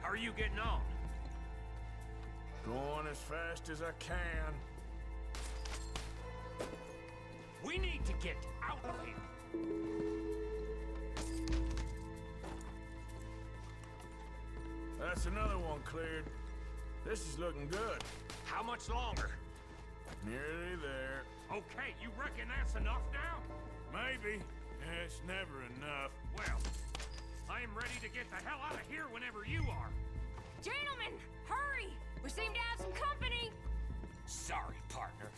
How are you getting on? Going as fast as I can. We need to get out of here. That's another one cleared. This is looking good. How much longer? Nearly there. Okay, you reckon that's enough now? Maybe. It's never enough. Well, I am ready to get the hell out of here whenever you are. Gentlemen, hurry! We seem to have some company. Sorry, partner.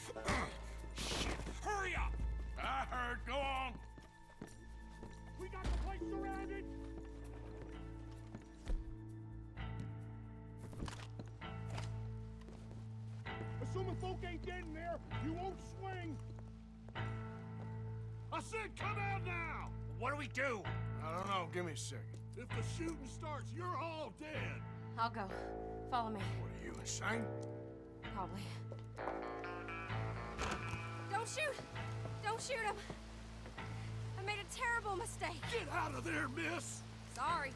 Shit, hurry up! I heard. Go on. We got the place surrounded. Assuming folk ain't dead in there, you won't swing. I said come out now! What do we do? I don't know. Give me a second. If the shooting starts, you're all dead. I'll go. Follow me. What are you, insane? Probably. Don't shoot! Don't shoot him! I made a terrible mistake. Get out of there, miss! Sorry.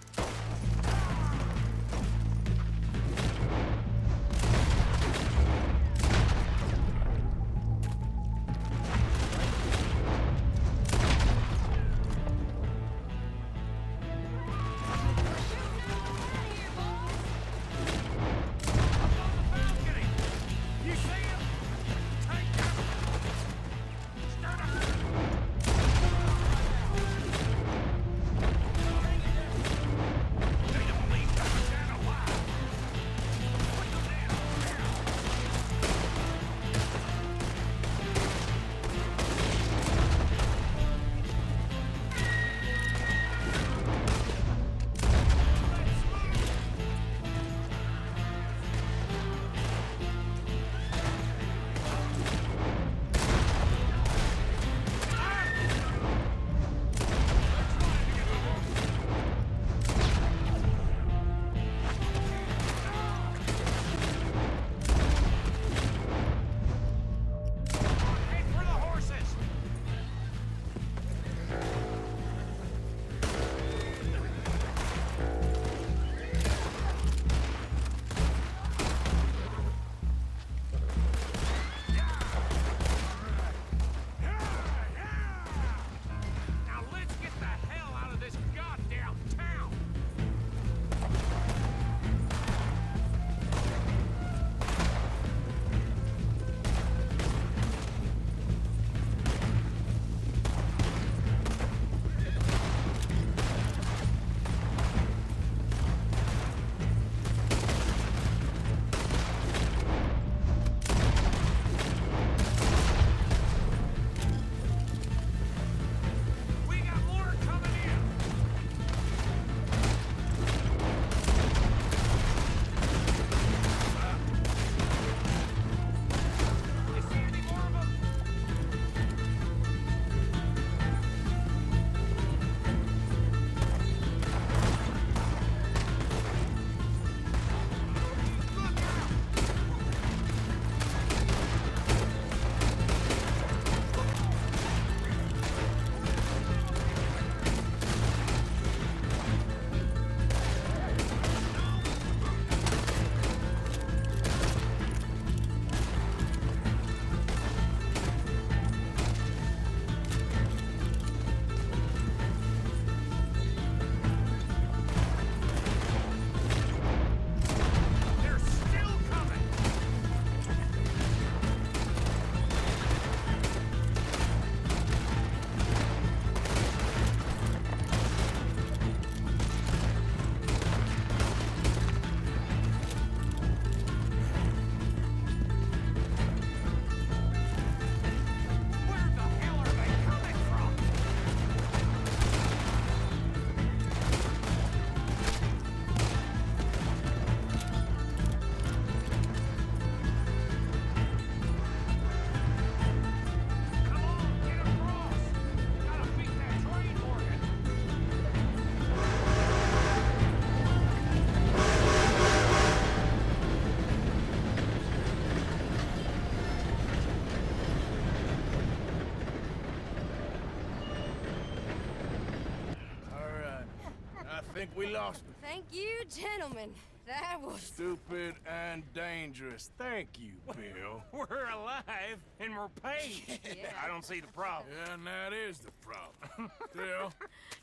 think we lost him. Thank you, gentlemen. That was... Stupid and dangerous. Thank you, Bill. We're alive and we're paid. I don't see the problem. Yeah, and that is the problem. Still,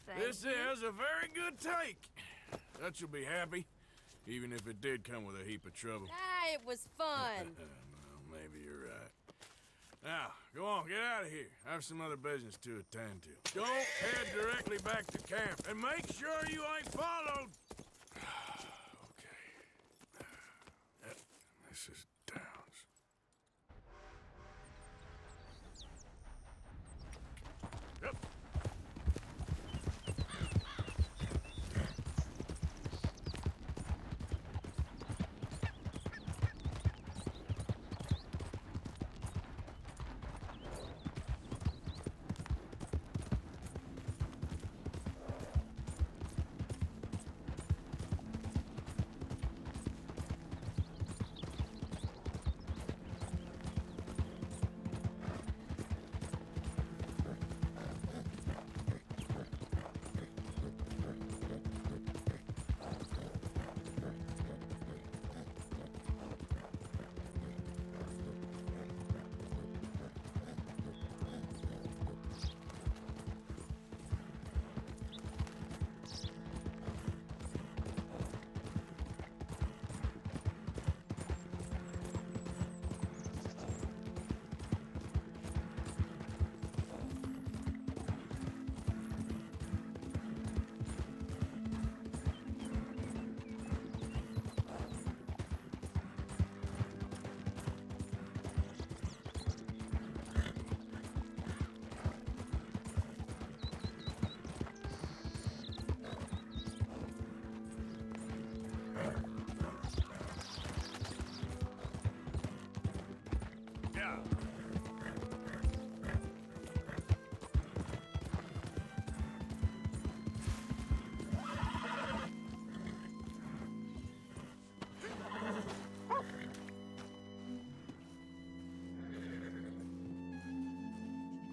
Thank this you. is a very good take. Dutch will be happy, even if it did come with a heap of trouble. Ah, it was fun. Well, maybe you're right. Now, go on, get out of here. I have some other business to attend to. Don't head directly back to camp, and make sure you ain't followed. Okay. Yep, Mrs. Downs. Yep.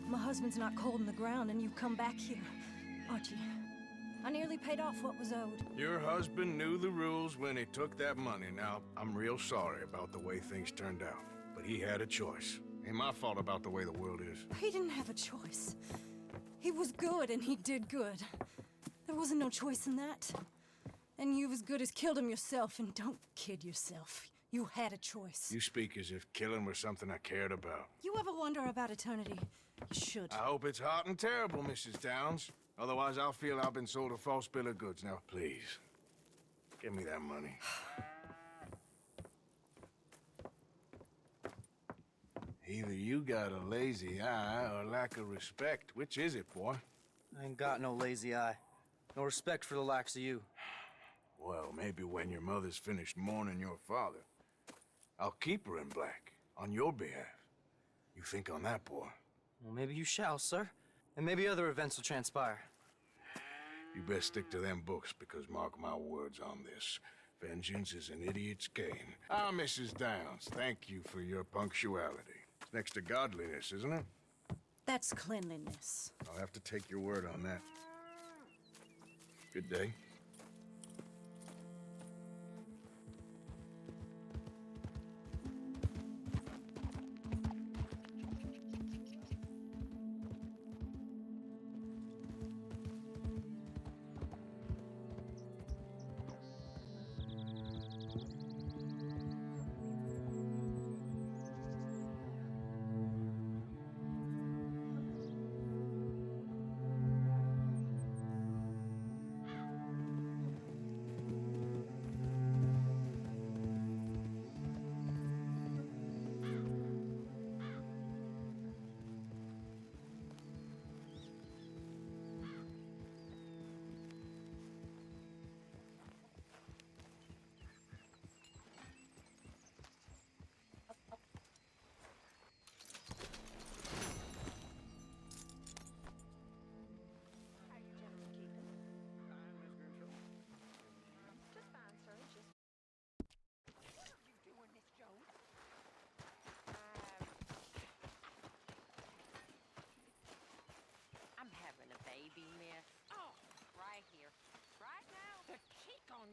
My husband's not cold in the ground, and you've come back here, Archie. I nearly paid off what was owed. Your husband knew the rules when he took that money. Now, I'm real sorry about the way things turned out, but he had a choice. Ain't my fault about the way the world is. He didn't have a choice. He was good, and he did good. There wasn't no choice in that. And you've as good as killed him yourself, and don't kid yourself. You had a choice. You speak as if killing was something I cared about. You ever wonder about eternity? You should. I hope it's hot and terrible, Mrs. Downs. Otherwise, I'll feel I've been sold a false bill of goods. Now, please, give me that money. Either you got a lazy eye or lack of respect. Which is it, boy? I ain't got no lazy eye. No respect for the likes of you. Well, maybe when your mother's finished mourning your father, I'll keep her in black on your behalf. You think on that, boy? Well, maybe you shall, sir. And maybe other events will transpire. You best stick to them books, because mark my words on this. Vengeance is an idiot's game. Ah, Mrs. Downs, thank you for your punctuality. It's next to godliness, isn't it? That's cleanliness. I'll have to take your word on that. Good day.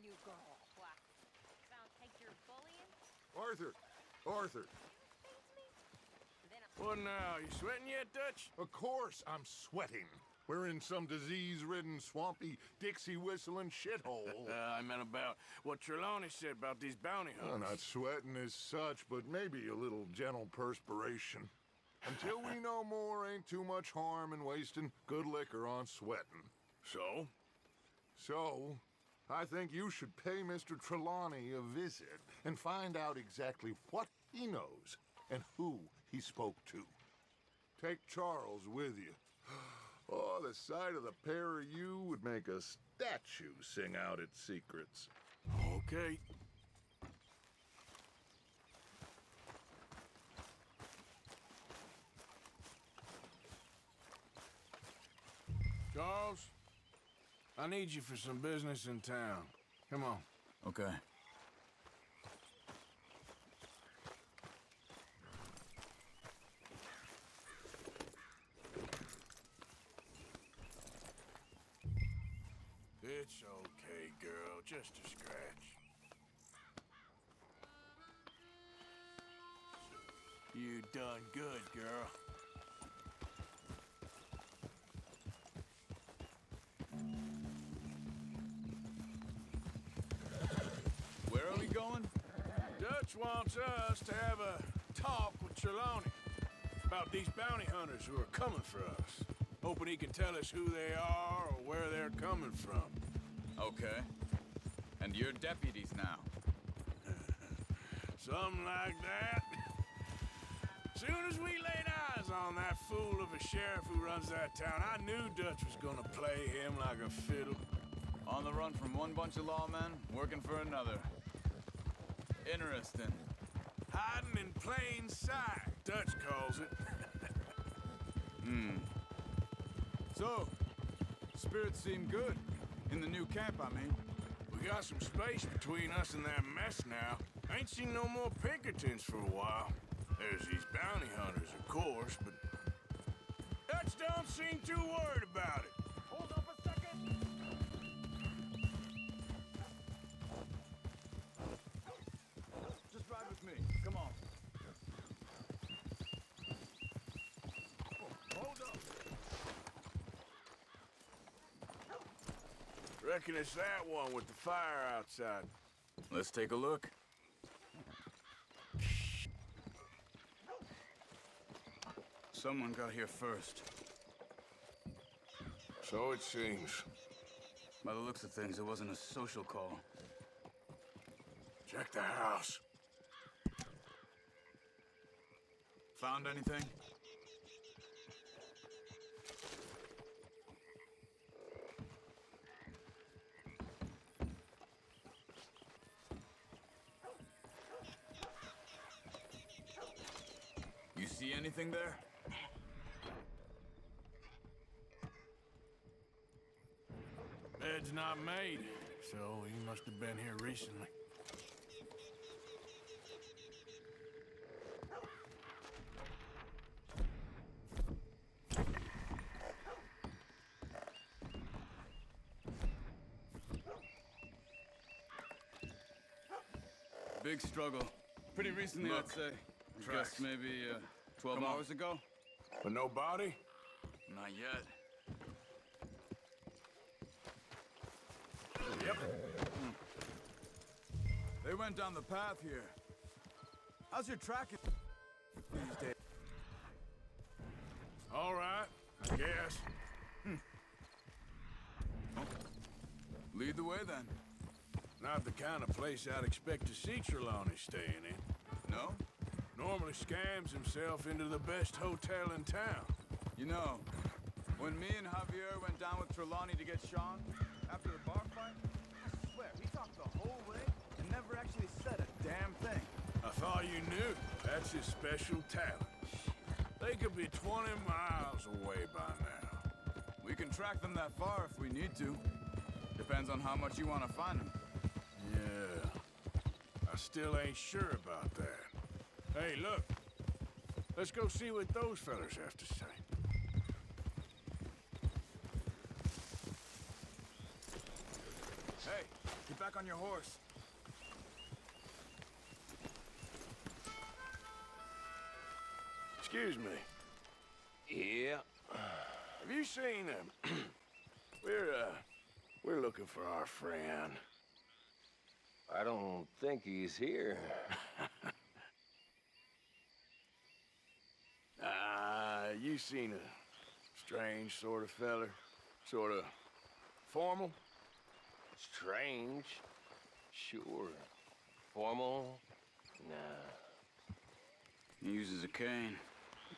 you go. Why? So I'll take your bullying? Arthur! Arthur! What now? You sweating yet, Dutch? Of course I'm sweating. We're in some disease-ridden, swampy, Dixie-whistling shithole. I meant about what Trelawney said about these bounty Well, hunters. not sweating as such, but maybe a little gentle perspiration. Until we know more, ain't too much harm in wasting good liquor on sweating. So? So, I think you should pay Mr. Trelawney a visit and find out exactly what he knows and who he spoke to. Take Charles with you. Oh, the sight of the pair of you would make a statue sing out its secrets. Okay. Charles, I need you for some business in town. Come on. Okay. It's okay, girl. Just a scratch. You done good, girl. Where are we going? Dutch wants us to have a talk with Trelawney about these bounty hunters who are coming for us. Hoping he can tell us who they are or where they're coming from. Okay. And you're deputies now. Something like that. Soon as we laid eyes on that fool of a sheriff who runs that town, I knew Dutch was gonna play him like a fiddle. On the run from one bunch of lawmen, working for another. Interesting. Hiding in plain sight, Dutch calls it. So, spirits seem good. In the new camp, I mean. We got some space between us and that mess now. Ain't seen no more Pinkertons for a while. There's these bounty hunters, of course, but Dutch don't seem too worried about it. Hold up a second. Just ride with me. Come on. Hold up. Reckon it's that one with the fire outside. Let's take a look. Someone got here first. So it seems. By the looks of things, it wasn't a social call. Check the house. Found anything? You see anything there? Bed's not made, so he must have been here recently. Big struggle. Pretty recently, Look, I'd say. tracks. Guess maybe 12 Come on. hours ago? But no body? Not yet. Yep. They went down the path here. How's your tracking these days? All right, I guess. Lead the way, then. Not the kind of place I'd expect to see Trelawney staying in. No? Normally scams himself into the best hotel in town. You know, when me and Javier went down with Trelawney to get Sean, after the bar fight, I swear, he talked the whole way and never actually said a damn thing. I thought you knew. That's his special talent. They could be 20 miles away by now. We can track them that far if we need to. Depends on how much you want to find them. Yeah. I still ain't sure about that. Hey, look. Let's go see what those fellas have to say. Hey, get back on your horse. Excuse me. Yeah. Have you seen him? We're looking for our friend. I don't think he's here. You seen a strange sort of feller? Sort of formal? Strange? Sure. Formal? Nah. He uses a cane.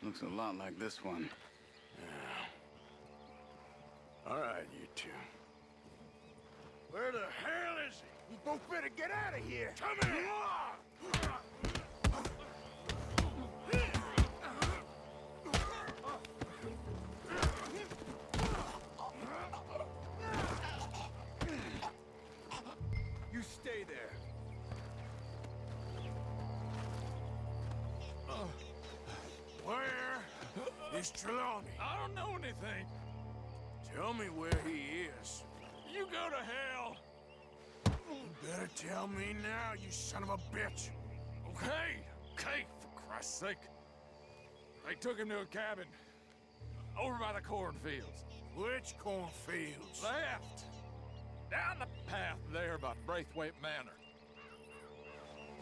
Looks a lot like this one. All right, you two. Where the hell is he? You both better get out of here! Come here! You stay there. Where is Trelawney? I don't know anything. Tell me where he is. You go to hell. You better tell me now, you son of a bitch. Okay, for Christ's sake. They took him to a cabin over by the cornfields. Which cornfields? Left. Down the path there by Braithwaite Manor.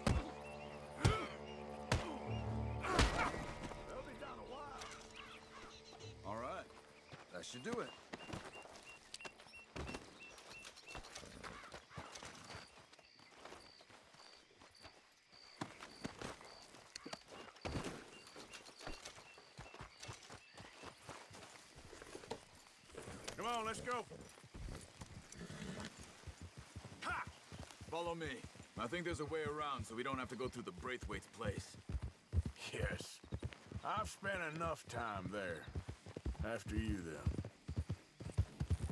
They'll be down a while. All right. That should do it. Come on, let's go. Ha! Follow me. I think there's a way around so we don't have to go through the Braithwaite's place. Yes. I've spent enough time there. After you, then.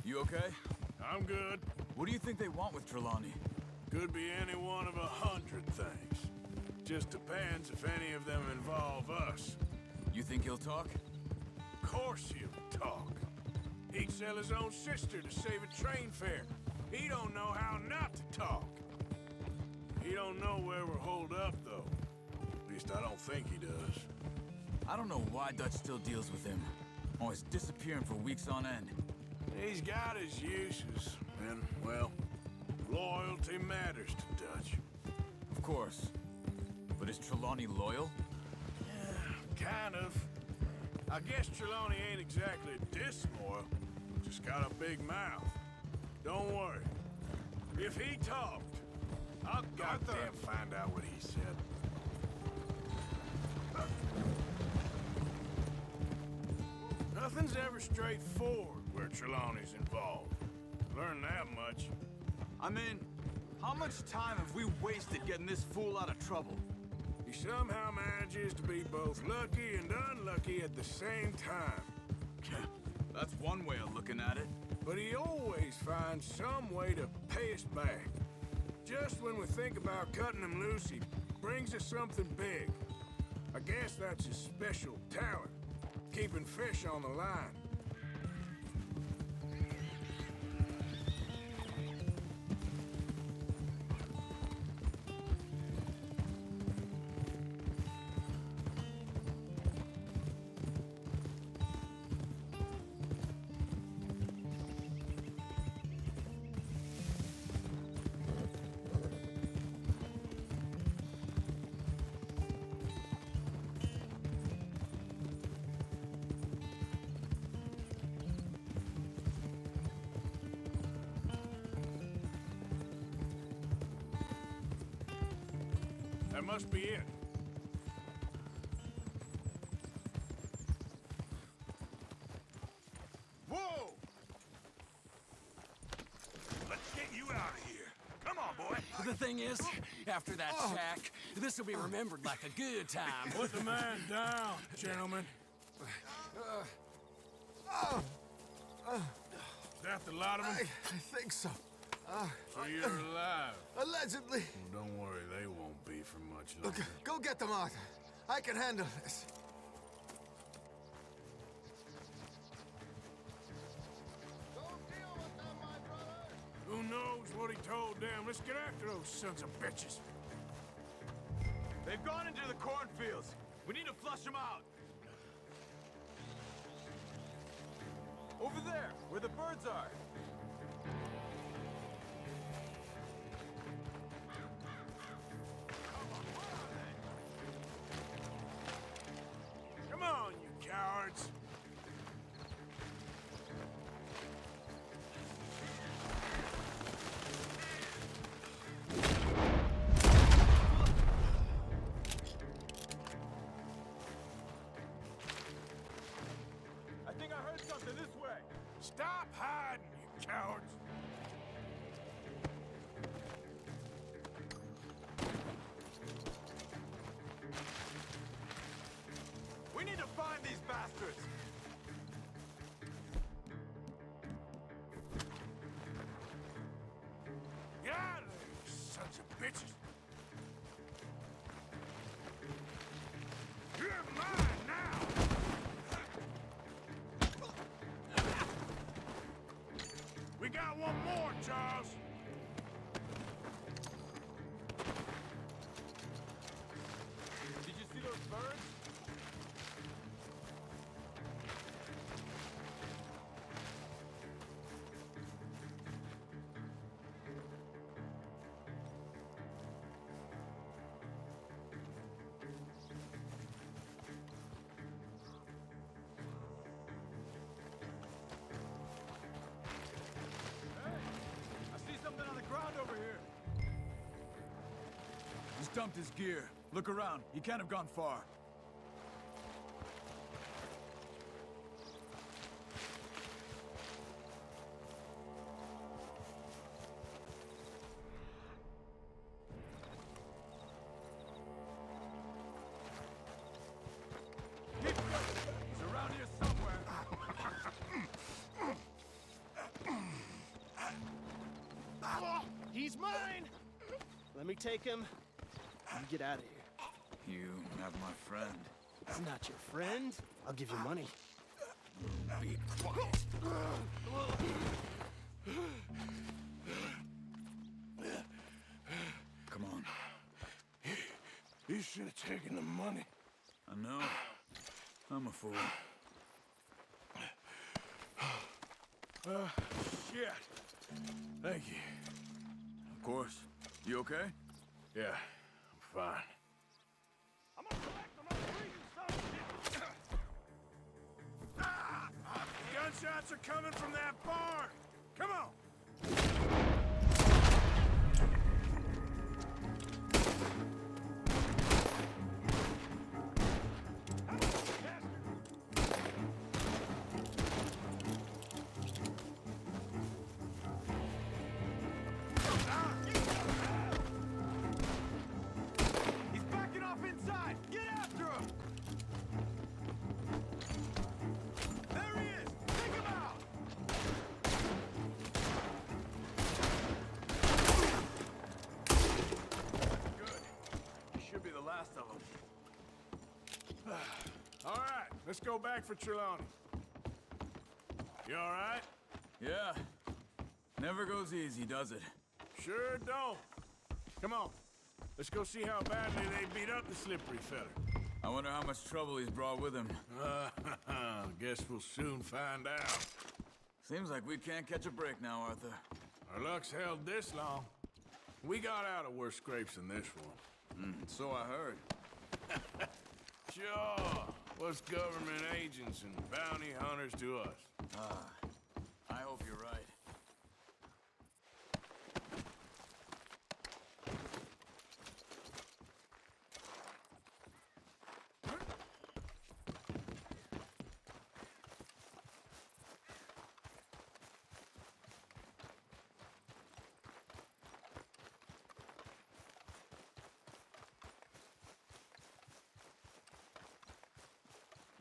You okay? I'm good. What do you think they want with Trelawney? Could be any one of 100 things. Just depends if any of them involve us. You think he'll talk? Of course he'll talk. He'd sell his own sister to save a train fare. He don't know how not to talk. He don't know where we're holed up, though. At least I don't think he does. I don't know why Dutch still deals with him. Always disappearing for weeks on end. He's got his uses, and, well, loyalty matters to Dutch. Of course. But is Trelawney loyal? Yeah, kind of. I guess Trelawney ain't exactly disloyal. Just got a big mouth. Don't worry. If he talked, I'll goddamn find out what he said. Nothing's ever straightforward where Trelawney's involved. Learn that much. I mean, how much time have we wasted getting this fool out of trouble? He somehow manages to be both lucky and unlucky at the same time. That's one way of looking at it. But he always finds some way to pay us back. Just when we think about cutting him loose, he brings us something big. I guess that's his special talent, keeping fish on the line. That must be it. Whoa! Let's get you out of here. Come on, boy. The thing is, after that shack, this will be remembered like a good time. Put the man down, gentlemen. Is that the lot of them? I think so. So you're alive? Allegedly. Well, don't worry, they won't be for much longer. Go get them, Arthur. I can handle this. Who knows what he told them? Let's get after those sons of bitches. They've gone into the cornfields. We need to flush them out. Over there, where the birds are. Come on, you cowards. I think I heard something this way. Stop hiding, you cowards. We need to find these bastards. Get out of there, you sons of bitches. You're mine now. We got one more, Charles. Did you see those birds? He's dumped his gear. Look around. He can't have gone far. He's around here somewhere. He's mine! Let me take him. You get out of here. You have my friend. It's not your friend. I'll give you money. Be quiet. Come on. You should have taken the money. I know. I'm a fool. Shit. Thank you. Of course. You okay? Yeah, I'm fine. I'm gonna collect them on the son of a Gunshots are coming from that barn. Come on. He's backing off inside! Get after him! There he is! Take him out! Good. He should be the last of them. All right, let's go back for Trelawney. You all right? Yeah. Never goes easy, does it? Sure don't. Come on. Let's go see how badly they beat up the slippery feller. I wonder how much trouble he's brought with him. Guess we'll soon find out. Seems like we can't catch a break now, Arthur. Our luck's held this long. We got out of worse scrapes than this one. So I heard. Sure. What's government agents and bounty hunters to us? I hope you're right.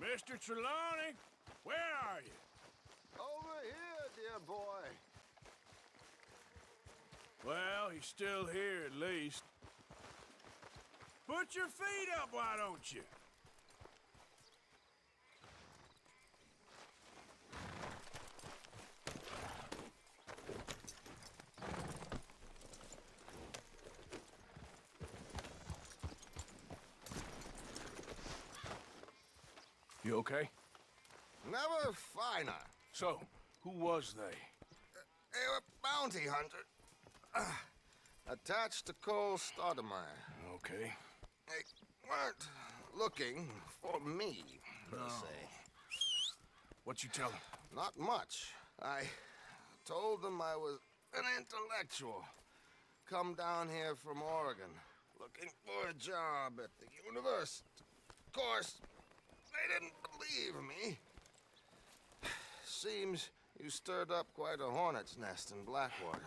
Mr. Trelawney, where are you? Over here, dear boy. Well, he's still here at least. Put your feet up, why don't you? You okay? Never finer. So, who was they? They were bounty hunter. Attached to Cole Stoudemire. Okay. They weren't looking for me, per se. What you tell them? Not much. I told them I was an intellectual. Come down here from Oregon, looking for a job at the university. Of course, they didn't believe me. Seems you stirred up quite a hornet's nest in Blackwater.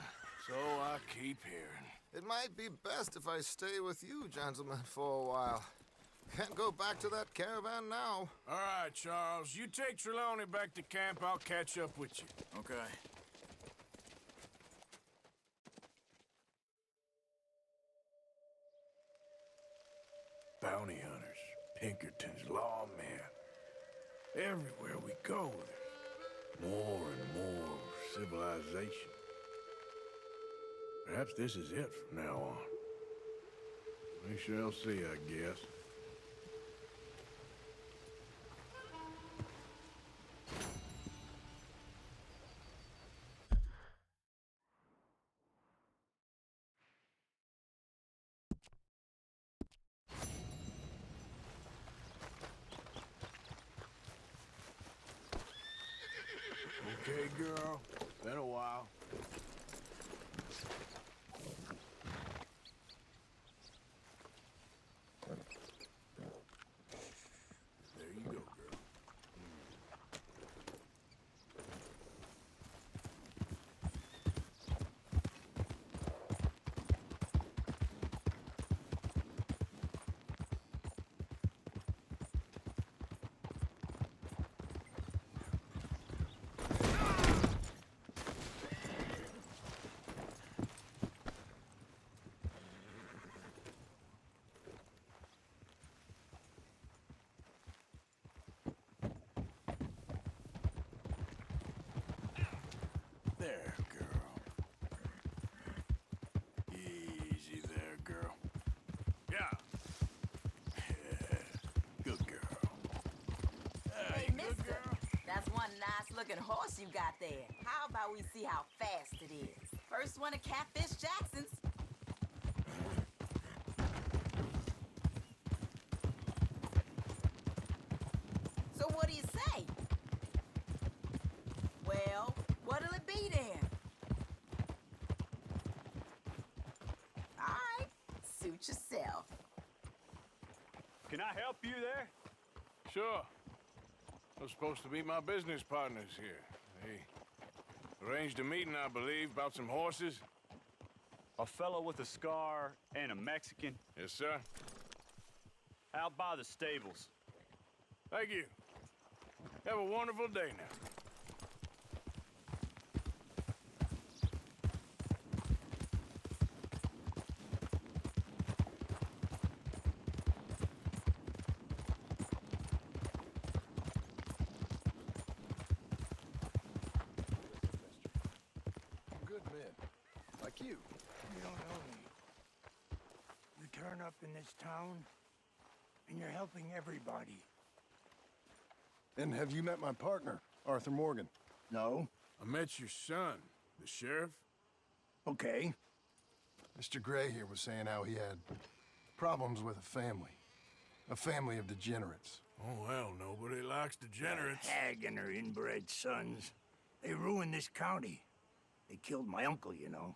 So I keep hearing. It might be best if I stay with you, gentlemen, for a while. Can't go back to that caravan now. All right, Charles. You take Trelawney back to camp. I'll catch up with you. Okay. Bounty hunters, Pinkertons, lawmen. Everywhere we go, there's more and more civilization. Perhaps this is it from now on. We shall see, I guess. Okay, girl. Been a while. There you go, girl. There, girl. Easy there, girl. Yeah. Yeah. Good girl. Hey, mister, that's one nice-looking horse you got there. How about we see how fast it is? First one at Catfish Jackson's. So what do you say? Well, what'll it be then? All right, suit yourself. Can I help you there? Sure. Those supposed to be my business partners here. They arranged a meeting, I believe, about some horses. A fellow with a scar and a Mexican. Yes, sir. Out by the stables. Thank you. Have a wonderful day now. Good men, like you. You don't know me. You turn up in this town, and you're helping everybody. And have you met my partner, Arthur Morgan? No. I met your son, the sheriff. Okay. Mr. Gray here was saying how he had problems with a family of degenerates. Oh, well, nobody likes degenerates. That hag and her inbred sons. They ruined this county. They killed my uncle, you know.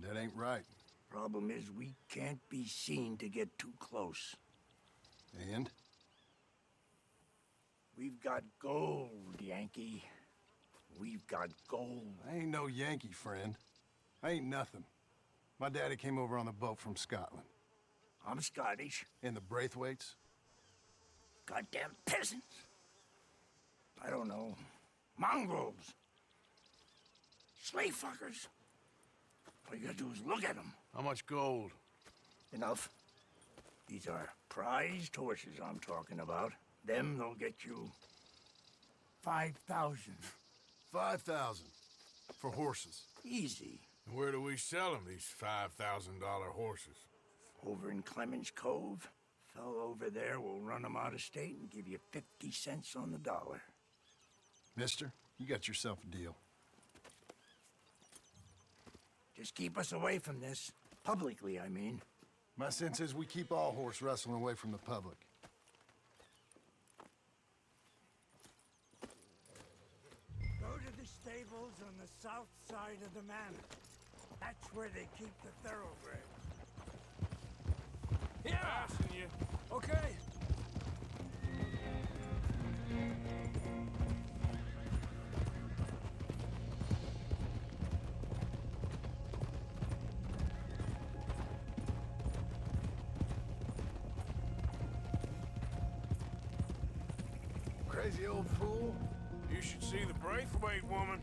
That ain't right. Problem is, we can't be seen to get too close. And? We've got gold, Yankee. We've got gold. I ain't no Yankee, friend. I ain't nothing. My daddy came over on the boat from Scotland. I'm Scottish. And the Braithwaites? Goddamn peasants. I don't know. Mongrels. Slave fuckers. All you gotta do is look at them. How much gold? Enough. These are prized horses I'm talking about. Them, they'll get you 5,000. 5,000 for horses. Easy. And where do we sell them, these $5,000 horses? Over in Clemens Cove, Fellow over there will run them out of state and give you 50 cents on the dollar. Mister, you got yourself a deal. Just keep us away from this. Publicly, I mean. My sense is we keep all horse wrestling away from the public. Go to the stables on the south side of the manor. That's where they keep the thoroughbreds. Yeah! Passing you. Okay. Crazy old fool. You should see the Braithwaite woman.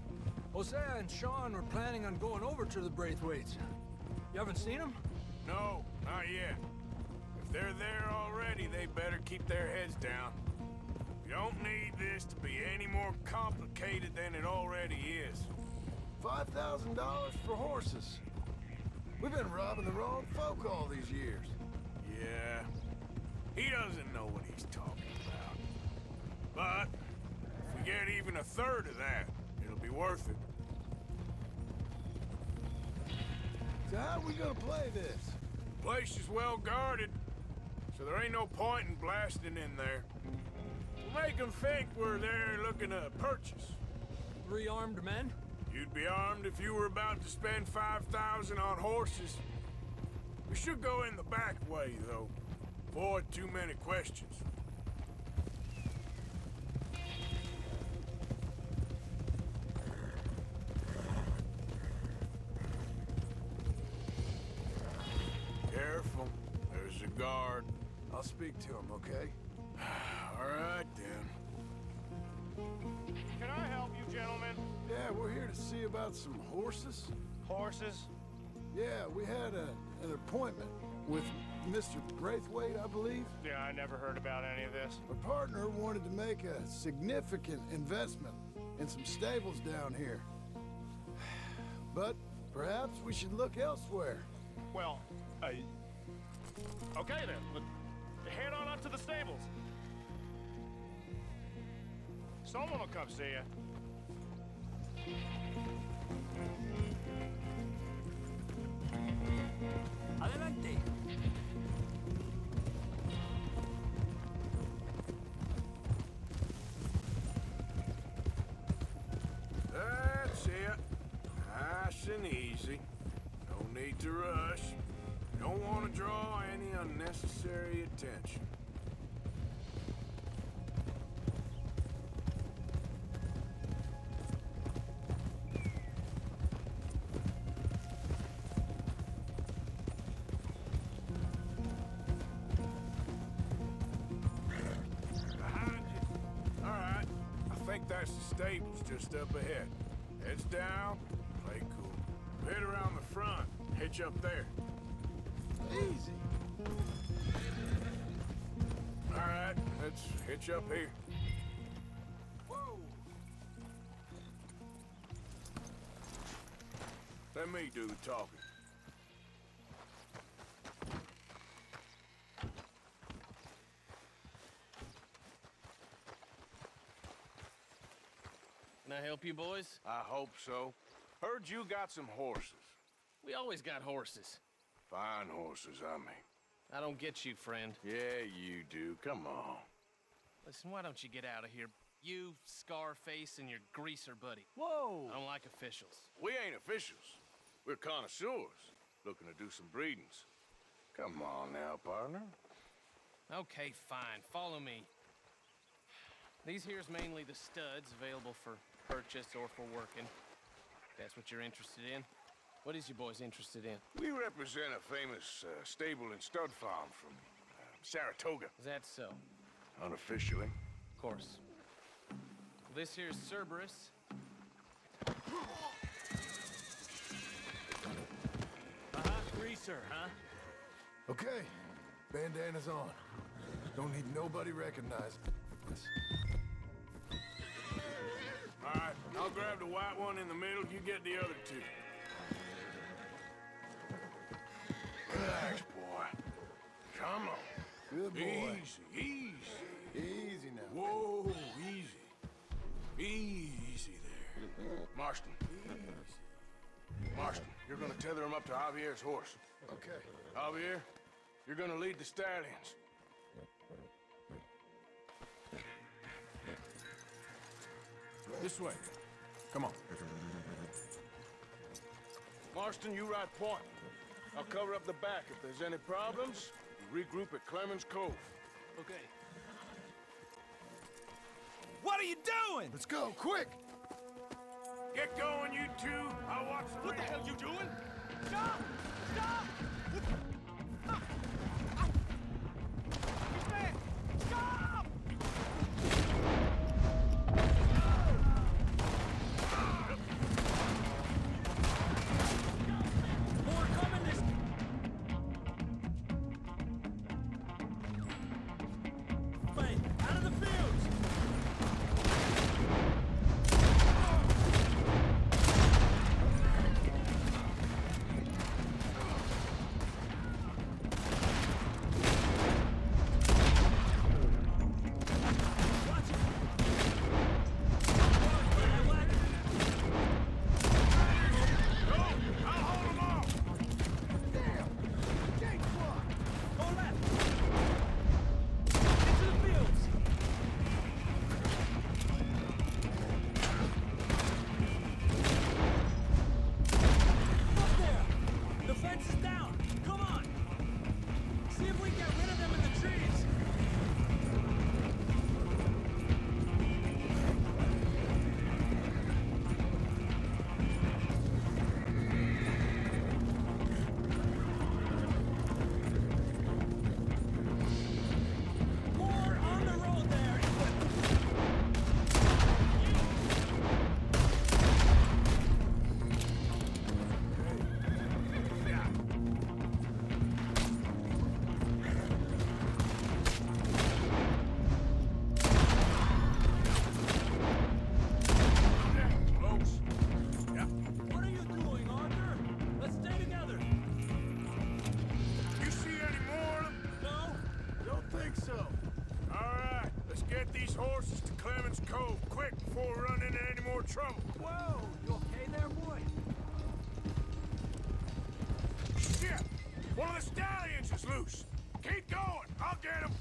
Hosea and Sean were planning on going over to the Braithwaites. You haven't seen them? No, not yet. If they're there already, they better keep their heads down. We don't need this to be any more complicated than it already is. $5,000 for horses. We've been robbing the wrong folk all these years. Yeah, he doesn't know what he's talking about. But if we get even a third of that, it'll be worth it. So how are we gonna play this? The place is well guarded, so there ain't no point in blasting in there. We'll make them think we're there looking to purchase. 3 armed men? You'd be armed if you were about to spend 5,000 on horses. We should go in the back way, though. Avoid too many questions. Careful. There's a guard. I'll speak to him, okay? All right, then. Can I help you, gentlemen? Yeah, we're here to see about some horses. Horses? Yeah, we had an appointment with Mr. Braithwaite, I believe. Yeah, I never heard about any of this. My partner wanted to make a significant investment in some stables down here. But perhaps we should look elsewhere. Well, okay then. Head on up to the stables. Someone will come see you. Adelante. That's it. Nice and easy. No need to rush. Don't want to draw any unnecessary attention. Behind you. All right. I think that's the stables just up ahead. Heads down. Play cool. Head around the front. Hitch up there. Easy. All right, let's hitch up here. Whoa! Let me do the talking. Can I help you, boys? I hope so. Heard you got some horses. We always got horses. Fine horses, I mean. I don't get you, friend. Yeah, you do. Come on. Listen, why don't you get out of here? You, Scarface, and your greaser buddy. Whoa! I don't like officials. We ain't officials. We're connoisseurs, looking to do some breedings. Come on now, partner. Okay, fine. Follow me. These here's mainly the studs available for purchase or for working. That's what you're interested in. What is you boys interested in? We represent a famous stable and stud farm from Saratoga. Is that so? Unofficially. Of course. This here's Cerberus. Greaser, huh? Okay, bandana's on. Don't need nobody recognizing us. All right, I'll grab the white one in the middle. You get the other two. Relax, boy. Come on. Good boy. Easy. Easy now. Whoa, easy. Easy there. Marston. Marston, you're gonna tether him up to Javier's horse. Okay. Javier, you're gonna lead the stallions. This way. Come on. Marston, you ride point. I'll cover up the back. If there's any problems, we regroup at Clemens Cove. Okay. What are you doing? Let's go, quick! Get going, you two. I'll watch the What the hell you doing? Stop! Stop! Stop! More coming this... Wait, out of the fields! horses to Clemens Cove, quick, before we run into any more trouble. Whoa! You okay there, boy? Shit! One of the stallions is loose. Keep going. I'll get him.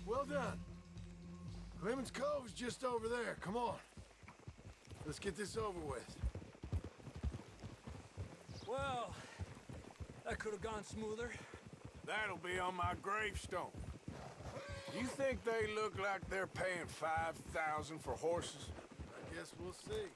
Well done. Clemens Cove's just over there. Come on. Let's get this over with. Well, that could have gone smoother. That'll be on my gravestone. You think they look like they're paying $5,000 for horses? I guess we'll see.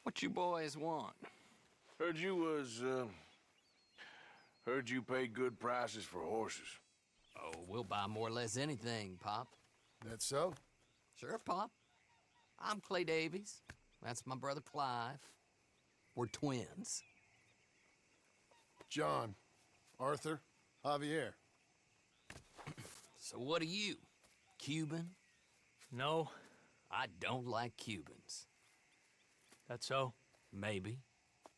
What you boys want? Heard you pay good prices for horses. Oh, we'll buy more or less anything, Pop. That so? Sure, Pop. I'm Clay Davies. That's my brother Clive. We're twins. John, Arthur, Javier. So what are you? Cuban? No. I don't like Cubans. That so? Maybe.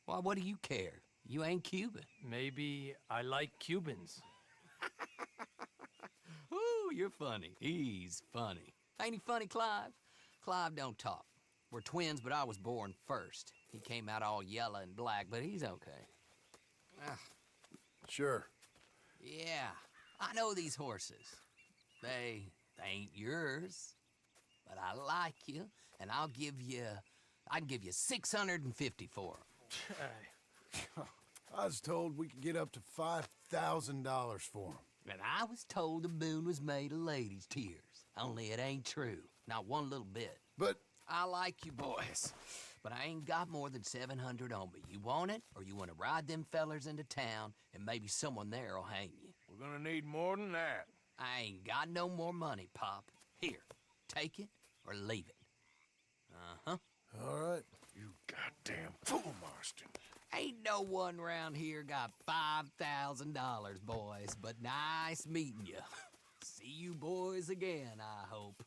Why, what do you care? You ain't Cuban. Maybe I like Cubans. Ooh, you're funny. He's funny. Ain't he funny, Clive? Clive don't talk. We're twins, but I was born first. He came out all yellow and black, but he's okay. Sure. Yeah, I know these horses. They ain't yours, but I like you, and I can give you 650 for them. I was told we could get up to $5,000 for them. And I was told the moon was made of ladies' tears. Only it ain't true. Not one little bit. But I like you boys, but I ain't got more than 700 on me. You want it, or you want to ride them fellers into town, and maybe someone there'll hang you? We're gonna need more than that. I ain't got no more money, Pop. Here, take it or leave it. Uh-huh. All right. You goddamn fool, Marston. Ain't no one round here got $5,000, boys, but nice meeting you. See you boys again, I hope.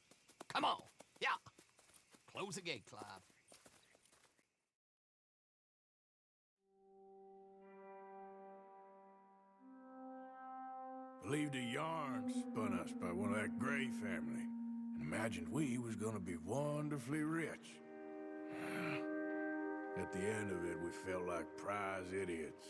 Come on, yeah. Close the gate, Clive. Believed a yarn spun us by one of that Gray family, and imagined we was gonna be wonderfully rich. At the end of it, we felt like prize idiots.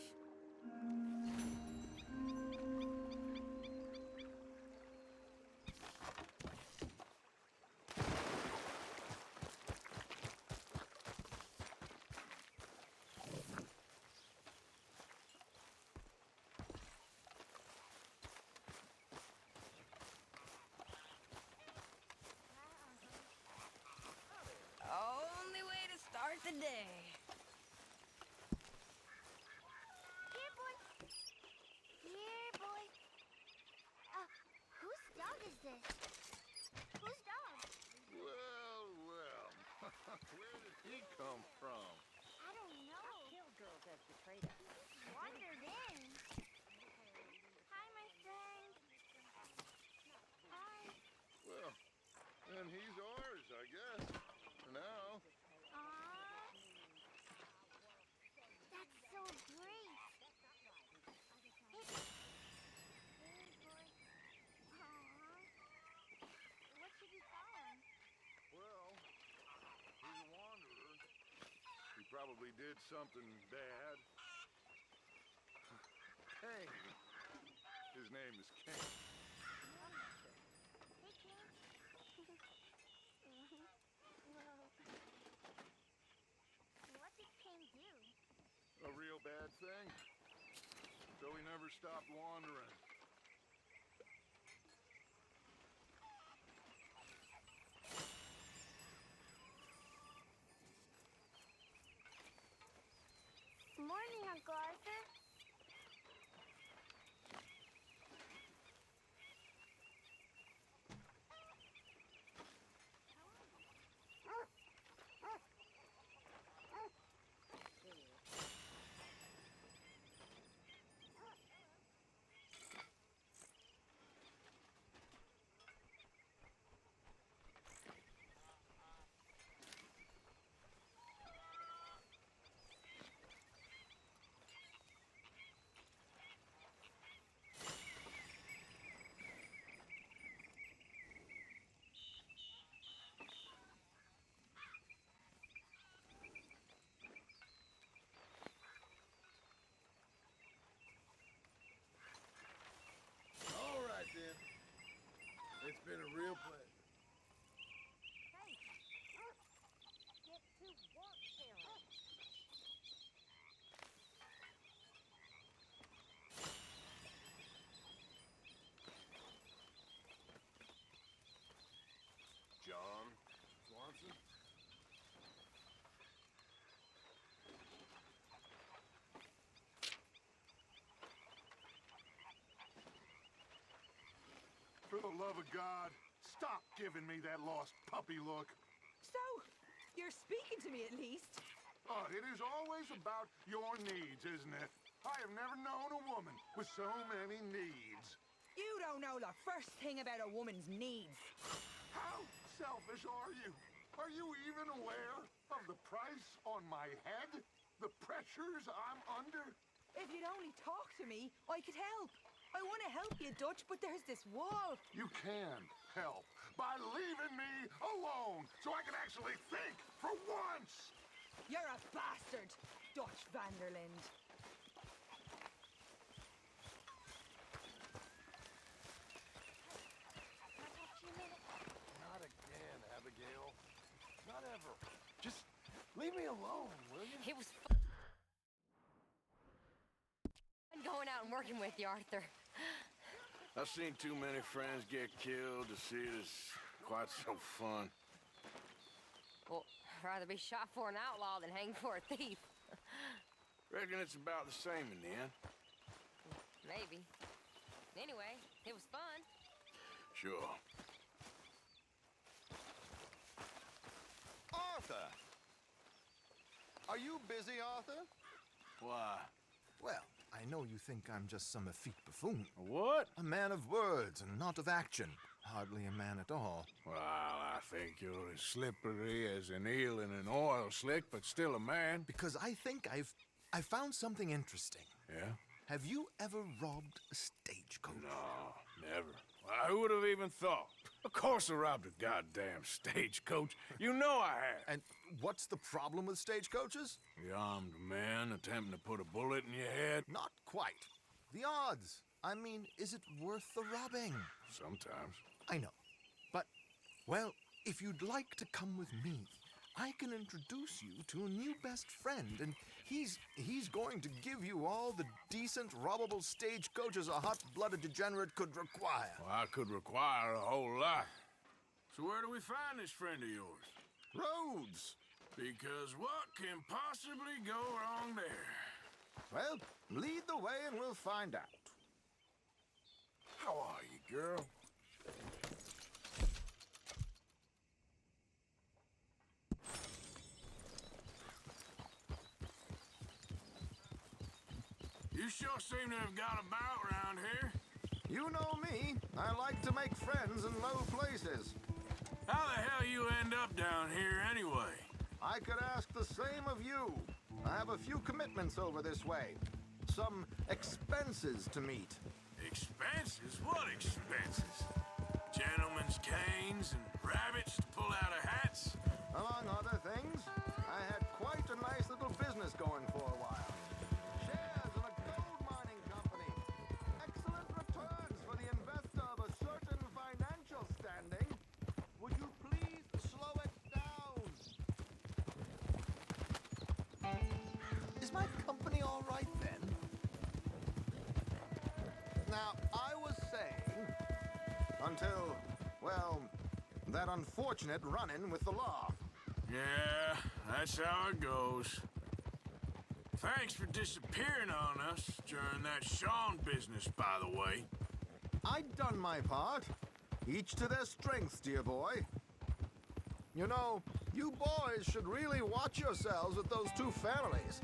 Only way to start the day. Here, boy. Here, boy. Whose dog is this? Whose dog? Well, well. Where did he come from? I don't know. Kill girls as betrayed us. Wandered in. Hi, my friend. Hi. Well, then he's ours, I guess. For now. Aww. That's so great. Hey, boy. Aww. What should we call him? Well, he's a wanderer. He probably did something bad. Kane. His name is Kane. Hey, King. What did King do? A real bad thing. So he never stopped wandering. Morning, Uncle Arthur. All right, then. It's been a real pleasure. Hey, get to work, Sarah. John Swanson? For the love of God, stop giving me that lost puppy look. So, you're speaking to me at least. Oh, it is always about your needs, isn't it? I have never known a woman with so many needs. You don't know the first thing about a woman's needs. How selfish are you? Are you even aware of the price on my head? The pressures I'm under? If you'd only talk to me, I could help. I want to help you, Dutch, but there's this wall. You can help, by leaving me alone so I can actually think for once. You're a bastard, Dutch Vanderland. Not again, Abigail. Not ever. Just leave me alone, will you? It was fun going out and working with you, Arthur. I've seen too many friends get killed to see it as quite so fun. Well, I'd rather be shot for an outlaw than hanged for a thief. Reckon it's about the same in the end. Maybe. Anyway, it was fun. Sure. Arthur! Are you busy, Arthur? Why? Well, I know you think I'm just some effete buffoon. What? A man of words and not of action. Hardly a man at all. Well, I think you're as slippery as an eel in an oil slick, but still a man. Because I think I've found something interesting. Yeah? Have you ever robbed a stagecoach? No, never. Why, who would have even thought? Of course I robbed a goddamn stagecoach. You know I have. And what's the problem with stagecoaches? The armed man attempting to put a bullet in your head? Not quite. The odds. I mean, is it worth the robbing? Sometimes. I know. But, well, if you'd like to come with me, I can introduce you to a new best friend, and he's going to give you all the decent, robbable stagecoaches a hot-blooded degenerate could require. Well, I could require a whole lot. So where do we find this friend of yours? Roads. Because what can possibly go wrong there? Well, lead the way and we'll find out. How are you, girl? You sure seem to have got about around here. You know me. I like to make friends in low places. How the hell you end up down here anyway? I could ask the same of you. I have a few commitments over this way. Some expenses to meet. Expenses? What expenses? Gentlemen's canes and rabbits to pull out of hats? Among other things, I had quite a nice little business going for a while. Shares in a gold mining company. Excellent returns for the investor of a certain financial standing. Would you please slow it down? Is my company all right then? Now, I was saying, until, well, that unfortunate run-in with the law. Yeah, that's how it goes. Thanks for disappearing on us during that Sean business, by the way. I'd done my part. Each to their strengths, dear boy. You know, you boys should really watch yourselves with those two families.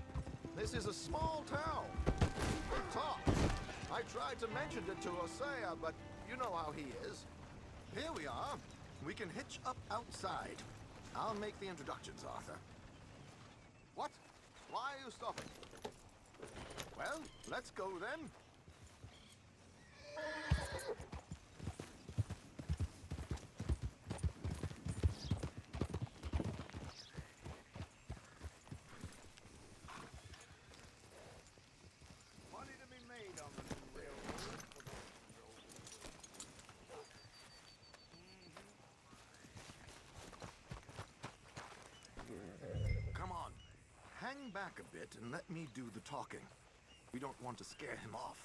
This is a small town. People talk. I tried to mention it to Hosea, but you know how he is. Here we are. We can hitch up outside. I'll make the introductions, Arthur. What? Why are you stopping? Well, let's go then. Money to be made on the new railroad. Come on. Hang back a bit and let me do the talking. We don't want to scare him off.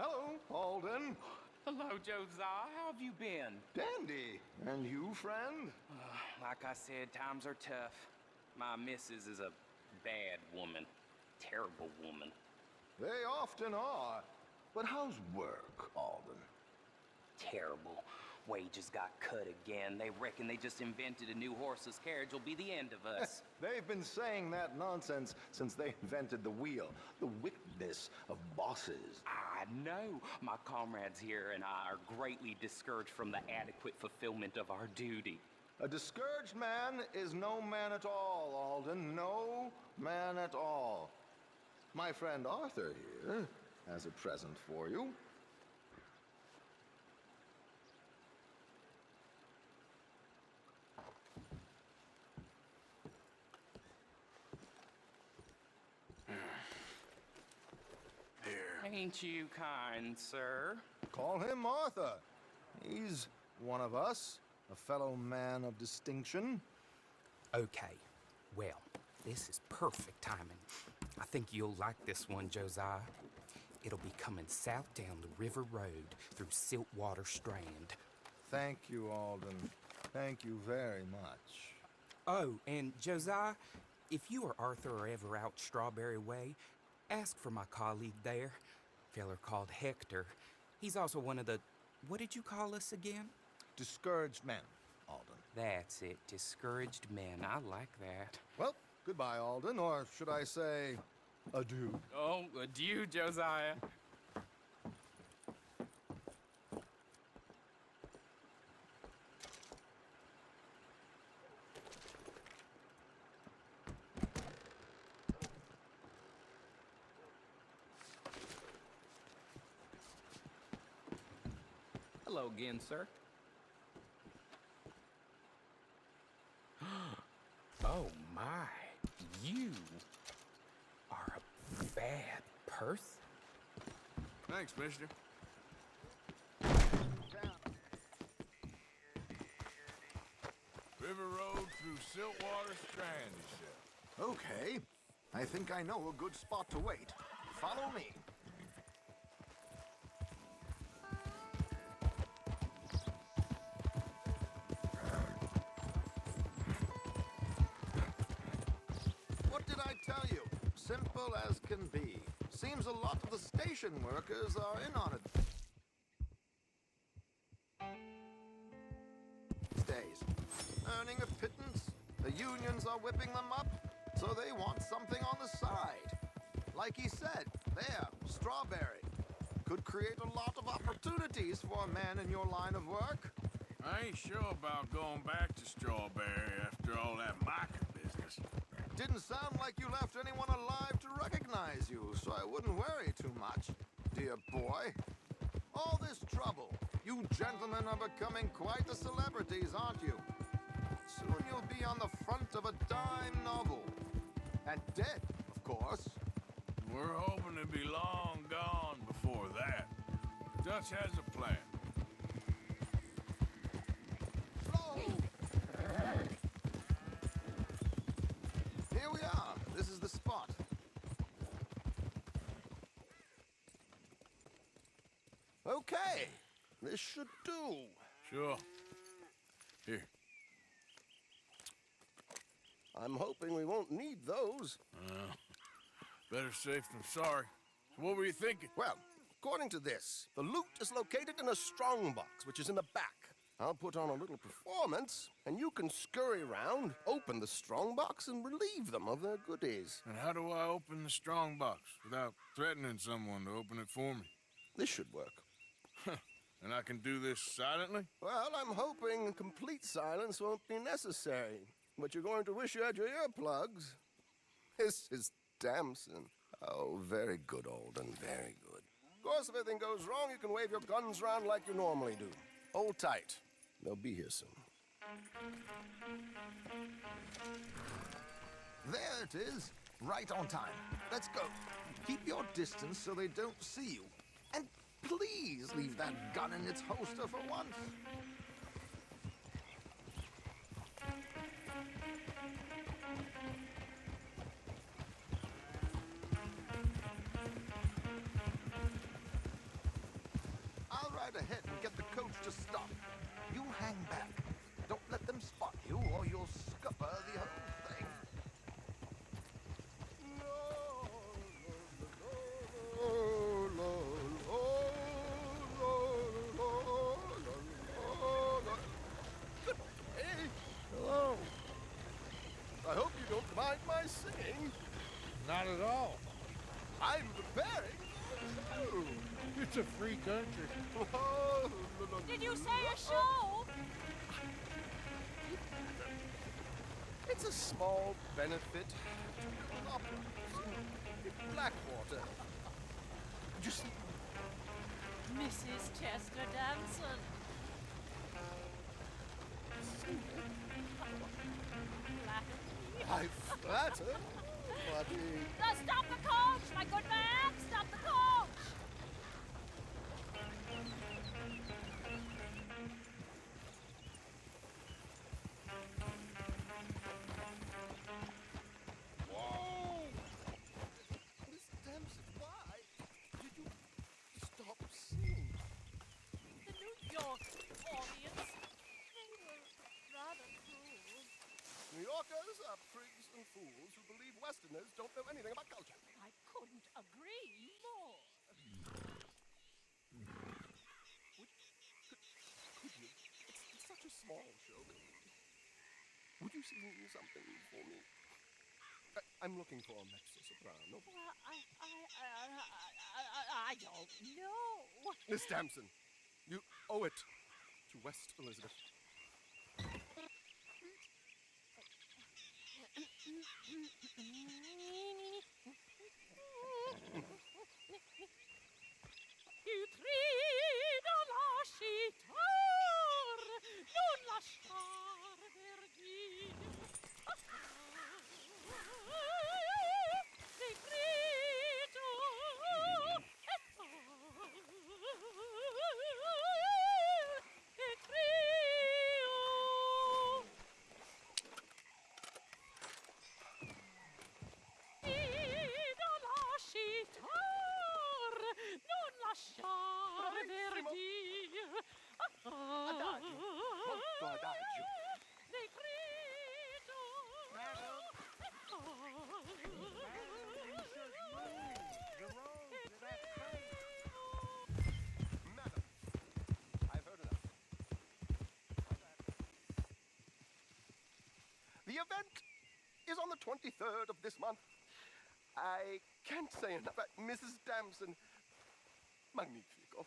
Hello, Alden. Hello, Josiah. How have you been? Dandy. And you, friend? Like I said, times are tough. My missus is a bad woman. Terrible woman. They often are. But how's work, Alden? Terrible. Wages got cut again. They reckon they just invented a new horseless carriage will be the end of us. They've been saying that nonsense since they invented the wheel. The wickedness of bosses. I know. My comrades here and I are greatly discouraged from the adequate fulfillment of our duty. A discouraged man is no man at all, Alden. No man at all. My friend Arthur here has a present for you. Ain't you kind, sir? Call him Arthur. He's one of us, a fellow man of distinction. Okay, well, this is perfect timing. I think you'll like this one, Josiah. It'll be coming south down the river road through Siltwater Strand. Thank you, Alden. Thank you very much. Oh, and Josiah, if you or Arthur are ever out Strawberry Way, ask for my colleague there, feller called Hector. He's also one of the, what did you call us again? Discouraged men, Alden. That's it, discouraged men. I like that. Well, goodbye, Alden, or should I say, adieu. Oh, adieu, Josiah. Hello again, sir. Oh my, you are a bad person. Thanks, mister. River Road through Siltwater Strand, he said. Okay. I think I know a good spot to wait. Follow me. What did I tell you? Simple as can be. Seems a lot of the station workers are in on it. Days. Earning a pittance. The unions are whipping them up, so they want something on the side. Like he said, there, Strawberry. Could create a lot of opportunities for a man in your line of work. I ain't sure about going back to Strawberry after all that mica business. Didn't sound like you left anyone alive to recognize you, so I wouldn't worry too much, dear boy. All this trouble. You gentlemen are becoming quite the celebrities, aren't you? Soon you'll be on the front of a dime novel. And dead, of course. We're hoping to be long gone before that. Dutch has a plan. Here we are. This is the spot. Okay. This should do. Sure. Here. I'm hoping we won't need those. Better safe than sorry. So what were you thinking? Well, according to this, the loot is located in a strongbox, which is in the back. I'll put on a little performance, and you can scurry around, open the strongbox, and relieve them of their goodies. And how do I open the strongbox without threatening someone to open it for me? This should work. And I can do this silently? Well, I'm hoping complete silence won't be necessary. But you're going to wish you had your earplugs. This is Damson. Oh, very good, Alden, very good. Of course, if anything goes wrong, you can wave your guns around like you normally do. Hold tight. They'll be here soon. There it is. Right on time. Let's go. Keep your distance so they don't see you. And please leave that gun in its holster for once. I'll ride ahead and get the coach to stop. You hang back. Don't let them spot you or you'll scupper the whole thing. It's a free country. Did you say a show? It's a small benefit opera in Blackwater. Just Mrs. Chester Damson. I flatter, but Stop the coach, my good man! Stop the coach! Whoa! Miss Damson, why did you stop singing? The New York audience, they were rather cruel. New Yorkers are prigs and fools who believe Westerners don't know anything about culture. I couldn't agree more. Could you? It's such a small show. Would you sing something for me? I'm looking for a mezzo-soprano. Well, I don't know. Miss Damson, you owe it to West Elizabeth. Ti trido lasciar, non lasciar vergine. Ti grido e crio. Grido lasciar, non lasciar vergine. Adagio, molto adagio. Ti grido. Madam, I've heard enough. The event is on the 23rd of this month. I can't say enough. Mrs. Damson, magnifico.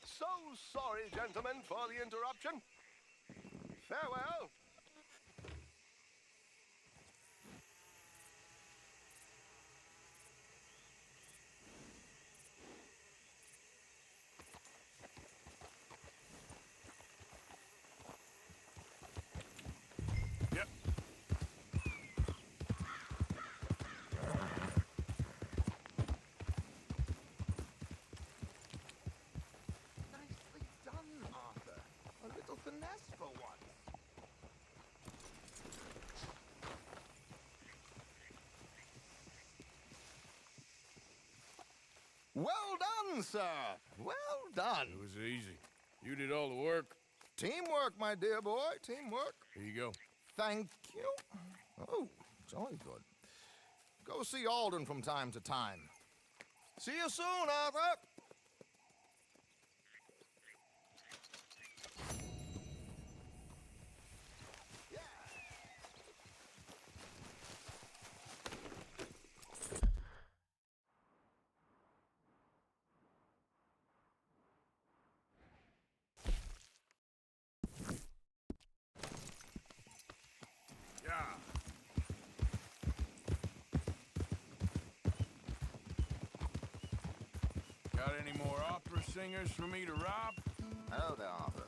So sorry, gentlemen, for the interruption. Farewell. Yep. Nicely done, Arthur. A little finesse for once. Well done, sir. Well done. It was easy. You did all the work. Teamwork, my dear boy. Teamwork. Here you go. Thank you. Oh, jolly good. Go see Alden from time to time. See you soon, Arthur. Yeah. Got any more opera singers for me to rob? Hello there, Arthur.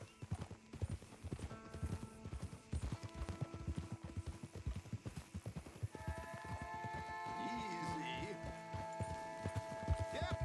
Easy. Yep.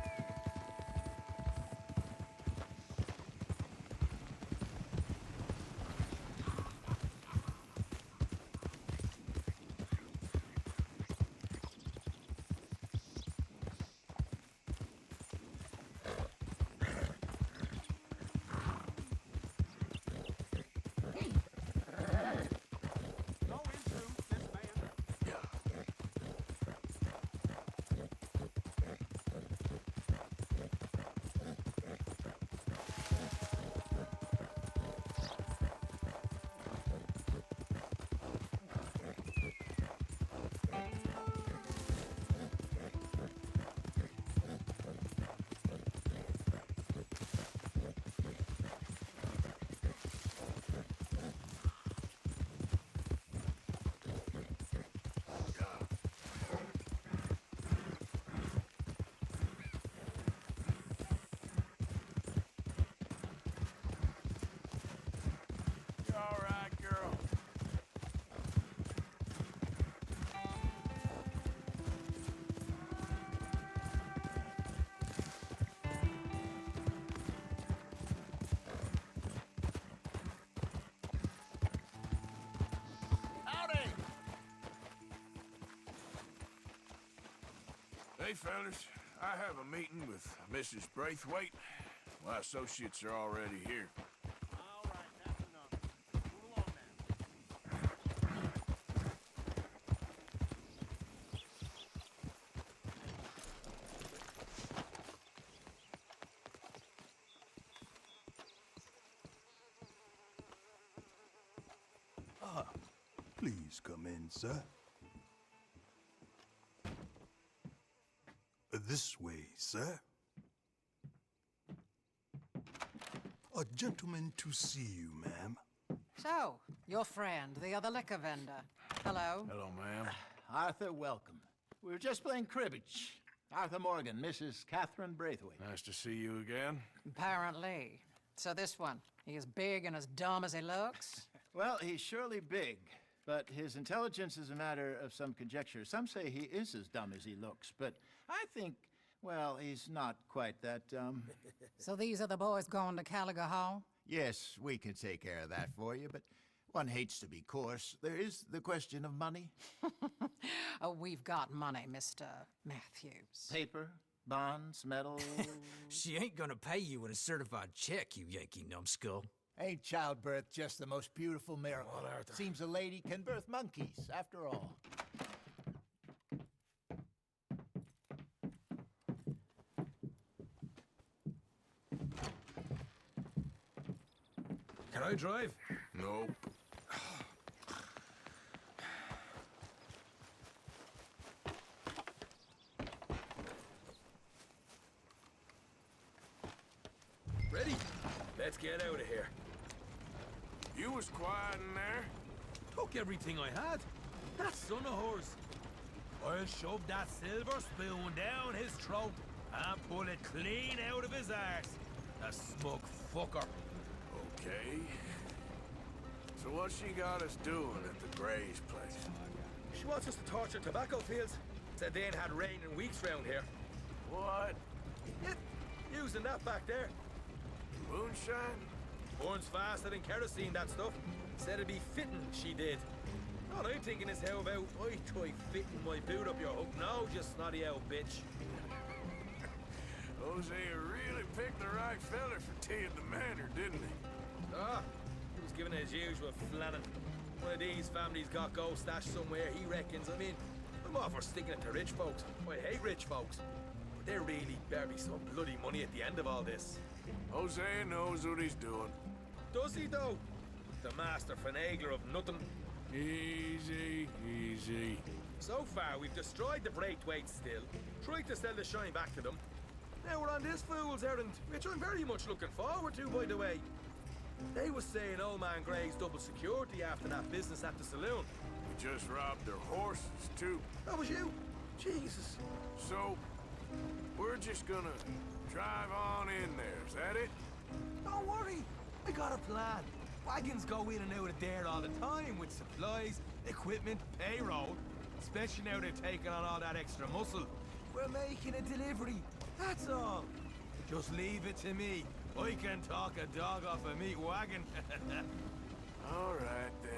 Hey, fellas. I have a meeting with Mrs. Braithwaite. My associates are already here. All right, that's enough. Move along now. Please come in, sir. This way, sir. A gentleman to see you, ma'am. So, your friend, the other liquor vendor. Hello. Hello, ma'am. Arthur, welcome. We were just playing cribbage. Arthur Morgan, Mrs. Catherine Braithwaite. Nice to see you again. Apparently. So this one, he is big and as dumb as he looks? Well, he's surely big, but his intelligence is a matter of some conjecture. Some say he is as dumb as he looks, but I think, well, he's not quite that dumb. So these are the boys going to Caliga Hall? Yes, we can take care of that for you, but one hates to be coarse. There is the question of money. Oh, we've got money, Mr. Matthews. Paper, bonds, metal. She ain't gonna pay you with a certified check, you Yankee numbskull. Ain't childbirth just the most beautiful miracle? Seems a lady can birth monkeys, after all. Can I drive? Nope. Ready? Let's get out of here. You was quiet in there. Took everything I had. That son of horse. I'll shove that silver spoon down his throat and pull it clean out of his arse. The smug fucker. Okay. So what she got us doing at the Gray's place? She wants us to torture tobacco fields. Said they ain't had rain in weeks round here. What? Yep, using that back there. Moonshine? Burns faster than kerosene, that stuff. Said it'd be fitting, she did. All I'm thinking is how about I try fitting my boot up your hook now, you snotty old bitch. Hosea really picked the right feller for tea at the manor, didn't he? Ah, he was giving it his usual flannin'. One of these families got gold stashed somewhere, he reckons. I mean, I'm all for sticking it to rich folks. I hate rich folks. But there really better be some bloody money at the end of all this. Hosea knows what he's doing. Does he, though? The master finagler of nothing. Easy, easy. So far, we've destroyed the Braithwaites still, tried to sell the shine back to them. Now we're on this fool's errand, which I'm very much looking forward to, by the way. They was saying old man Gray's double security after that business at the saloon. We just robbed their horses, too. That was you? Jesus. So, we're just gonna drive on in there, is that it? Don't worry, I got a plan. Wagons go in and out of there all the time with supplies, equipment, payroll. Especially now they're taking on all that extra muscle. We're making a delivery, that's all. Just leave it to me. I can talk a dog off a meat wagon. All right, then.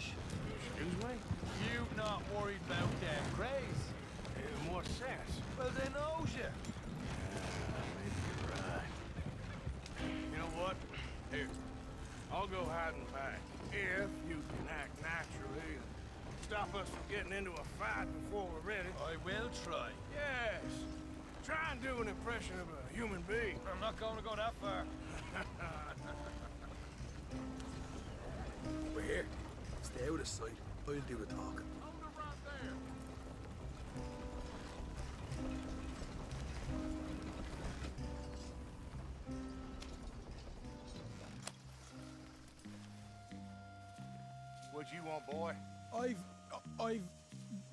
Hamish. Excuse me? You not worried about them craze? In what sense? Well, they knows you. Maybe you're right. You know what? Here, I'll go hiding back. If you can act naturally and stop us from getting into a fight before we're ready. I will try. Yes. Try and do an impression of a human being. I'm not going to go that far. We're here. Stay out of sight. I'll do the talking. What you want, boy?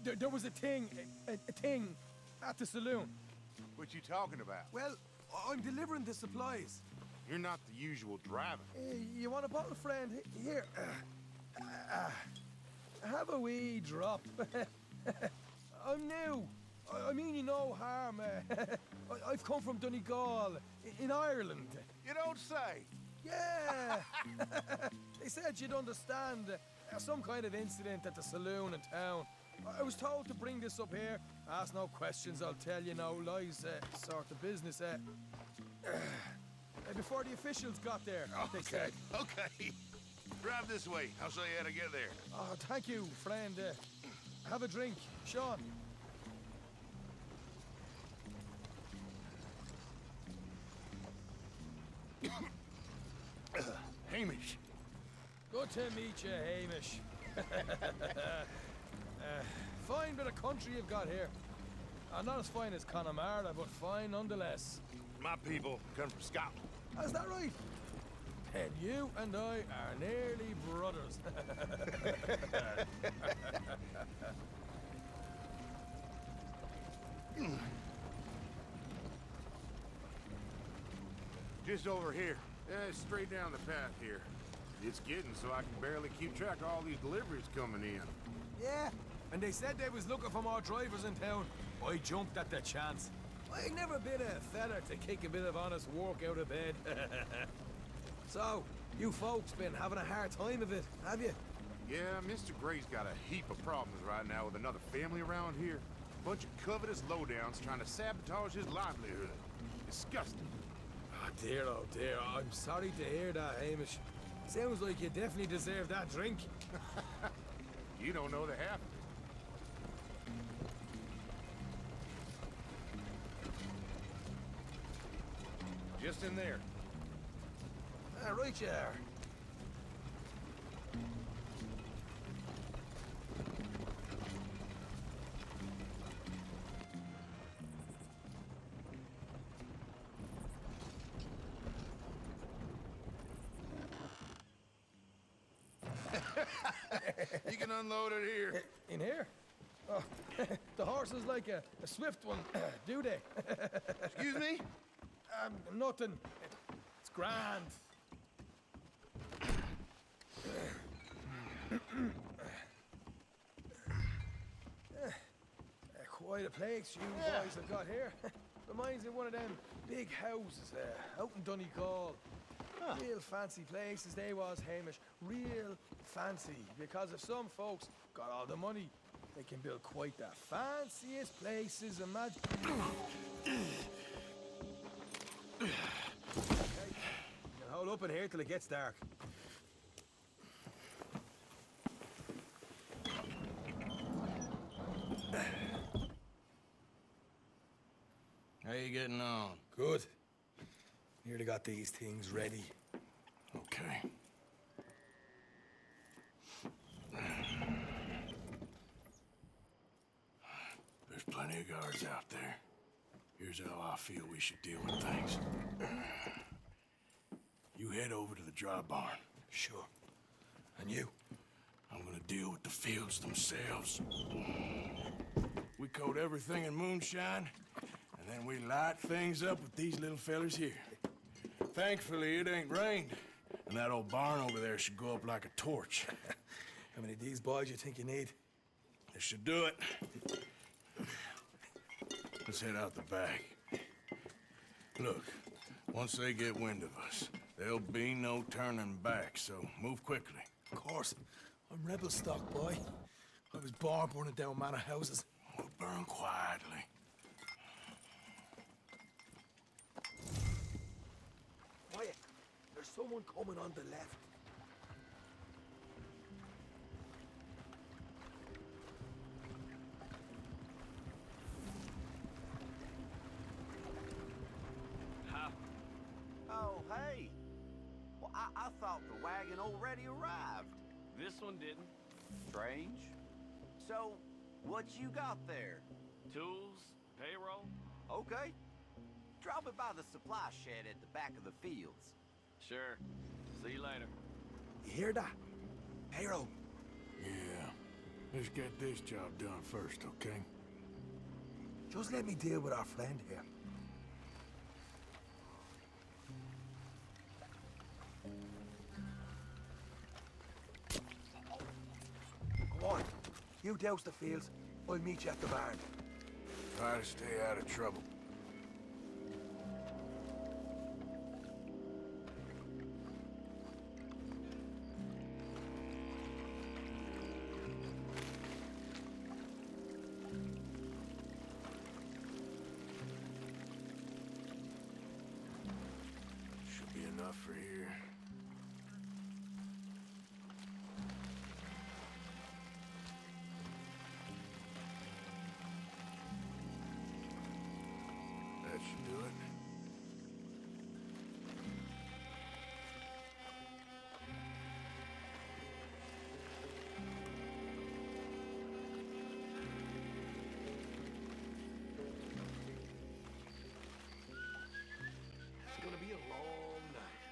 There was a thing at the saloon. What you talking about? Well, I'm delivering the supplies. You're not the usual driver. You want a bottle, friend? Here. Have a wee drop. I'm new. I mean you no harm. I've come from Donegal, in Ireland. You don't say. Yeah. They said you'd understand some kind of incident at the saloon in town. I was told to bring this up here. Ask no questions, I'll tell you no lies, sort of business. Before the officials got there, they said. Okay. Drive this way. I'll show you how to get there. Oh, thank you, friend. Have a drink, Sean. Hamish. Good to meet you, Hamish. Fine bit of country you've got here. Not as fine as Connemara, but fine nonetheless. My people come from Scotland. Is that right? And you and I are nearly brothers. Just over here. Straight down the path here. It's getting so I can barely keep track of all these deliveries coming in. Yeah, and they said they was looking for more drivers in town. I jumped at the chance. I never been a feller to kick a bit of honest work out of bed. So, you folks been having a hard time of it, have you? Yeah, Mr. Gray's got a heap of problems right now with another family around here. Bunch of covetous lowdowns trying to sabotage his livelihood. Disgusting. Oh dear, I'm sorry to hear that, Hamish. Sounds like you definitely deserve that drink. You don't know the half of it. Just in there. Right you are. You can unload it here. In here? Oh, the horse is like a swift one, do they? Excuse me? Nothing. It's grand. Quite a place you boys have got here. Reminds me of one of them big houses out in Donegal. Real fancy places they was, Hamish. Real fancy. Because if some folks got all the money, they can build quite the fanciest places. Imagine. Okay. Hold up in here till it gets dark. How you getting on? Good. Nearly got these things ready. Okay. There's plenty of guards out there. Here's how I feel we should deal with things. You head over to the dry barn. Sure. And you? I'm gonna deal with the fields themselves. We coat everything in moonshine, and then we light things up with these little fellers here. Thankfully, it ain't rained, and that old barn over there should go up like a torch. How many of these boys you think you need? This should do it. Let's head out the back. Look, once they get wind of us, there'll be no turning back, so move quickly. Of course. I'm rebel stock, boy. I was born burning down manor houses. We'll burn quietly. Quiet. There's someone coming on the left. Oh, hey. Well, I thought the wagon already arrived. This one didn't. Strange. So, what you got there? Tools, payroll. Okay. Drop it by the supply shed at the back of the fields. Sure. See you later. You hear that? Payroll. Yeah. Let's get this job done first, okay? Just let me deal with our friend here. Go on. You douse the fields. I'll meet you at the barn. Try to stay out of trouble. Should be enough for here. That should do it. It's gonna be a long night.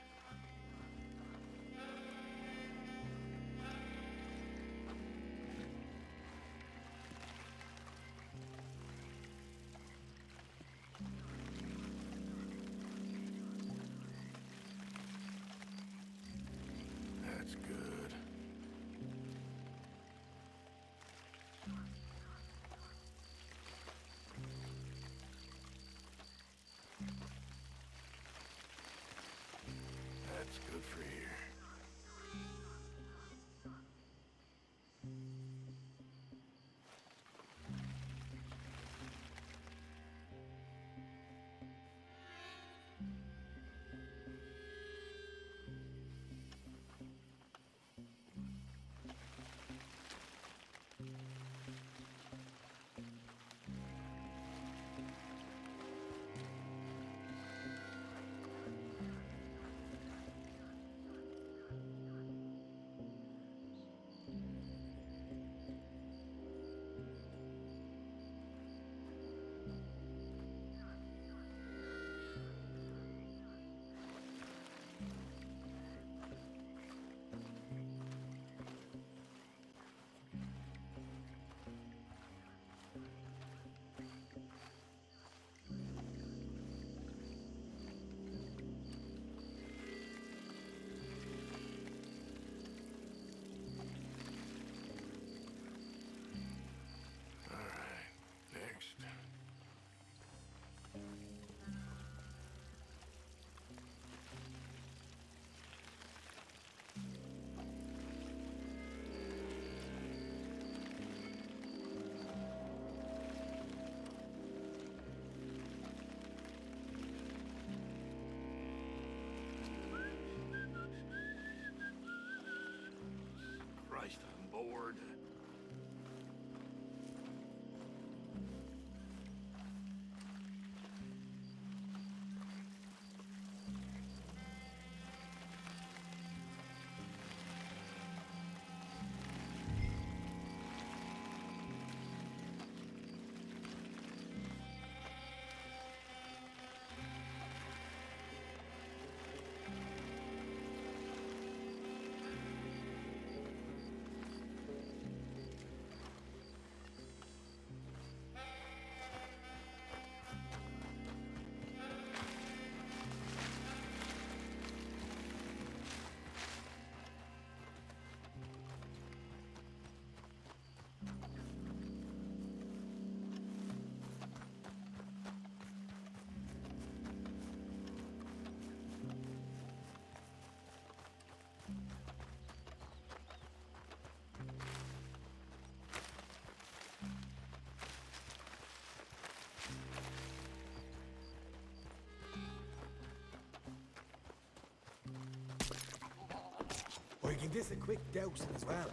Or you can get a quick dousing as well.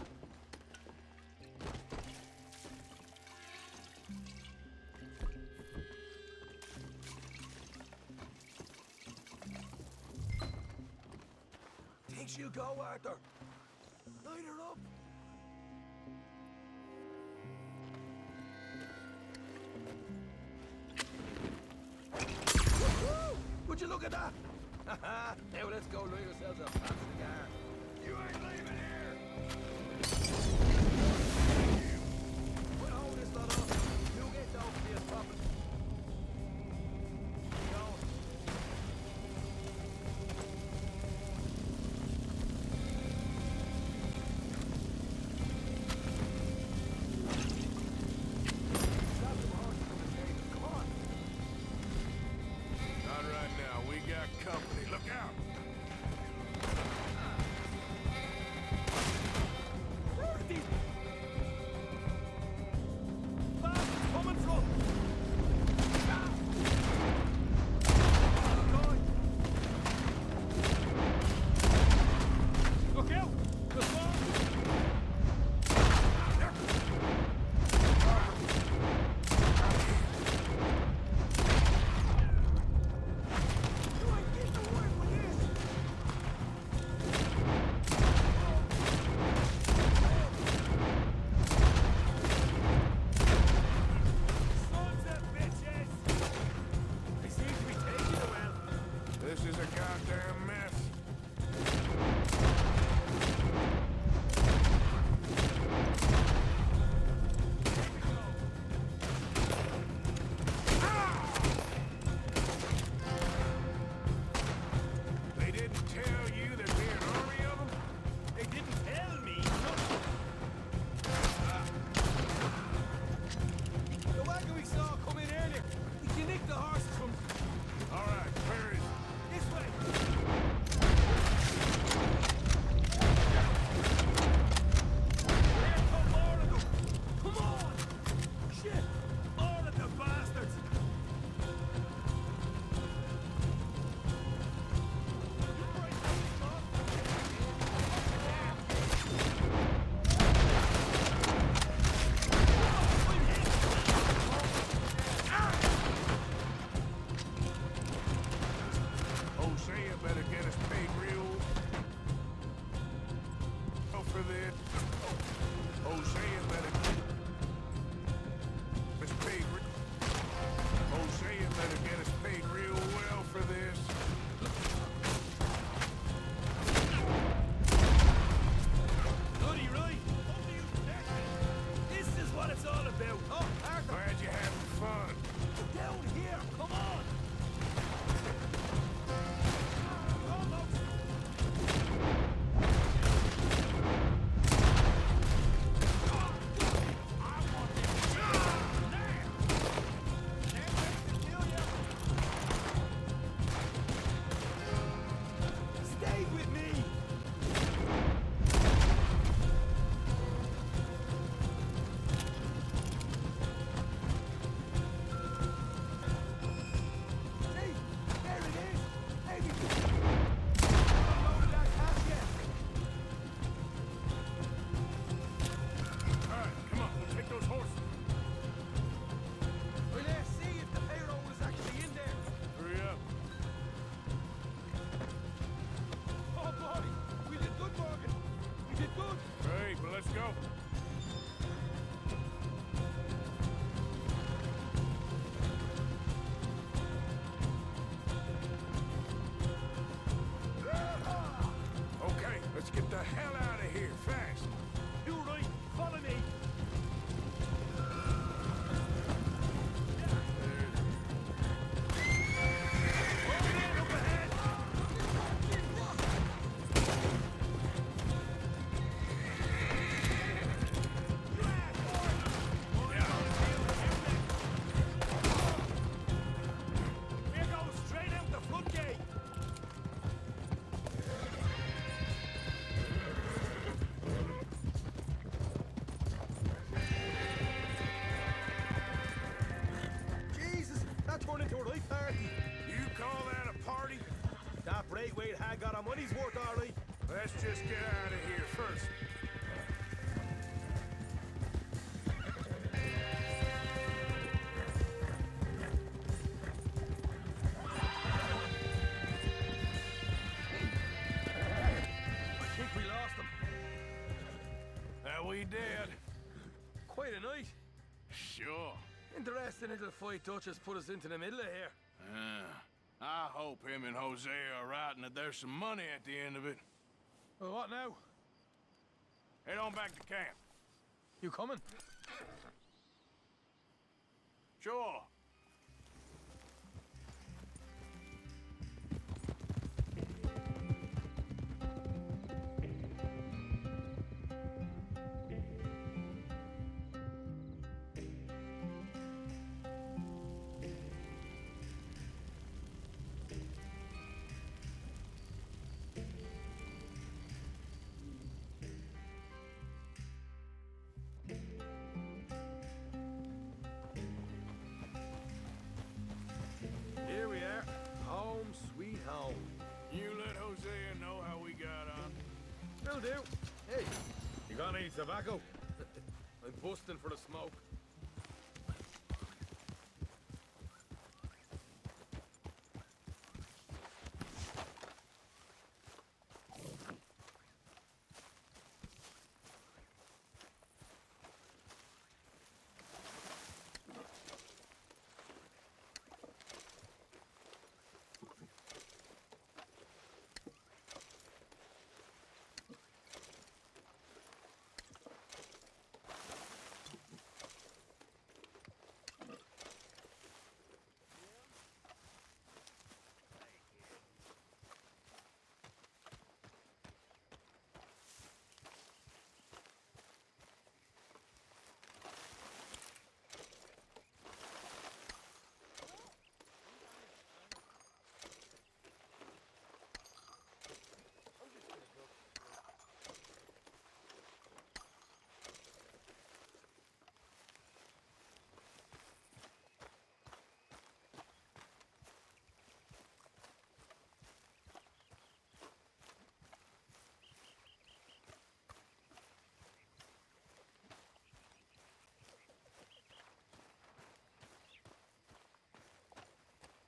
Think she'll go, Arthur? Light her up. Would you look at that? Now let's go lay ourselves a fast cigar. You ain't leaving here! We'll hold this lot up. You get down to this property. Not right now. We got company. Look out! Where are these bastards coming from? Look out! The storm! This is a goddamn mess. They didn't tell you there'd be an army of them? They didn't tell me. The wagon we saw come in earlier. We can nick the horses from. All right, where is it? This way. Here come more of them. Come on. Shit. All of the bastards. Hosea better get us paid real well for this. Hosea better get us paid Hosea better get us paid real well for this. Bloody right. This is what it's all about. Oh, Arthur. Glad you're having fun. Down here. Come on. Stay with me. See, there it is. Maybe. Unloaded that cash yet. All right, come on, we'll take those horses. Well, let's see if the payroll is actually in there. Hurry up. Oh, boy. We did good, Morgan. We did good. Great, well, let's go. Okay, let's get the hell out of here, fast. You right. Follow me. We're going straight out the front gate. Jesus, that turned into a right party. You call that a party? That Braithwaite had got our money's worth, all right. Let's just get out of here first. I think we lost them. That we did. Quite a night. Sure. Interesting little fight Dutch has put us into the middle of here. I hope him and Jose are right and that there's some money at the end of it. Well, what now? Head on back to camp. You coming? Sure. Here we are. Home sweet home. You let Hosea know how we got on. Will do. Hey, you got any tobacco? I'm busting for the smoke.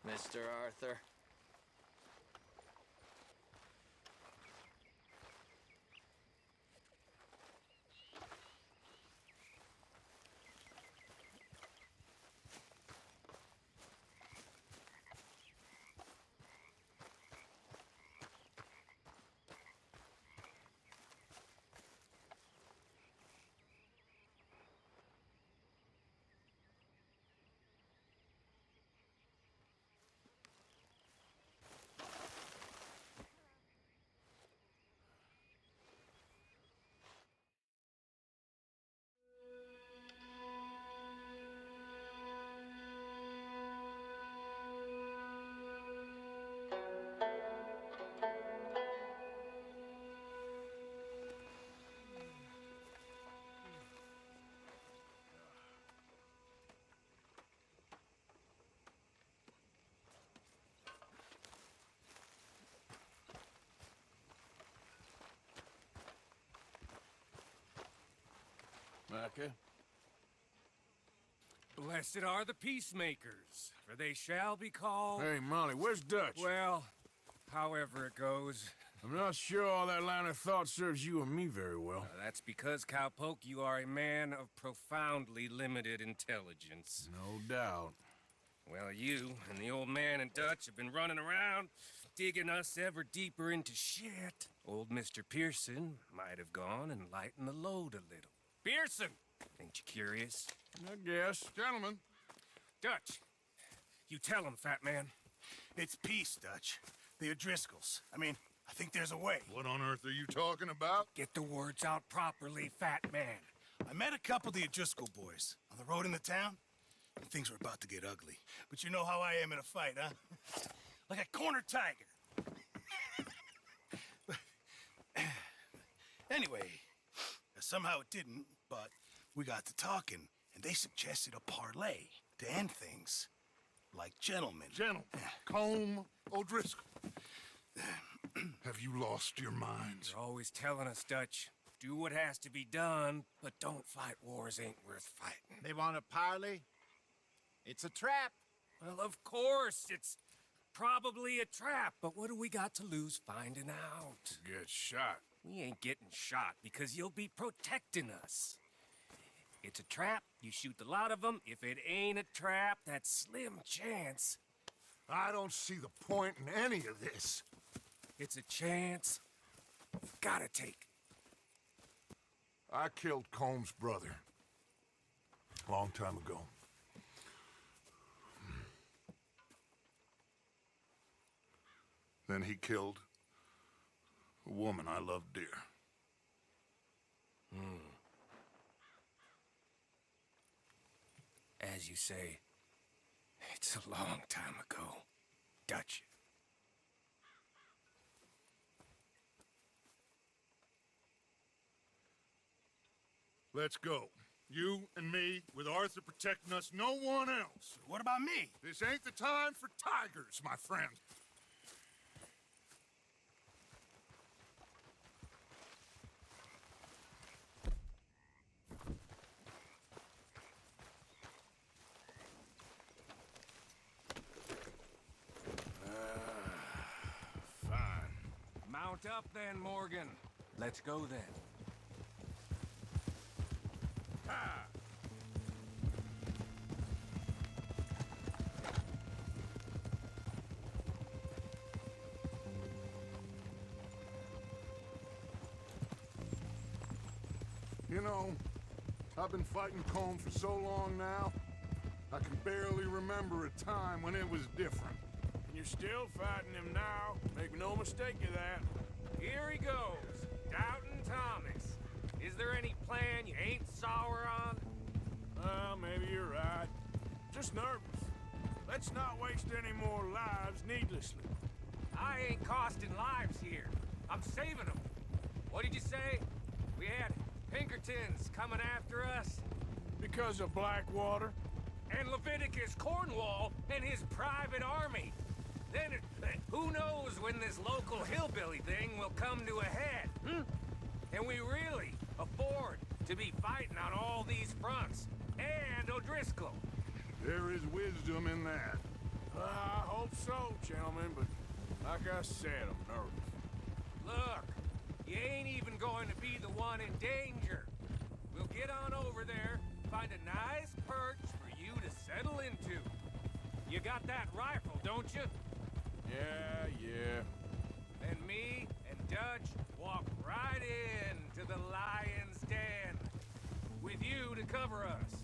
Mr. Arthur. Micah? Blessed are the peacemakers, for they shall be called... Hey, Molly, where's Dutch? Well, however it goes. I'm not sure all that line of thought serves you or me very well. That's because, Cowpoke, you are a man of profoundly limited intelligence. No doubt. Well, you and the old man and Dutch have been running around, digging us ever deeper into shit. Old Mr. Pearson might have gone and lightened the load a little. Pearson! Ain't you curious? I guess. Gentlemen. Dutch, you tell him, fat man. It's peace, Dutch. The O'Driscolls. I mean, I think there's a way. What on earth are you talking about? Get the words out properly, fat man. I met a couple of the O'Driscoll boys on the road in the town, and things were about to get ugly. But you know how I am in a fight, huh? Like a corner tiger. Anyway, somehow it didn't, but we got to talking, and they suggested a parlay to end things. Like gentlemen. Gentlemen. Combe O'Driscoll. Have you lost your minds? You're always telling us, Dutch. Do what has to be done, but don't fight wars ain't worth fighting. They want a parley? It's a trap. Well, of course, it's probably a trap, but what do we got to lose finding out? Get shot. We ain't getting shot because you'll be protecting us. It's a trap, you shoot the lot of them. If it ain't a trap, that's slim chance. I don't see the point in any of this. It's a chance you've gotta take. I killed Combs' brother. A long time ago. Then he killed a woman I loved dear. As you say, it's a long time ago, Dutch. Let's go. You and me, with Arthur protecting us, no one else. What about me? This ain't the time for tigers, my friend. Fine. Mount up then, Morgan. Let's go then. You know, I've been fighting Combs for so long now, I can barely remember a time when it was different. And you're still fighting him now. Make no mistake of that. Here he goes, Doubting Thomas. Is there any plan you ain't sour on? Well, maybe you're right. Just nervous. Let's not waste any more lives needlessly. I ain't costing lives here. I'm saving them. What did you say? We had Pinkertons coming after us? Because of Blackwater? And Leviticus Cornwall and his private army. Then, who knows when this local hillbilly thing will come to a head, Can we really afford to be fighting on all these fronts? And O'Driscoll. There is wisdom in that. I hope so, gentlemen, but like I said, I'm nervous. Look, you ain't even going to be the one in danger. We'll get on over there, find a nice perch for you to settle into. You got that rifle, don't you? Yeah. Then me and Dutch walk right into the lion's den. With you to cover us,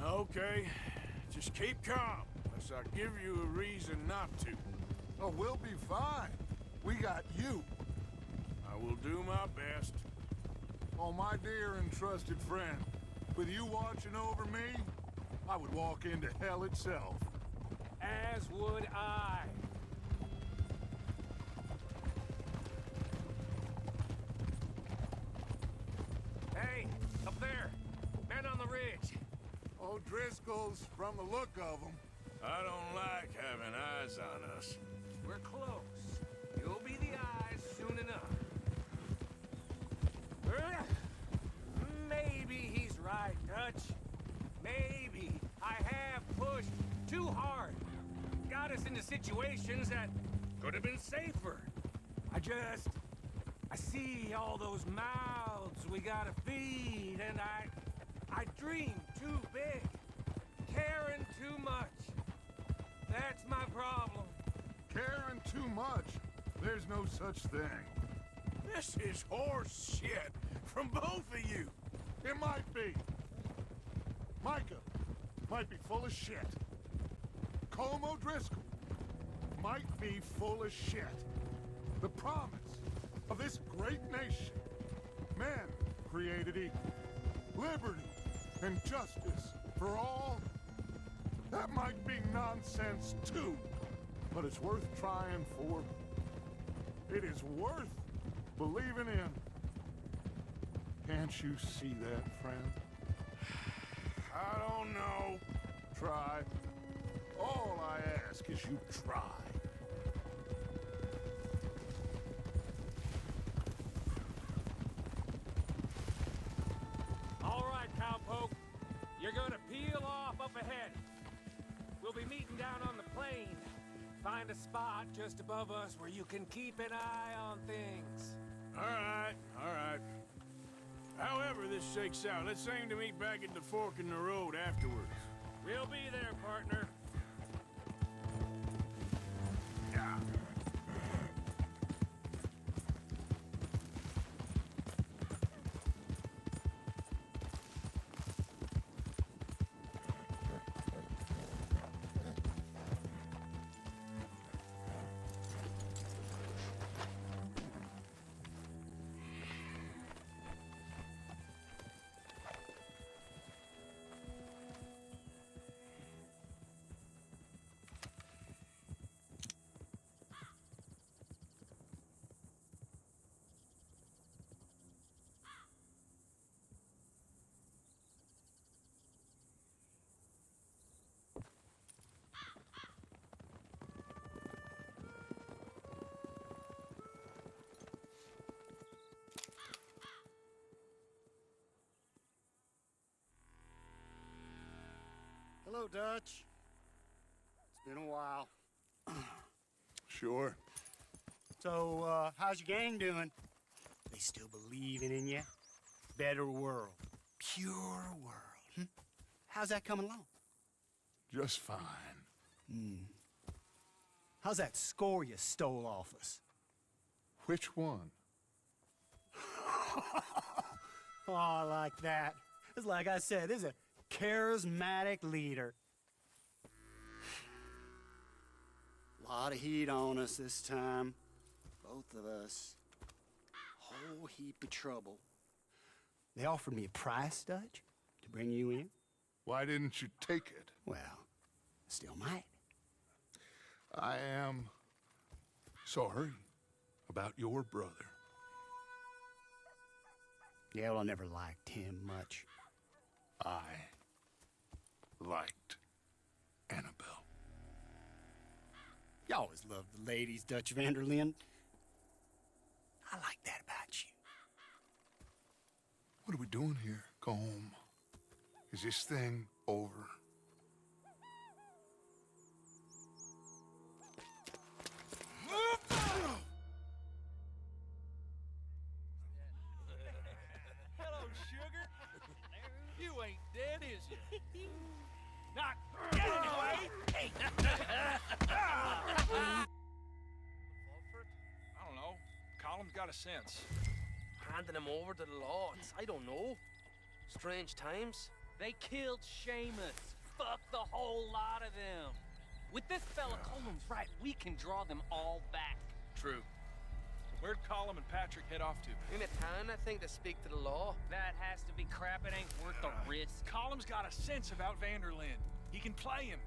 Okay. Just keep calm, unless I give you a reason not to. Oh, we'll be fine. We got you. I will do my best. Oh, my dear and trusted friend, with you watching over me, I would walk into hell itself. As would I. Hey, up there. Men on the ridge. O'Driscoll's, from the look of them. I don't like having eyes on us. We're close. You'll be the eyes soon enough. Maybe he's right, Dutch. Maybe I have pushed too hard. Got us into situations that could have been safer. I see all those mouths we gotta feed, and I dream too big. Caring too much. That's my problem. Caring too much? There's no such thing. This is horse shit from both of you. It might be. Micah might be full of shit. Colm O'Driscoll might be full of shit. The promise of this great nation. Men created equal. Liberty and justice for all. That might be nonsense too, but it's worth trying for. It is worth believing in. Can't you see that, friend? I don't know. Try. All I ask is you try. ahead. We'll be meeting down on the plain. Find a spot just above us where you can keep an eye on things. All right. However this shakes out, let's aim to meet back at the fork in the road afterwards. We'll be there, partner. Yeah. Hello, Dutch. It's been a while. Sure. So, how's your gang doing? They still believing in you? Better world. Pure world. How's that coming along? Just fine. How's that score you stole off us? Which one? Oh, I like that. It's like I said, this is a charismatic leader. Lot of heat on us this time. Both of us. Whole heap of trouble. They offered me a price, Dutch, to bring you in. Why didn't you take it? Well, still might. I am sorry about your brother. Yeah, well, I never liked him much. I liked Annabelle. You always loved the ladies, Dutch Vanderlyn. I like that about you. What are we doing here? Go home. Is this thing over? Hello, sugar. You ain't dead, is you? Not get in the way. I don't know. Column's got a sense. Handing him over to the lords. I don't know. Strange times. They killed Seamus. Fuck the whole lot of them. With this fella Coleman's right, we can draw them all back. True. Where'd Colum and Patrick head off to? In a town, I think, to speak to the law. That has to be crap. It ain't worth the risk. Colum's got a sense about Vanderlyn. He can play him.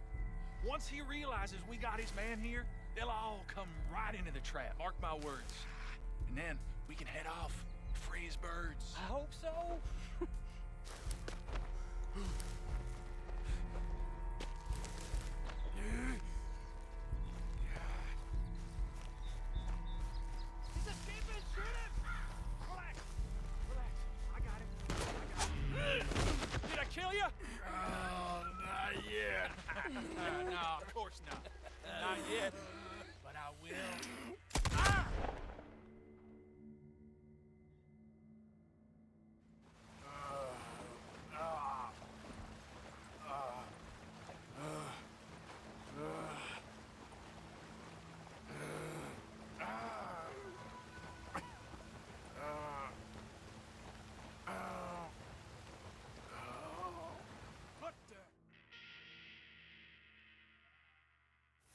Once he realizes we got his man here, they'll all come right into the trap. Mark my words. And then we can head off, free as birds. I hope so. He's a demon! Shoot him! Relax. I got him. Did I kill you? Oh, not yet. No, of course not. Not yet. But I will. Ah!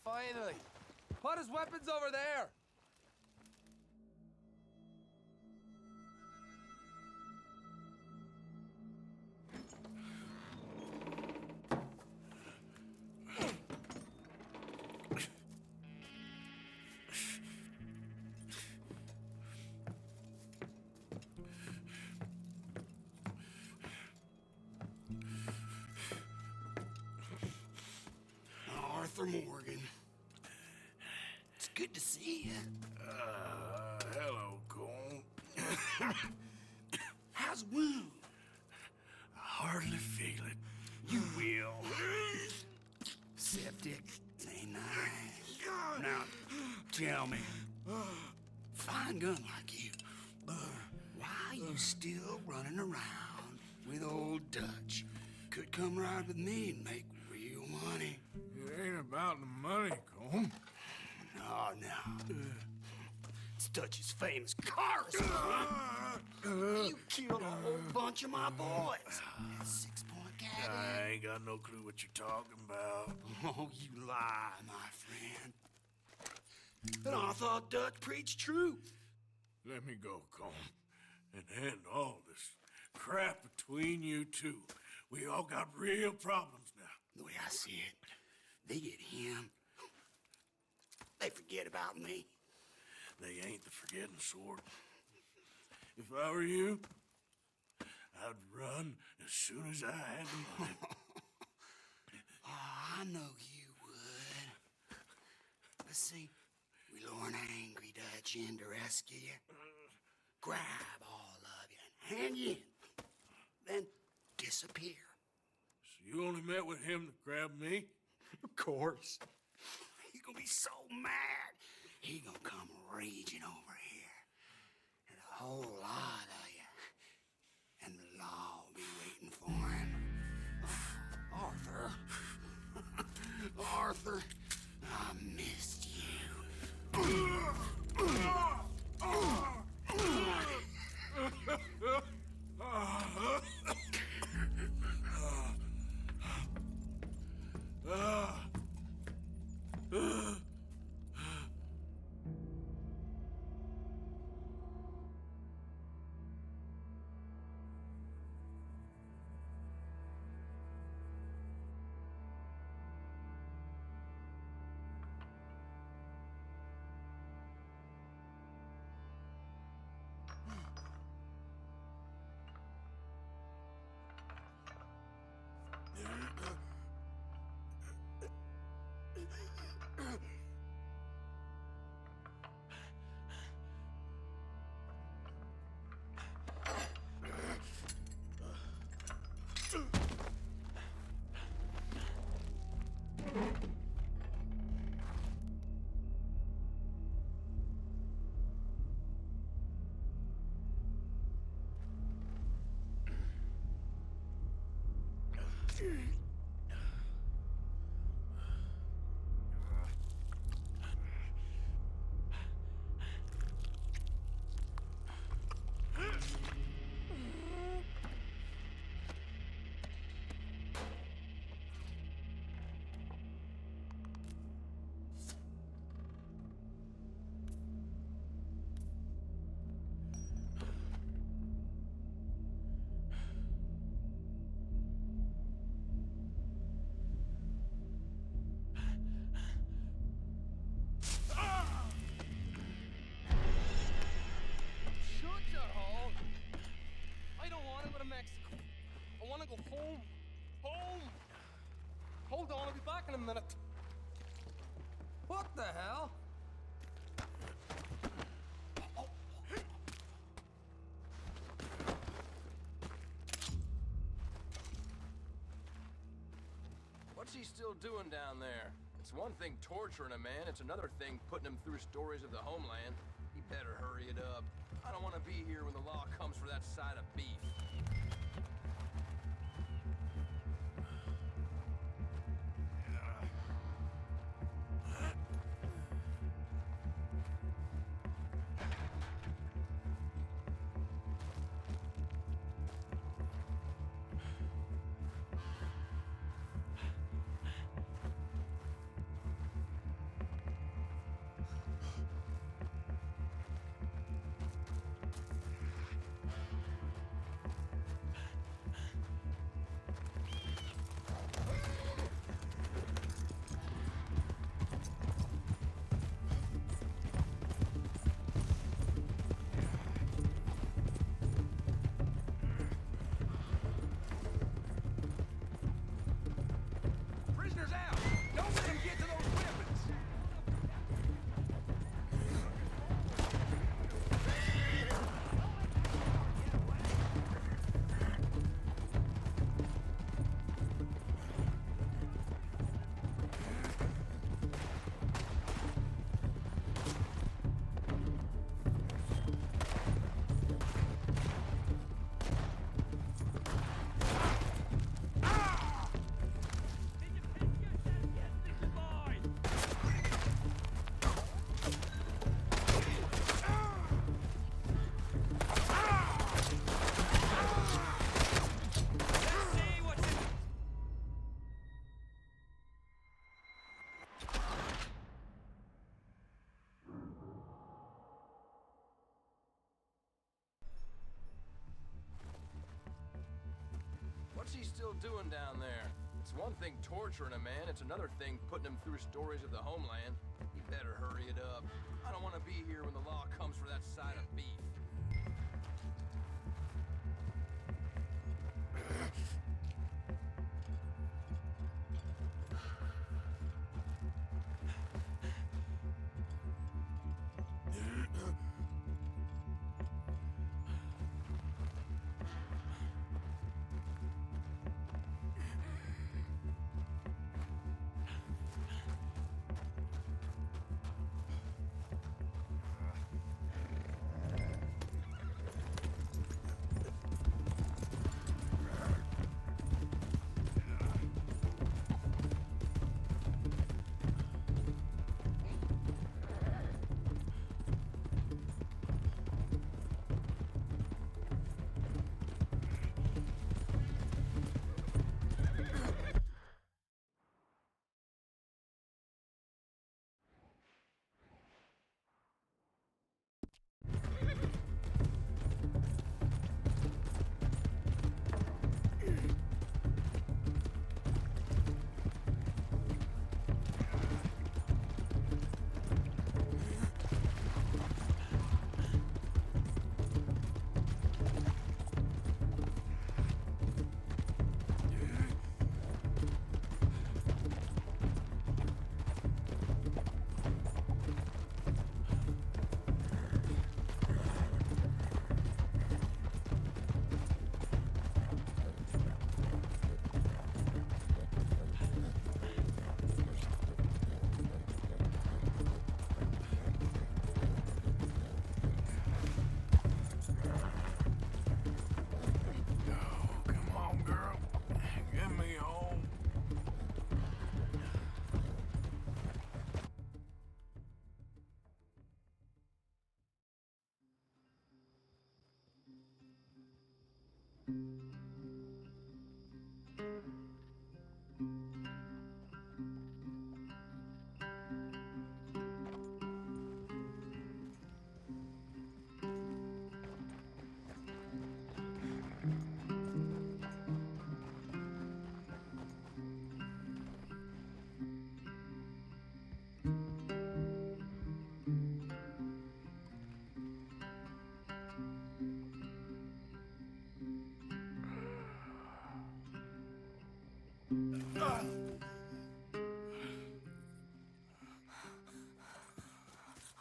Finally! Put his weapons over there! Arthur Morgan. It's good to see you. Hello, Cole. How's the wound? I hardly feel it. You will. septic. Ain't nice. Now, tell me, fine gun like you, why are you still running around with old Dutch? Could come right with me and make real money. It ain't about the money, Colm. No. It's Dutch's famous cars, You killed a whole bunch of my boys. That 6-point cabin. I ain't got no clue what you're talking about. Oh, you lie, my friend. And I thought Dutch preached truth. Let me go, Colm, and end all this crap between you two. We all got real problems now. The way I see it, they get him. They forget about me. They ain't the forgetting sort. If I were you, I'd run as soon as I had the money. Oh, I know you would. Let's see, we lure an angry Dutch in to rescue you. Grab all of you and hand you in. Then disappear. So you only met with him to grab me? Of course. He's gonna be so mad. He gonna come raging over here. And a whole lot of you. And the law will be waiting for him. Arthur. Arthur, I missed you. Go home. Home! Hold on, I'll be back in a minute. What the hell? What's he still doing down there? It's one thing torturing a man, it's another thing putting him through stories of the homeland. He better hurry it up. I don't want to be here when the law comes for that side of beef. he still doing down there? It's one thing torturing a man, it's another thing putting him through stories of the homeland. He better hurry it up. I don't want to be here when the law comes for that side of beef.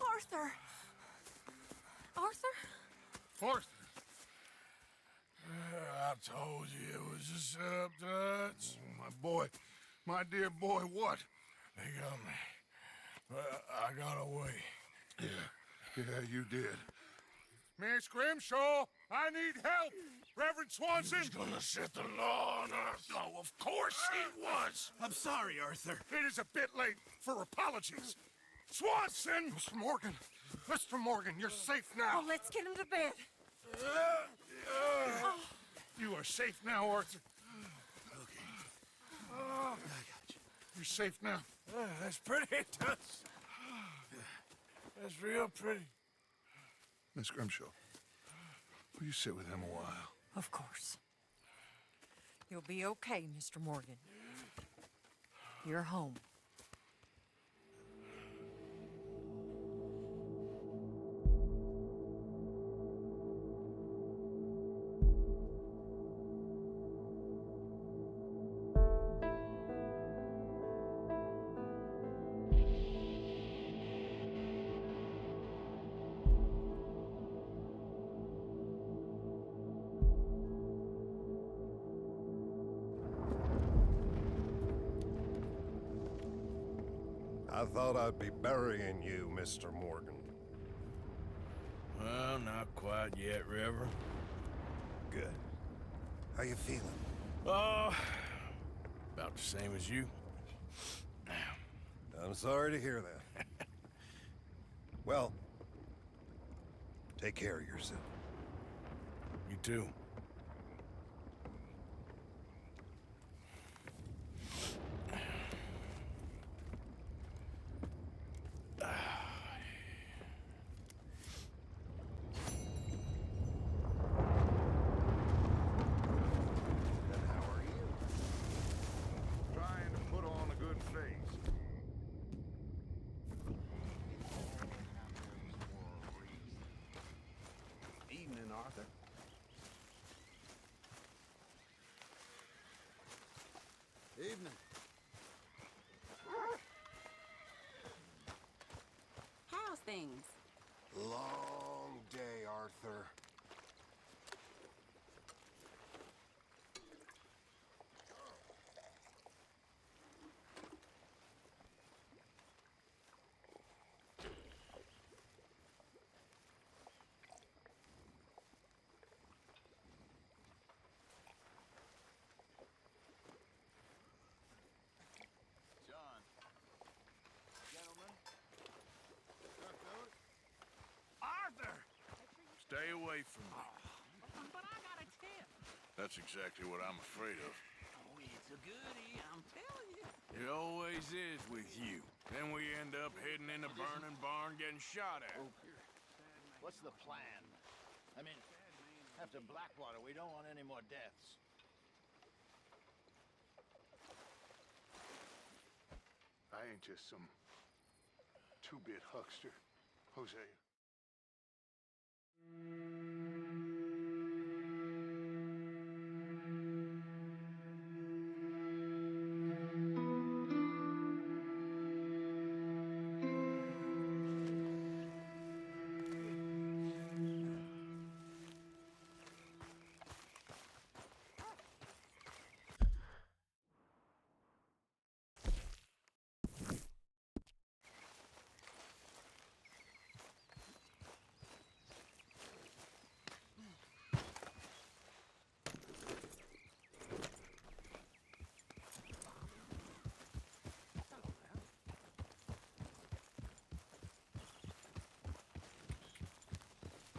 Arthur! Arthur? Arthur! I told you it was a setup, Dutch. My boy, my dear boy, what? They got me. I got away. Yeah, you did. Miss Grimshaw, I need help! Reverend Swanson! He's gonna set the law on us. Oh, of course he was! I'm sorry, Arthur. It is a bit late for apologies. Swanson! Mr. Morgan, you're safe now. Oh, let's get him to bed. You are safe now, Arthur. Okay. I got you. You're safe now. That's pretty, Tuts. That's real pretty. Miss Grimshaw, will you sit with him a while? Of course. You'll be okay, Mr. Morgan. You're home. I thought I'd be burying you, Mr. Morgan. Well, not quite yet, Reverend. Good. How you feeling? Oh, about the same as you. I'm sorry to hear that. Well, take care of yourself. You too. And how are you? things. Long day, Arthur. John. Gentlemen. Arthur! Stay away from me. But I got a tip. That's exactly what I'm afraid of. Oh, it's a goodie, I'm telling you. It always is with you. Then we end up heading in a burning barn getting shot at. What's the plan? I mean, after Blackwater, we don't want any more deaths. I ain't just some two-bit huckster, Hosea.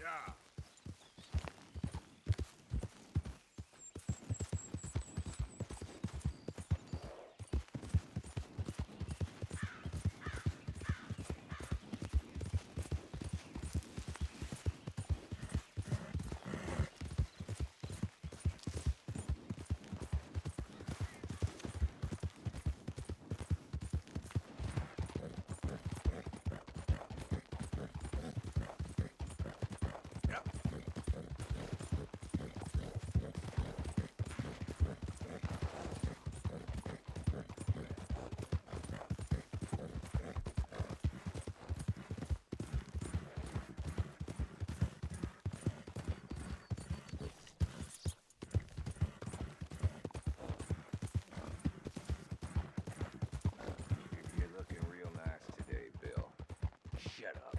Yeah. You're looking real nice today, Bill. Shut up.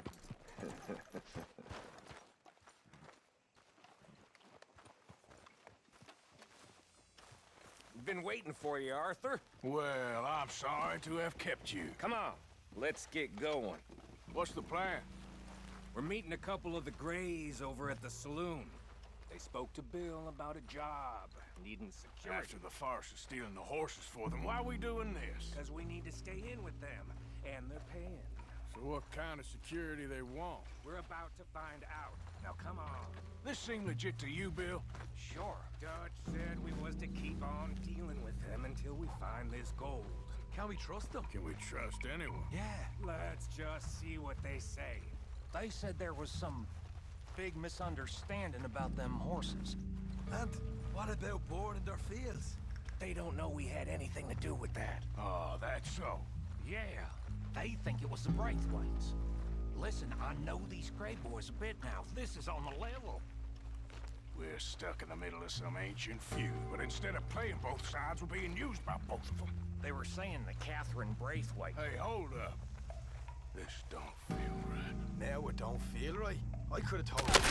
Been waiting for you, Arthur. Well, I'm sorry to have kept you. Come on, let's get going. What's the plan? We're meeting a couple of the Grays over at the saloon. They spoke to Bill about a job, needing security. After the farce of stealing the horses for them, why are we doing this? Because we need to stay in with them, and they're paying. So what kind of security they want? We're about to find out. Now come on. This seem legit to you, Bill? Sure. Dutch said we was to keep on dealing with them until we find this gold. Can we trust them? Can we trust anyone? Yeah. Let's just see what they say. They said there was some big misunderstanding about them horses. And what about boring their fields? They don't know we had anything to do with that. Oh, that's so. Yeah, they think it was the Braithwaites. Listen, I know these Gray boys a bit now. This is on the level. We're stuck in the middle of some ancient feud, but instead of playing both sides, we're being used by both of them. They were saying that Catherine Braithwaite... Hey, hold up. This don't feel right. Now it don't feel right. I could have told you.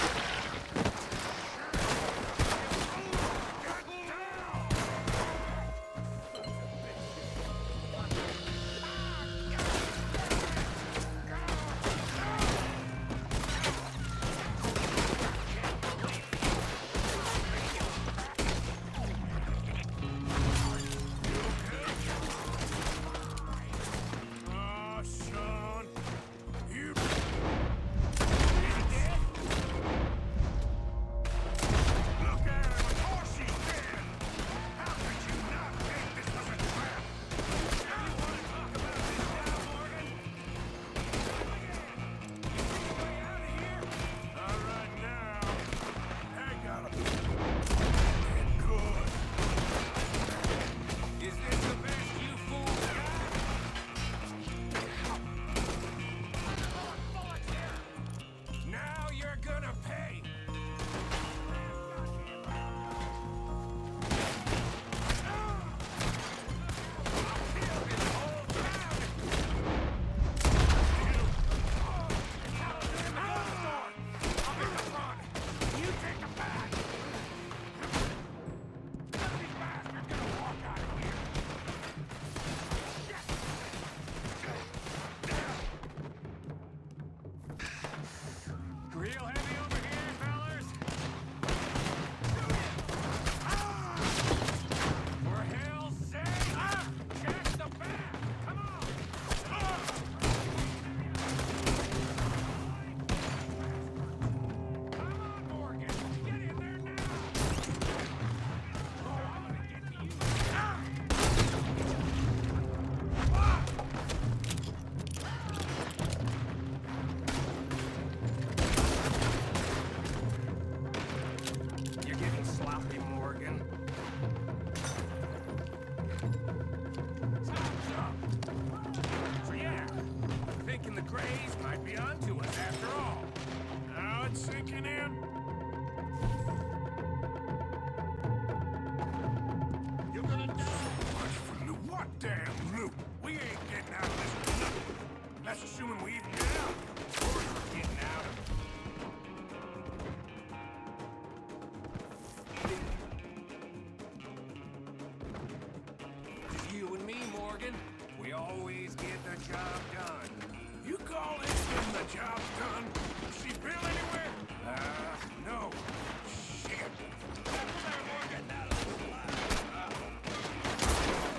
Grays might be onto us after all. Now it's sinking in. You're gonna die. Much for loot. What damn loot? We ain't getting out of this with nothing. That's assuming we even get out. Of course we're getting out of it. Just you and me, Morgan. We always get the job done. You call this getting the job done? See Bill anywhere? No. Shit.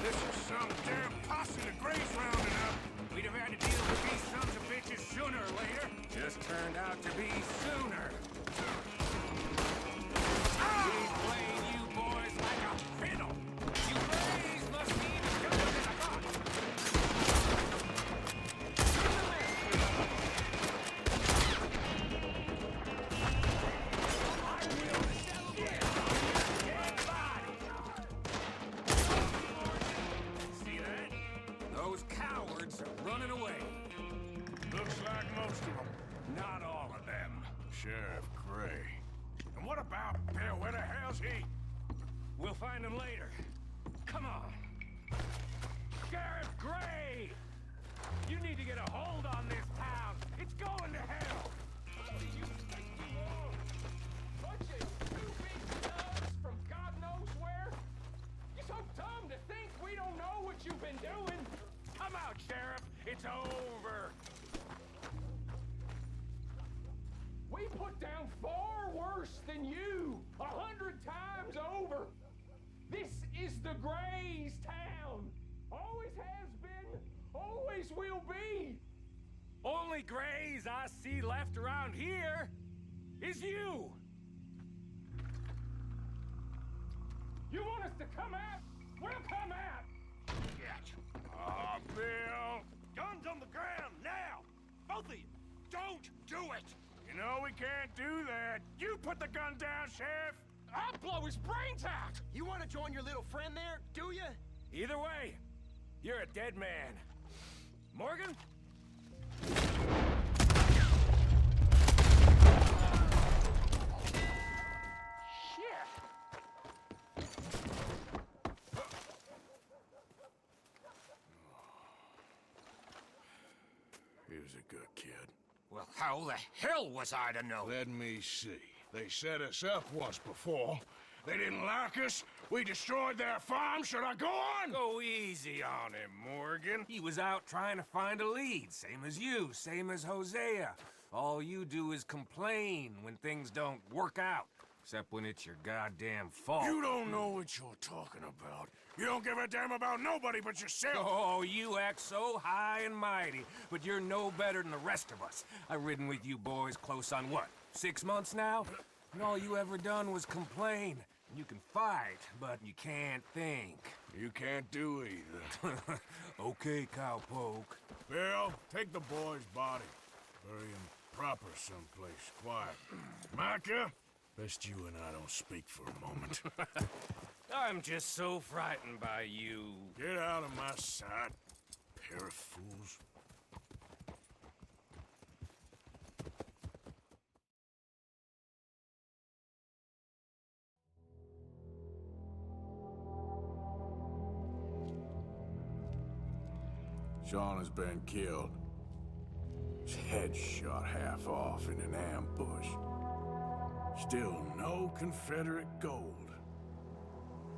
This is some damn posse the Grays rounding up. We'd have had to deal with these sons of bitches sooner or later. Just turned out to be sooner. We played you boys like a fiddle. You Grays must be even better than I thought. See that? Those cowards are running away. Looks like most of them. Not all of them. Sheriff Gray. And what about Bill? Where the hell's he? We'll find him later. Come on. Sheriff Gray! You need to get a hold on this town. It's going to hell. What do you think you are? Bunch of stupid thugs from God knows where? You're so dumb to think we don't know what you've been doing. Come out, Sheriff. It's over. We put down far worse than you, 100 times over. This is the Grays' town. Always has been, always will be. Only Grays I see left around here is you. You want us to come out? We'll come out. Oh, Bill. Guns on the ground, now! Both of you, don't do it! You know we can't do that. You put the gun down, Sheriff. I'll blow his brains out. You want to join your little friend there, do you? Either way, you're a dead man. Morgan? He was a good kid. Well, how the hell was I to know? Let me see. They set us up once before. They didn't like us. We destroyed their farm. Should I go on? Go easy on him, Morgan. He was out trying to find a lead, same as you, same as Hosea. All you do is complain when things don't work out, except when it's your goddamn fault. You don't know what you're talking about. You don't give a damn about nobody but yourself. Oh, you act so high and mighty, but you're no better than the rest of us. I've ridden with you boys close on what, 6 months now? And all you ever done was complain. You can fight, but you can't think. You can't do either. Okay, cowpoke. Bill, take the boy's body. Bury him proper someplace quiet. Micah, best you and I don't speak for a moment. I'm just so frightened by you. Get out of my sight, pair of fools. Sean has been killed. His head shot half off in an ambush. Still no Confederate gold,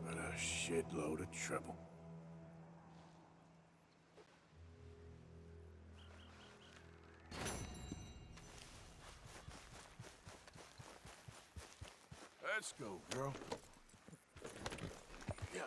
but a shitload of trouble. Let's go, girl. Yeah.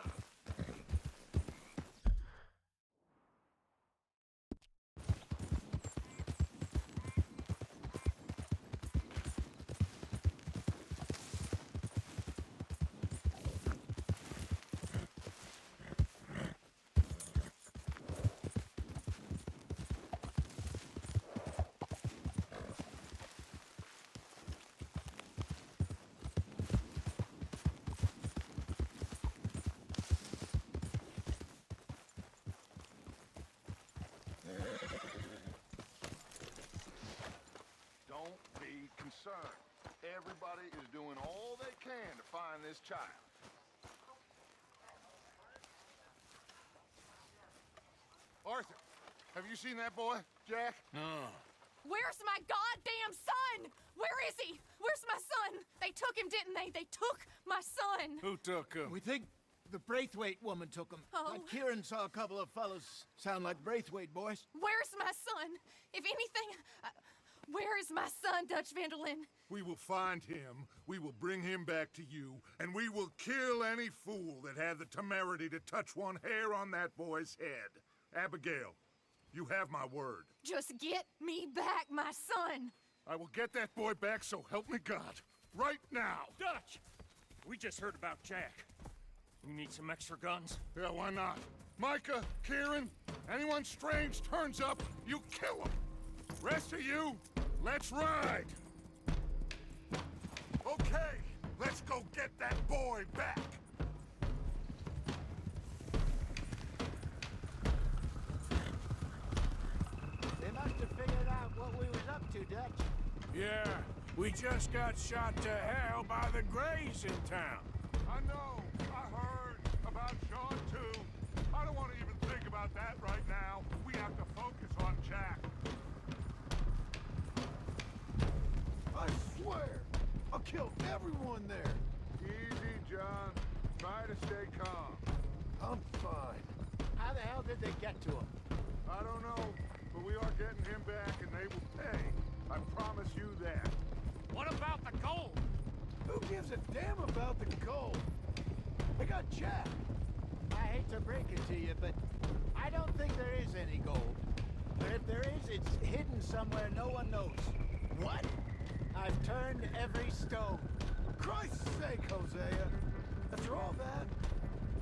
his child. Arthur, have you seen that boy, Jack? No. Where's my goddamn son? Where is he? Where's my son? They took him, didn't they? They took my son. Who took him? We think the Braithwaite woman took him. Oh. Kieran saw a couple of fellows sound like Braithwaite boys. Where's my son? If anything, where is my son, Dutch Van der Linde? We will find him, we will bring him back to you, and we will kill any fool that had the temerity to touch one hair on that boy's head. Abigail, you have my word. Just get me back, my son. I will get that boy back, so help me God. Right now. Dutch! We just heard about Jack. You need some extra guns? Yeah, why not? Micah, Kieran, anyone strange turns up, you kill him. Rest of you, let's ride. Okay, let's go get that boy back. They must have figured out what we was up to, Dutch. Yeah, we just got shot to hell by the Greys in town. I know, I heard about Sean too. I don't want to even think about that right now. We have to focus on Jack. I swear, I'll kill everyone there. Easy, John. Try to stay calm. I'm fine. How the hell did they get to him? I don't know, but we are getting him back and they will pay. I promise you that. What about the gold? Who gives a damn about the gold? They got Jack. I hate to break it to you, but I don't think there is any gold. But if there is, it's hidden somewhere no one knows. What? I've turned every stone. Christ's sake, Hosea. After all that,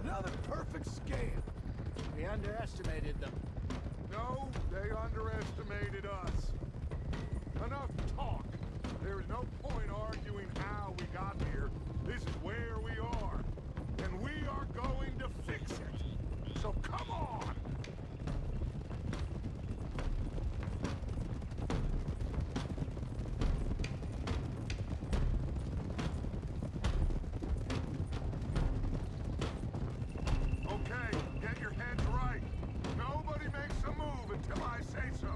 another perfect scam. We underestimated them. No, they underestimated us. Enough talk. There is no point arguing how we got here. This is where we are. And we are going to fix it. So come on! Okay, get your heads right. Nobody makes a move until I say so.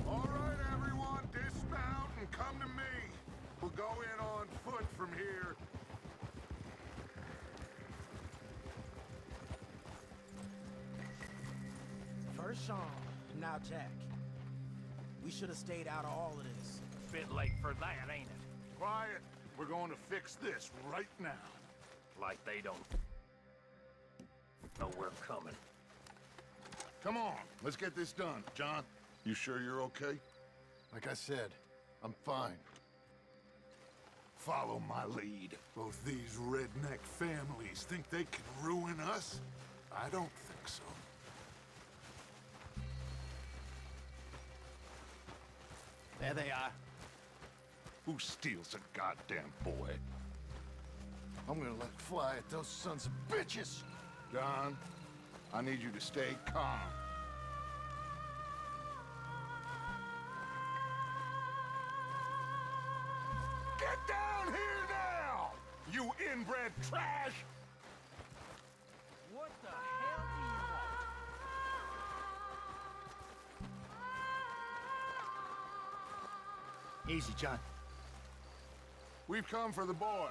All right, everyone, dismount and come to me. We'll go in on foot from here. First Sean, now Jack. We should have stayed out of all of this. Bit late for that, ain't it? Quiet. We're going to fix this right now. Like they don't know we're coming. Come on, let's get this done. John, you sure you're okay? Like I said, I'm fine. Follow my lead. Both these redneck families think they can ruin us? I don't think so. There they are. Who steals a goddamn boy? I'm gonna let fly at those sons of bitches. John, I need you to stay calm. Get down here now, you inbred trash! What the hell do you want? Easy, John. We've come for the boy.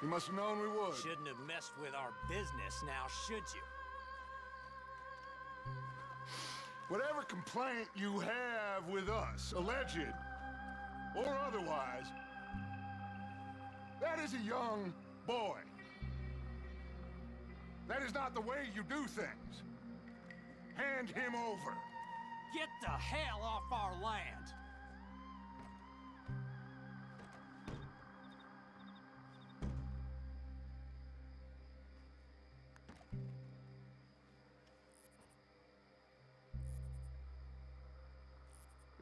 You must have known we would. Shouldn't have messed with our business now, should you? Whatever complaint you have with us, alleged or otherwise, that is a young boy. That is not the way you do things. Hand him over. Get the hell off our land!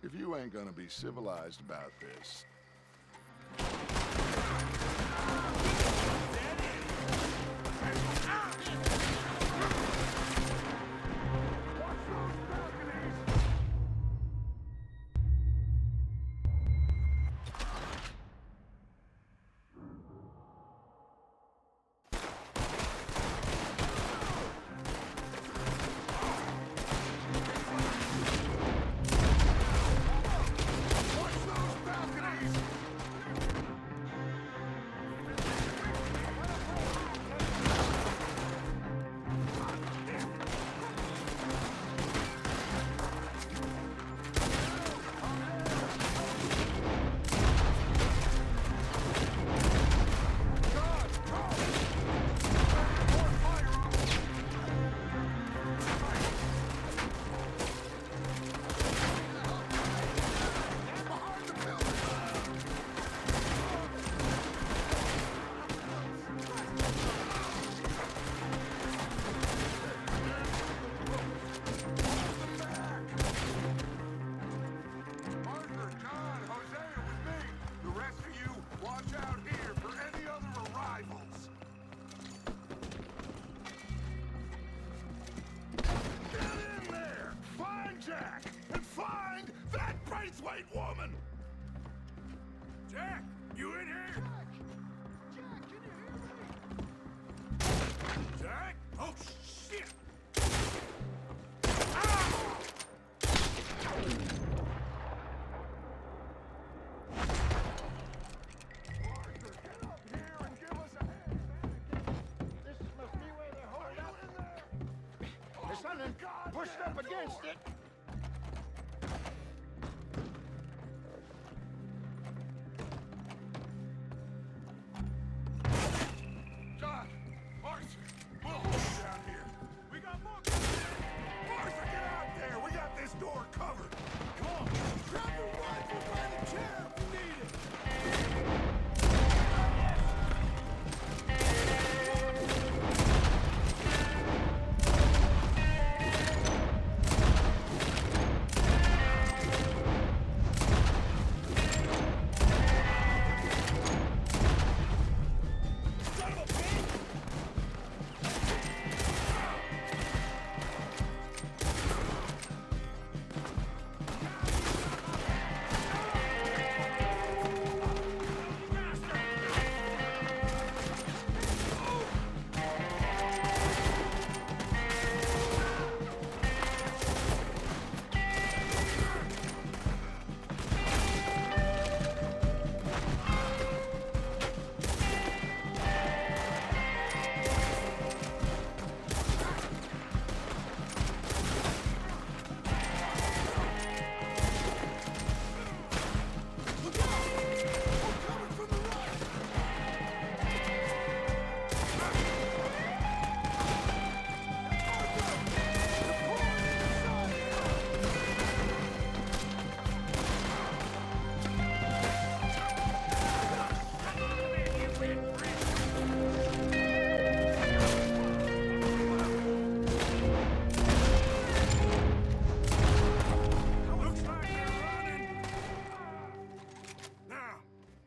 If you ain't gonna be civilized about this... woman! Jack, you in here? Jack, can you hear me? Jack? Oh, shit! Ah! Arthur, get up here and give us a hand. This must be where they're holed up. There's something pushed up against it.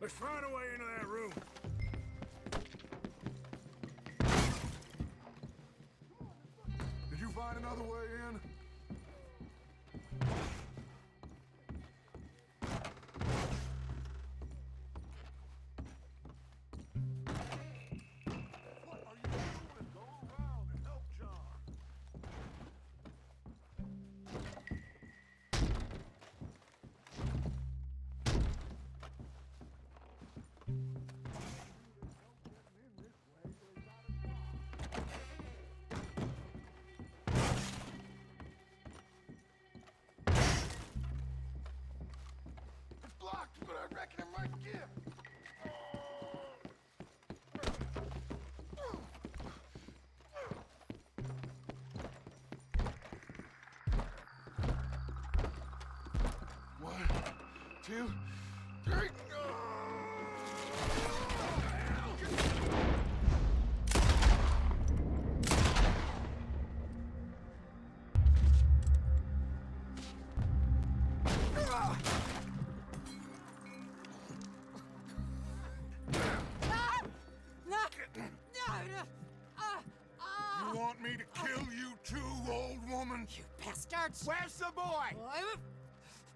Let's find a way into that room. Did you find another way in? But I reckon it might give. One, two, three. Ah! want me to kill you too, old woman? You bastards! Where's the boy?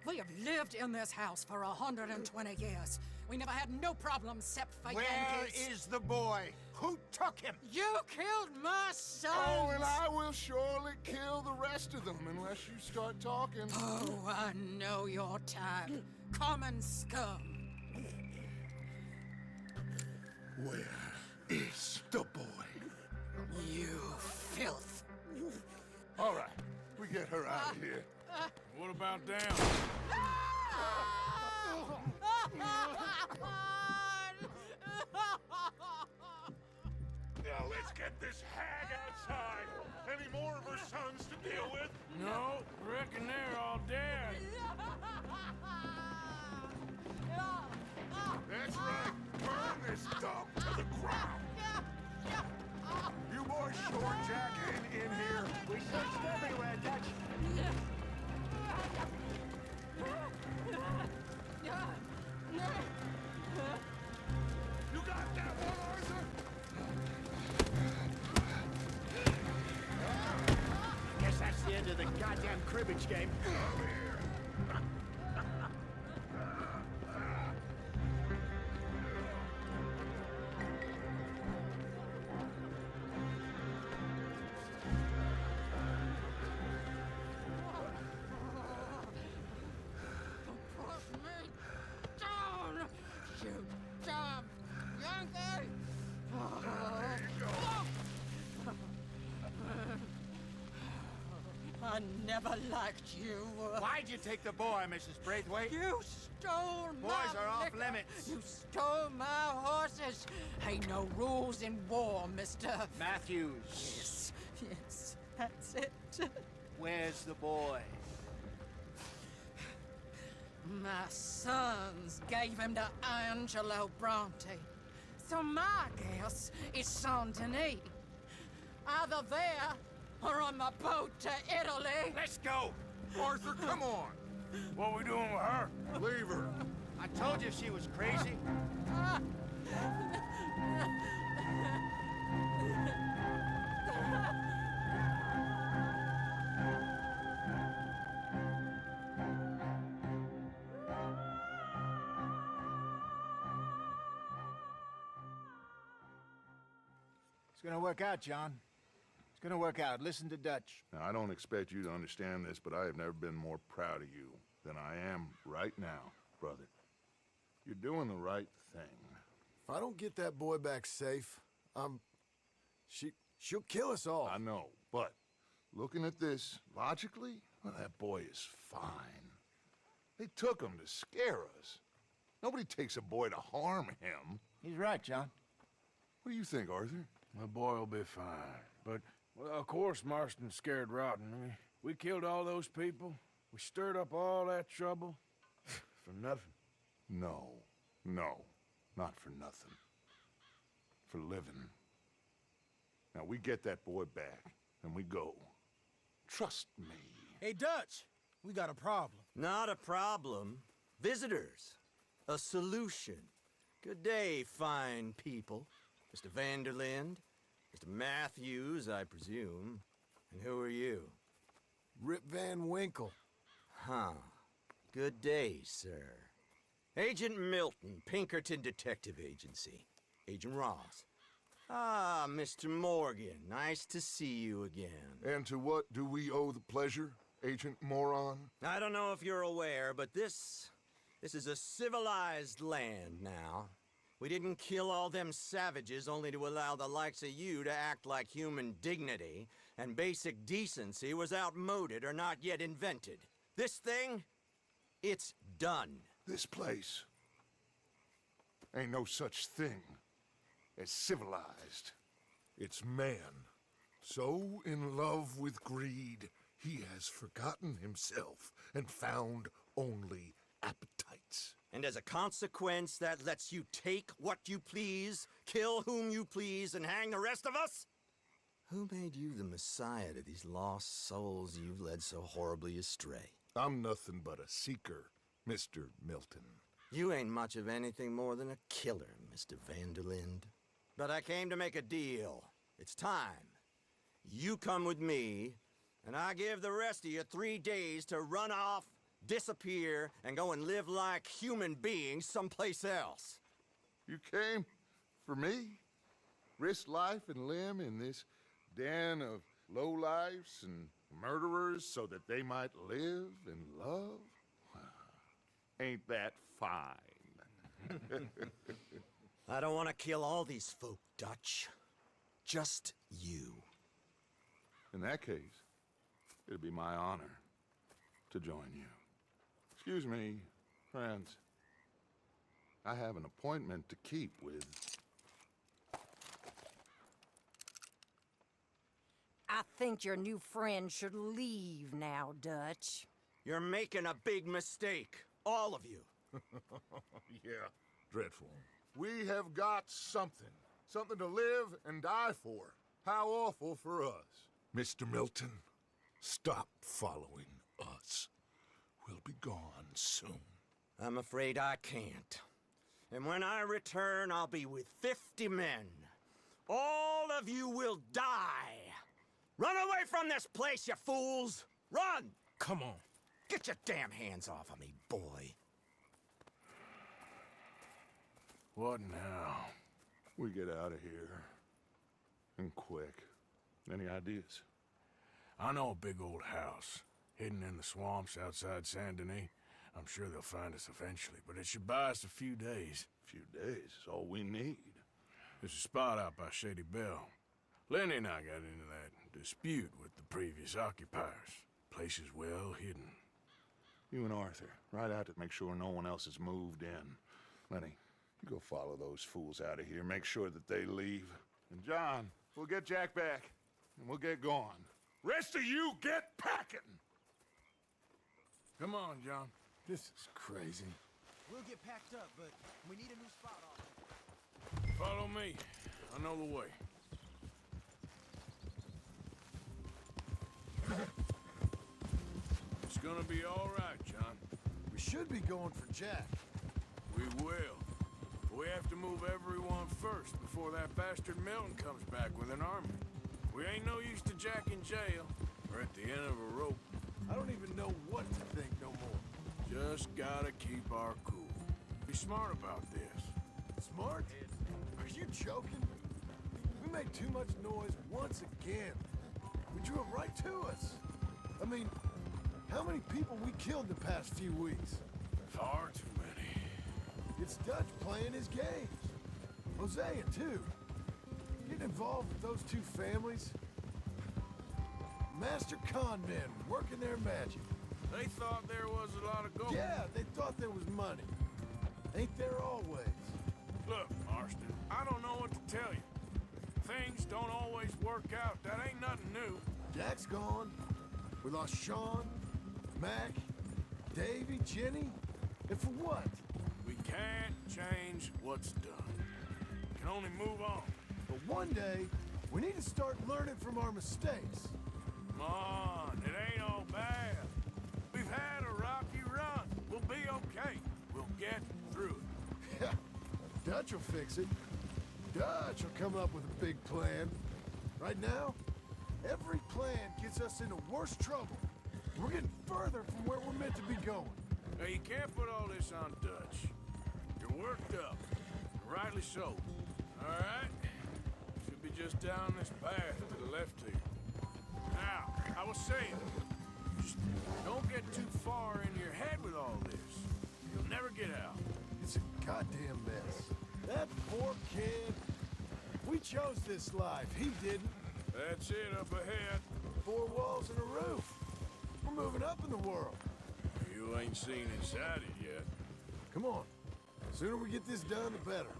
We have lived in this house for 120 years. We never had no problems except for Where Yankees. is the boy? Who took him? You killed my son! Oh, and I will surely kill the rest of them unless you start talking. Oh, I know your type. Common scum. Where is the boy? You filth. All right, we get her out of here. What about down? Now let's get this hag outside. Any more of her sons to deal with? No, reckon they're all dead. That's right. Burn this dump to the ground. You boys short jacking in here? We searched everywhere, Dutch. You got that one, Arthur? Guess that's the end of the goddamn cribbage game. I never liked you. Why'd you take the boy, Mrs. Braithwaite? You stole my Boys are off liquor. limits. You stole my horses. Ain't no rules in war, mister. Matthews. Yes, yes, that's it. Where's the boy? My sons gave him to Angelo Bronte. So my guess is Saint Denis. Either there or on the boat to Italy. Let's go. Arthur, come on. What we doing with her? Leave her. I told you she was crazy. It's gonna work out, John. It's gonna work out. Listen to Dutch. Now, I don't expect you to understand this, but I have never been more proud of you than I am right now, brother. You're doing the right thing. If I don't get that boy back safe, she'll kill us all. I know, but looking at this logically, well, that boy is fine. They took him to scare us. Nobody takes a boy to harm him. He's right, John. What do you think, Arthur? My boy will be fine. But, well, of course Marston's scared rotten. I mean, we killed all those people. We stirred up all that trouble. For nothing. No, not for nothing. For living. Now, we get that boy back, and we go. Trust me. Hey, Dutch, we got a problem. Not a problem. Visitors. A solution. Good day, fine people. Mr. Vanderlind, Mr. Matthews, I presume. And who are you? Rip Van Winkle. Huh. Good day, sir. Agent Milton, Pinkerton Detective Agency. Agent Ross. Ah, Mr. Morgan, nice to see you again. And to what do we owe the pleasure, Agent Moron? I don't know if you're aware, but this is a civilized land now. We didn't kill all them savages only to allow the likes of you to act like human dignity and basic decency was outmoded or not yet invented. This thing, it's done. This place ain't no such thing as civilized. It's man, so in love with greed, he has forgotten himself and found only appetites. And as a consequence, that lets you take what you please, kill whom you please, and hang the rest of us? Who made you the messiah to these lost souls you've led so horribly astray? I'm nothing but a seeker, Mr. Milton. You ain't much of anything more than a killer, Mr. Vanderlind. But I came to make a deal. It's time. You come with me, and I give the rest of you 3 days to run off, disappear, and go and live like human beings someplace else. You came for me? Risk life and limb in this den of lowlifes and murderers so that they might live and love? Ain't that fine? I don't want to kill all these folk, Dutch. Just you. In that case, it'd be my honor to join you. Excuse me, friends. I have an appointment to keep with... I think your new friend should leave now, Dutch. You're making a big mistake. All of you. Yeah, dreadful. We have got something. Something to live and die for. How awful for us. Mr. Milton, stop following us. We'll be gone soon. I'm afraid I can't. And when I return, I'll be with 50 men. All of you will die. Run away from this place, you fools! Run! Come on. Get your damn hands off of me, boy. What now? We get out of here. And quick. Any ideas? I know a big old house, hidden in the swamps outside Saint Denis. I'm sure they'll find us eventually, but it should buy us a few days. Few days is all we need. There's a spot out by Shady Bell. Lenny and I got into that dispute with the previous occupiers. Place is well hidden. You and Arthur, ride out to make sure no one else has moved in. Lenny, you go follow those fools out of here. Make sure that they leave. And John, we'll get Jack back, and we'll get going. Rest of you, get packing! Come on, John. This is crazy. We'll get packed up, but we need a new spot off. Follow me. I know the way. It's gonna be all right, John. We should be going for Jack. We will. But we have to move everyone first before that bastard Milton comes back with an army. We ain't no use to Jack in jail or at the end of a rope. I don't even know what to think no more. Just gotta keep our cool. Be smart about this. Smart? Are you joking? We made too much noise once again. We drew it right to us. I mean, how many people we killed the past few weeks? Far too many. It's Dutch playing his games. Hosea, too. Getting involved with those two families. Master con men working their magic. They thought there was a lot of gold. Yeah, they thought there was money. Ain't there always? Look, Marston, I don't know what to tell you. Things don't always work out. That ain't nothing new. Jack's gone. We lost Sean, Mac, Davy, Jenny. And for what? We can't change what's done. We can only move on. But one day, we need to start learning from our mistakes. Come on, it ain't all bad. We've had a rocky run. We'll be okay. We'll get through it. Dutch will fix it. Dutch will come up with a big plan. Right now, every plan gets us into worse trouble. We're getting further from where we're meant to be going. Now, you can't put all this on Dutch. You're worked up. Rightly so. All right? Should be just down this path to the left here. Now, I was saying, just don't get too far in your head with all this. You'll never get out. It's a goddamn mess. That poor kid. We chose this life. He didn't. That's it up ahead. 4 walls and a roof. We're moving up in the world. You ain't seen inside it yet. Come on. The sooner we get this done, the better.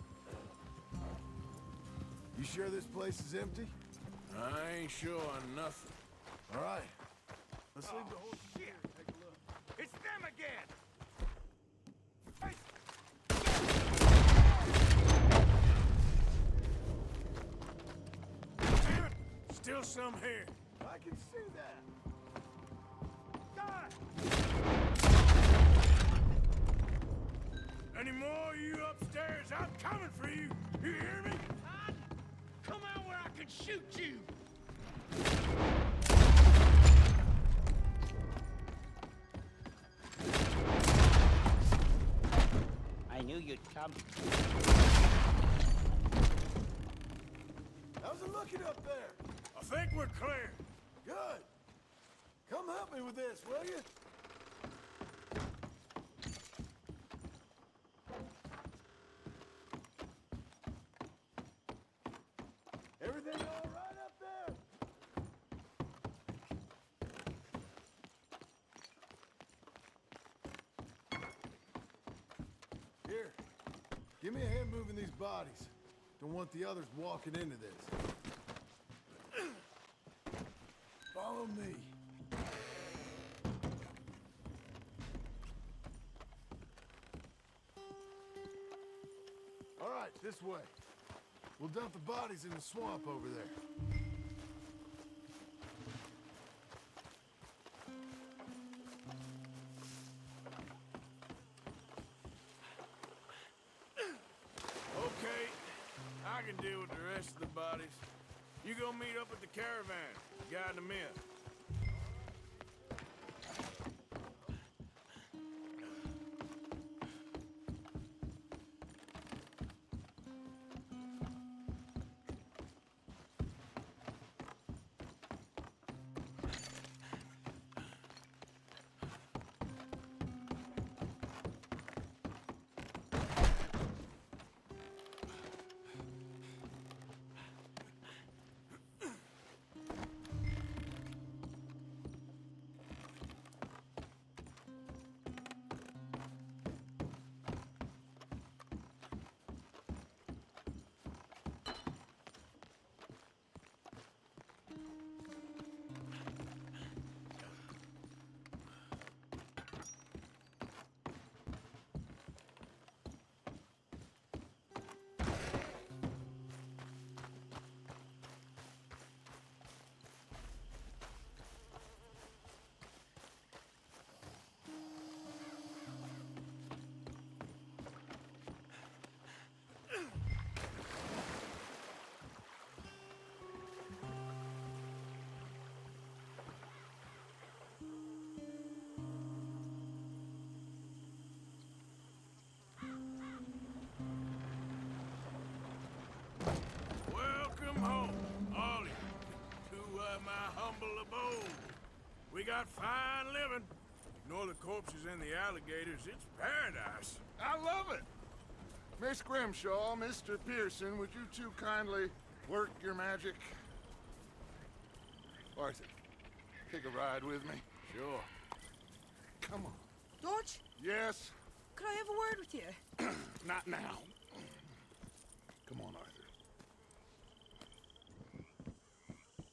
You sure this place is empty? I ain't sure on nothing. All right. Let's leave the whole Shit! Take a look. It's them again! Damn it! Still some here. I can see that. Any more of you upstairs? I'm coming for you. You hear me? Come out where I can shoot you. I knew you'd come. How's it looking up there? I think we're clear. Good. Come help me with this, will you? Everything all right up there? Here, give me a hand moving these bodies. Don't want the others walking into this. Follow me. All right, this way. We'll dump the bodies in the swamp over there. Okay, I can deal with the rest of the bodies. You go meet up at the caravan, guide them in. Welcome home, all of you, to my humble abode. We got fine living. Ignore the corpses and the alligators. It's paradise. I love it. Miss Grimshaw, Mr. Pearson, would you two kindly work your magic? Arthur, take a ride with me. Sure. Come on. George? Yes? Could I have a word with you? Not now. Come on,